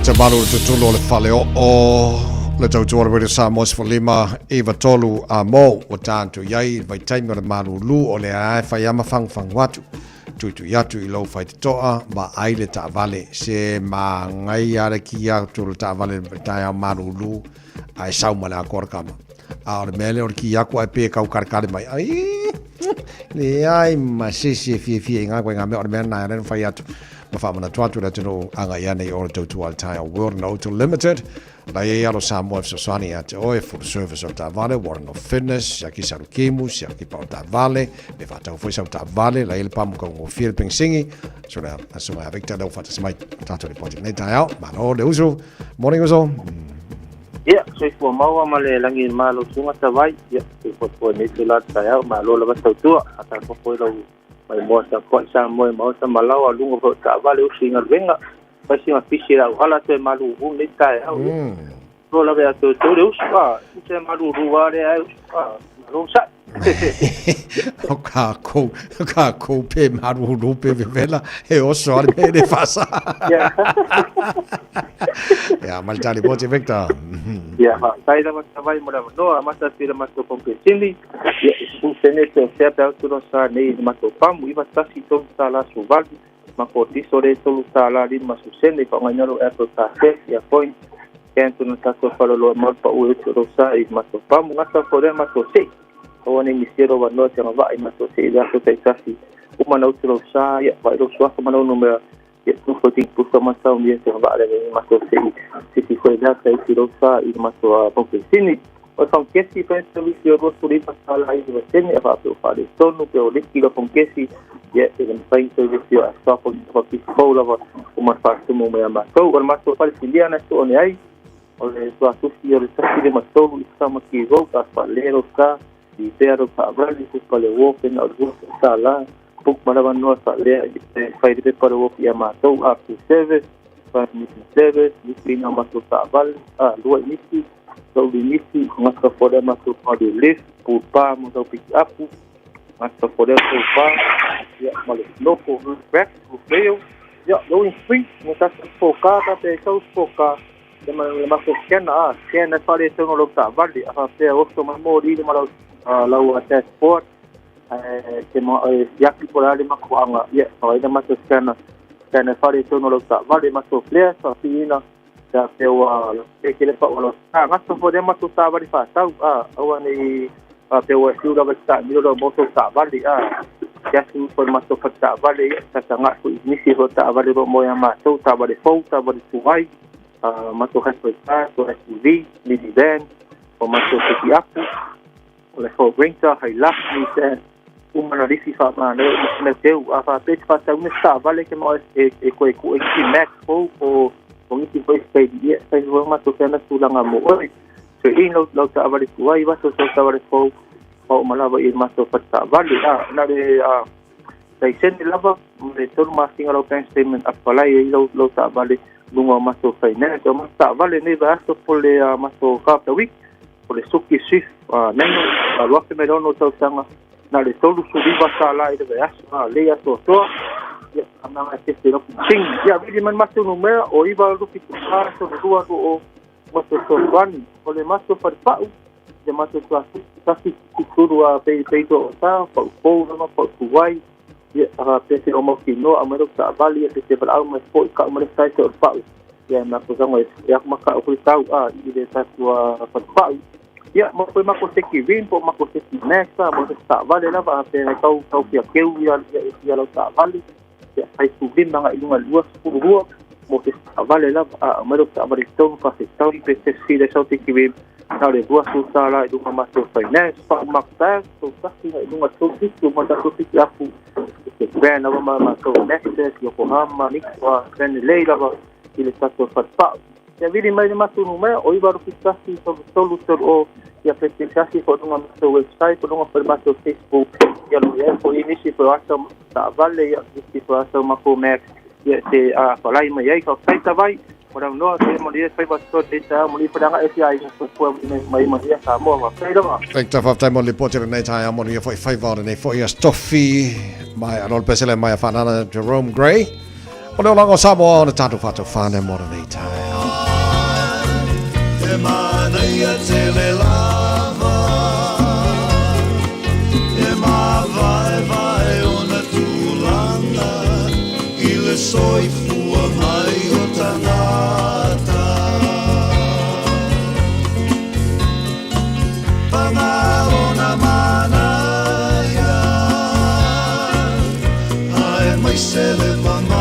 te malu te tulu le fale o le tau tuara radio Samoa se lima Eva tolu a mo o tantu yai vai taimi o le malu lu o le ae fai ama fang watu tuitu yatu I lau fai te toa ma aile ta vale se ma ngai ara ki a tulu ta vale tai a malu lu ai sau ma le a korkama a o le mele o le ki aku ai pe kau karkare mai ai le ai ma sisi fie inga koe ngā mea o le mea nai ren fai atu ma wha mana tuatu le tino anga ia nei o le tautu al tai World and Auto Limited la e alo Samoa Fesosani a te oe full service o ta vale Warren of Fitness sia ki saru kemu sia ki pa o ta vale me wha tau fwisa o ta vale la ele pamu kong o Phil Pingsingi so le asuma a Victor lau whata samai tatu le project nei tai au ma no le uso morning uso Ya, soy fua maua ma le langi malo sunga tawai. Ya, soy fua nei te la tayau ma lo la tau tua ata ko foi lo mai mo sa ko sa mo mo sa malau lungo ko ta vale o singa venga. Pa singa pisira o ala te malu u nei tayau. Lo la vea to le usa, te malu ruare ai lo sa. Ka ko pe maru rupe vela e o so ale me fasa. Ya, mal tali bote Victor. Ya, sai da vai mo no, amasa tira mato competili. Ya, un senete se ape auto sa nei mato pamu iba tasi to sala su valdi. Ma ko tisore to sala di masu sene pa nganyaro ato ta ya point. Kento no tato para lo mal pa u to sa i mato pamu ngasa fore mato se. O ne misero va no se va i mato se da to tasi. Uma no to sa ya vai ro swa ma no numero ya tu foti pusa masa um dia se va ale mato se. Si foi da sai tiro sa i mato a competini. O são kesi pensa vi se ro suri pasala i de sene va to fare tonu pe o likilo con kesi ya e fai to vi se a sta po ki fola va uma parte mo me ama to o mato fare siliana to ne ai o le to tu si o le tasi de mato sama ki go ka falero ka i pero pa brali ku pale wo pe na ro sala puk mala no sa le fai de para wo ya mato a service para mi service ni pina mato sa val a lo ni so limiti ngasa fora mato pa de lift por pa mo do pick up ngasa fora por pa ya mal no por back por fail ya no in free mo ta foca ta pe so foca de ma so scan fare so no ta vale a pe o so ma mori de malo la o ta sport que mo ya ki por ale ma ko anga ya so de ma so scan fare so no ta vale ma so player so fina da pewa ke le pa o ngasa fora ma so ta vale fa tau awani pewa siu da basta mi lo mo so ta vale ya su por ma so ta vale ta nga ku ni si ho ta vale mo ya ma so ta vale fo ta vale suai ma so respectar so SUV minivan o ma so ki apu le fo renta hai la ni se uma risi fa ma ne teu a fa pe fa ta un sta vale che mo e ko e ki max fo o con i poi stai sai ma so kana sulanga mo oi so in lo ta vale suai va so ta vale fo o malava i ma so ta vale na le sai sen lava le tor ma singa lo pen statement apply i lo ta vale lungo ma so finance o ma ta vale ne va so por le ma so kapta week por le suki shift neno lo que me dono so sanga na le tolu subi va sala i de va le ya so ya ana que se lo sing ya vi man ma so numero o iba lo que pa so dua o ma so van o le ma so par pa de ma so casi tudo a peito tá po no po kuai ya pese o mo kino amero ta vale que se para uma foi ka mo sai so pa ya na ko zango ya ma ka ko tau i de ta tua pa ya mo foi ma ko se ki vin po ma ko se ki nexa mo ta vale la va pe kau ki keu ya lo ta vale ya sai subim nga ilunga luas puro mo se ta vale la amero ta vale ton fa se tau pe se si de so te ki vin na le dua su sala i dunga maso finance pa makta so kasi i dunga so fitu mo ta so fitu apu ke ben na ma so nexus Yokohama Nikwa ben leila ba ile tato fa ya vidi mai maso numero o iba ro kasi so solution o ya pretensasi ko dunga maso website ko dunga formato Facebook ya lo ya ko inisi ko asa ta vale ya isi ko asa ma ko max ya se falai mai ai ko sai ta vai ora no se mo dia fai basto data mo li padanga API ko mai ya sa mo ma sai da Victor fa time le pote nei tai mo ia foi 5 hour nei foi stoffi mai anol pesele mai fanana Jerome Gray O leo lango Samoa o na tātou whātou whāne mora nei tai. Te mana ia te le lava, te mawai vai o na tūlanga, I le soifua mai o tangata. Pangalo na mana ia, ai mai sele pangalu.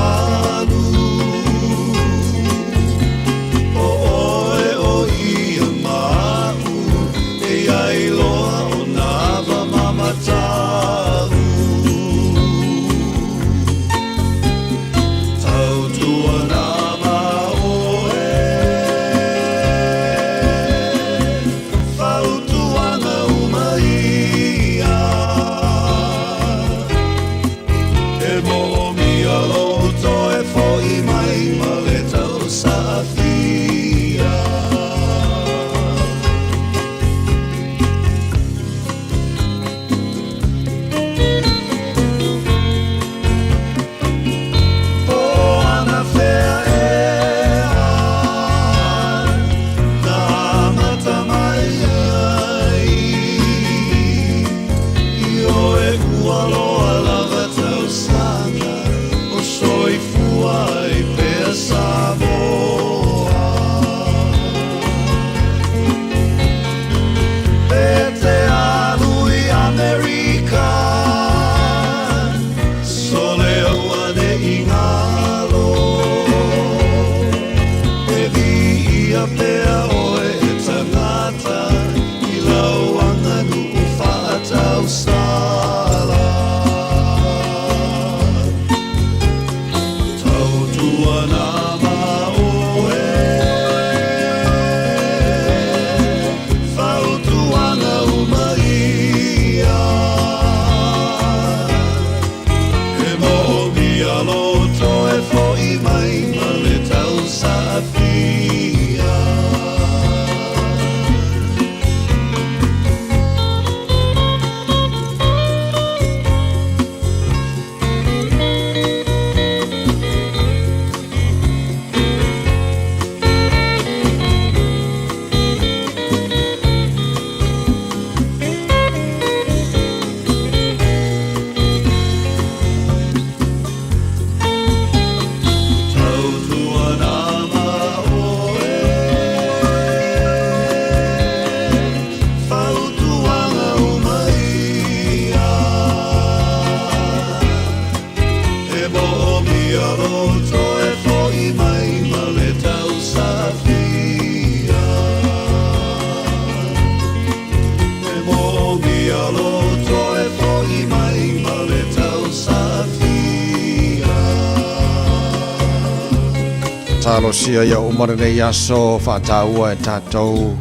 Talo sia ia umare nei aso whātaua e tātou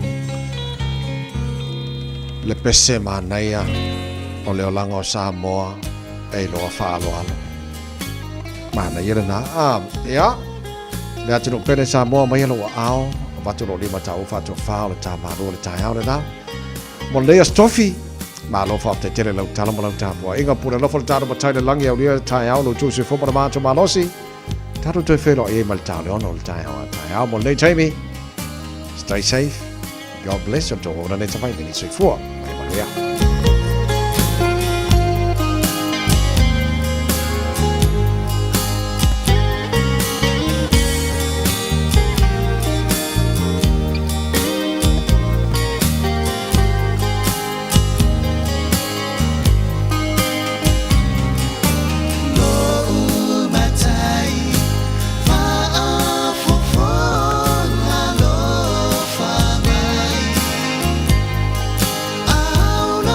le pese mānaia o leo langa o Samoa e loa whaaloalo. Mānaia rana, ia, mea tino pene Samoa mai alo ao, o watu lo lima tau whātua whao le tā māro le tā hao rana. Mo lea stofi, mā lo whao te tere lau tala mo lau tāpua. Inga pura lofo le tāra matai le langi au lia tā hao lo tūsi fumara mātua mālosi. Tato toi whero e mal tāle ono le tai hao a tai hao. Mo nei taimi, stay safe, God bless, o tō hōna nei tawai mini sui fua. Mai manuia. Oh, no.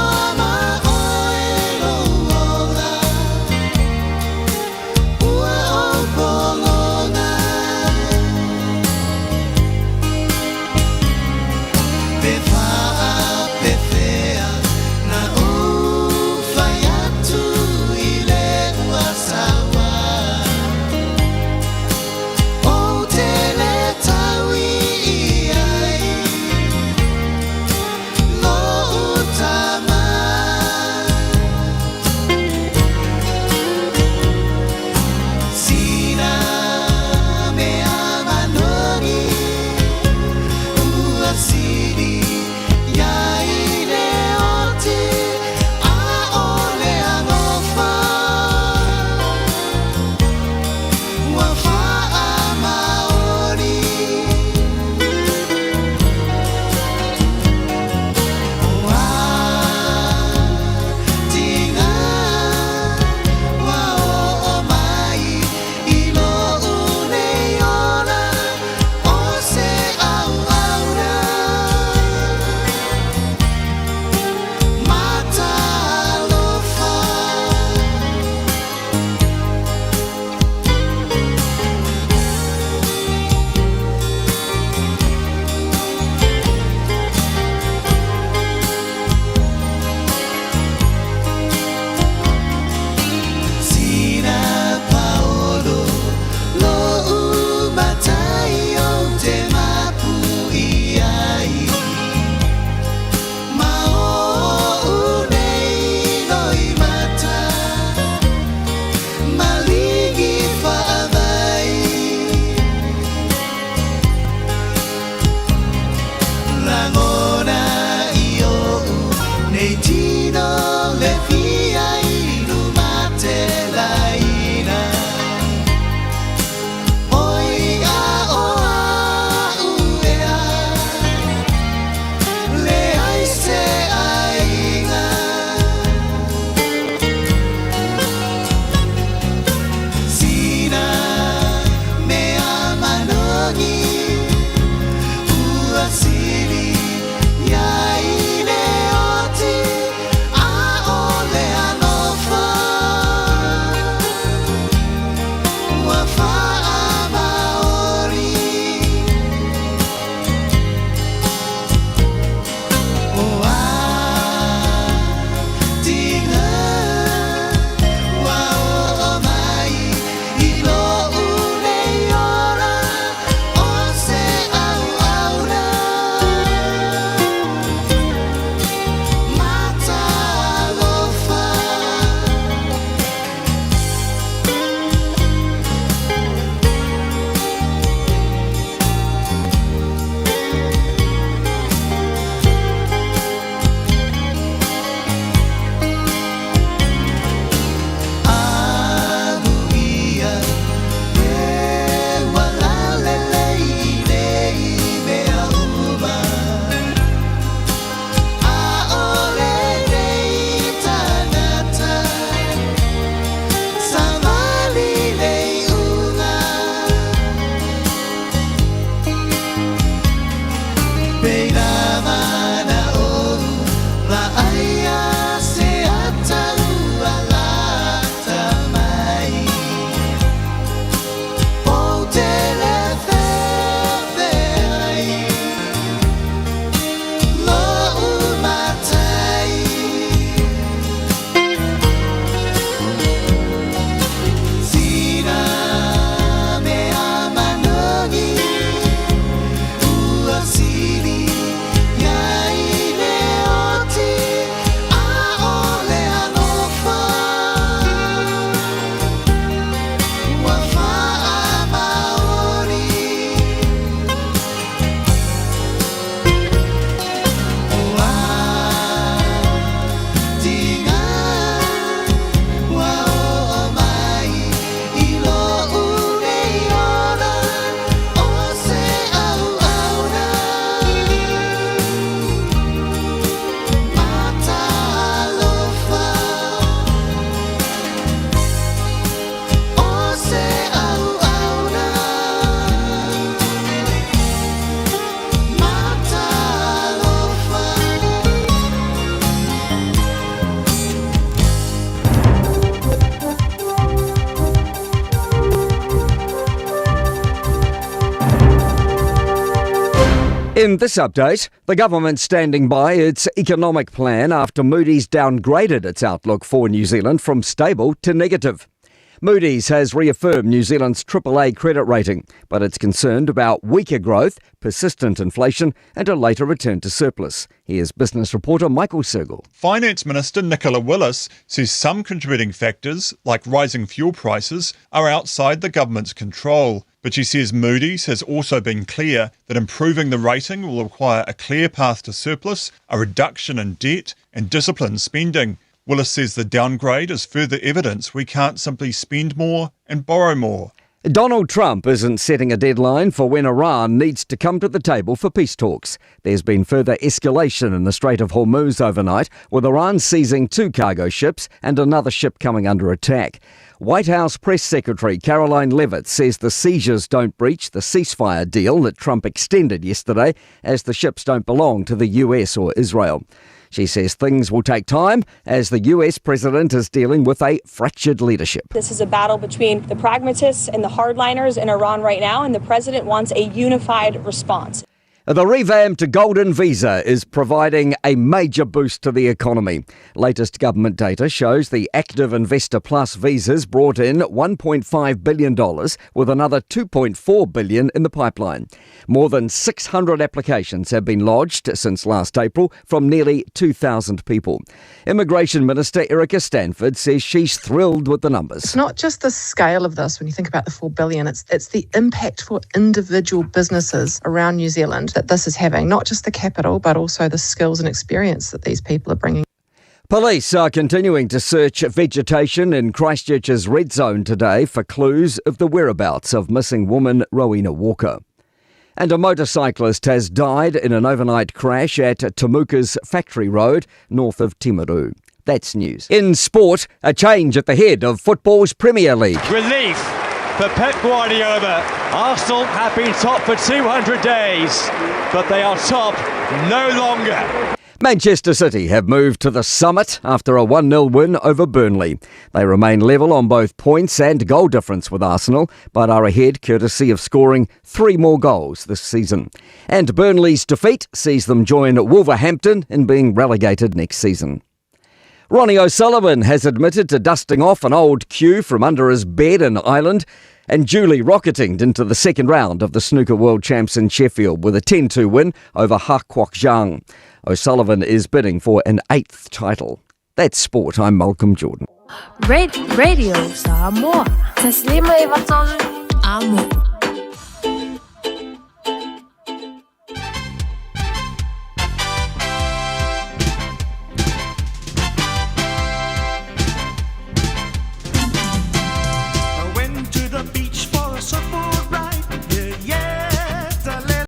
In this update, the government standing by its economic plan after Moody's downgraded its outlook for New Zealand from stable to negative. Moody's has reaffirmed New Zealand's AAA credit rating, but it's concerned about weaker growth, persistent inflation and a later return to surplus. Here's business reporter Michael Sergel. Finance Minister Nicola Willis says some contributing factors, like rising fuel prices, are outside the government's control. But she says Moody's has also been clear that improving the rating will require a clear path to surplus, a reduction in debt and disciplined spending. Willis says the downgrade is further evidence we can't simply spend more and borrow more. Donald Trump isn't setting a deadline for when Iran needs to come to the table for peace talks. There's been further escalation in the Strait of Hormuz overnight, with Iran seizing 2 cargo ships and another ship coming under attack. White House Press Secretary Caroline Leavitt says the seizures don't breach the ceasefire deal that Trump extended yesterday, as the ships don't belong to the US or Israel. She says things will take time as the US president is dealing with a fractured leadership. This is a battle between the pragmatists and the hardliners in Iran right now, and the president wants a unified response. The revamped Golden Visa is providing a major boost to the economy. Latest government data shows the Active Investor Plus visas brought in $1.5 billion, with another $2.4 billion in the pipeline. More than 600 applications have been lodged since last April from nearly 2,000 people. Immigration Minister Erica Stanford says she's thrilled with the numbers. It's not just the scale of this when you think about the $4 billion, it's the impact for individual businesses around New Zealand that this is having, not just the capital, but also the skills and experience that these people are bringing. Police are continuing to search vegetation in Christchurch's red zone today for clues of the whereabouts of missing woman Rowena Walker. And a motorcyclist has died in an overnight crash at Temuka's Factory Road, north of Timaru. That's news. In sport, a change at the head of football's Premier League. Relief for Pep Guardiola. Arsenal have been top for 200 days, but they are top no longer. Manchester City have moved to the summit after a 1-0 win over Burnley. They remain level on both points and goal difference with Arsenal, but are ahead courtesy of scoring 3 more goals this season. And Burnley's defeat sees them join Wolverhampton in being relegated next season. Ronnie O'Sullivan has admitted to dusting off an old cue from under his bed in Ireland and duly rocketing into the second round of the Snooker World Champs in Sheffield with a 10-2 win over Ha Kwok Zhang. O'Sullivan is bidding for an 8th title. That's sport. I'm Malcolm Jordan. Radio Samoa. Taslima Ivatol Amo.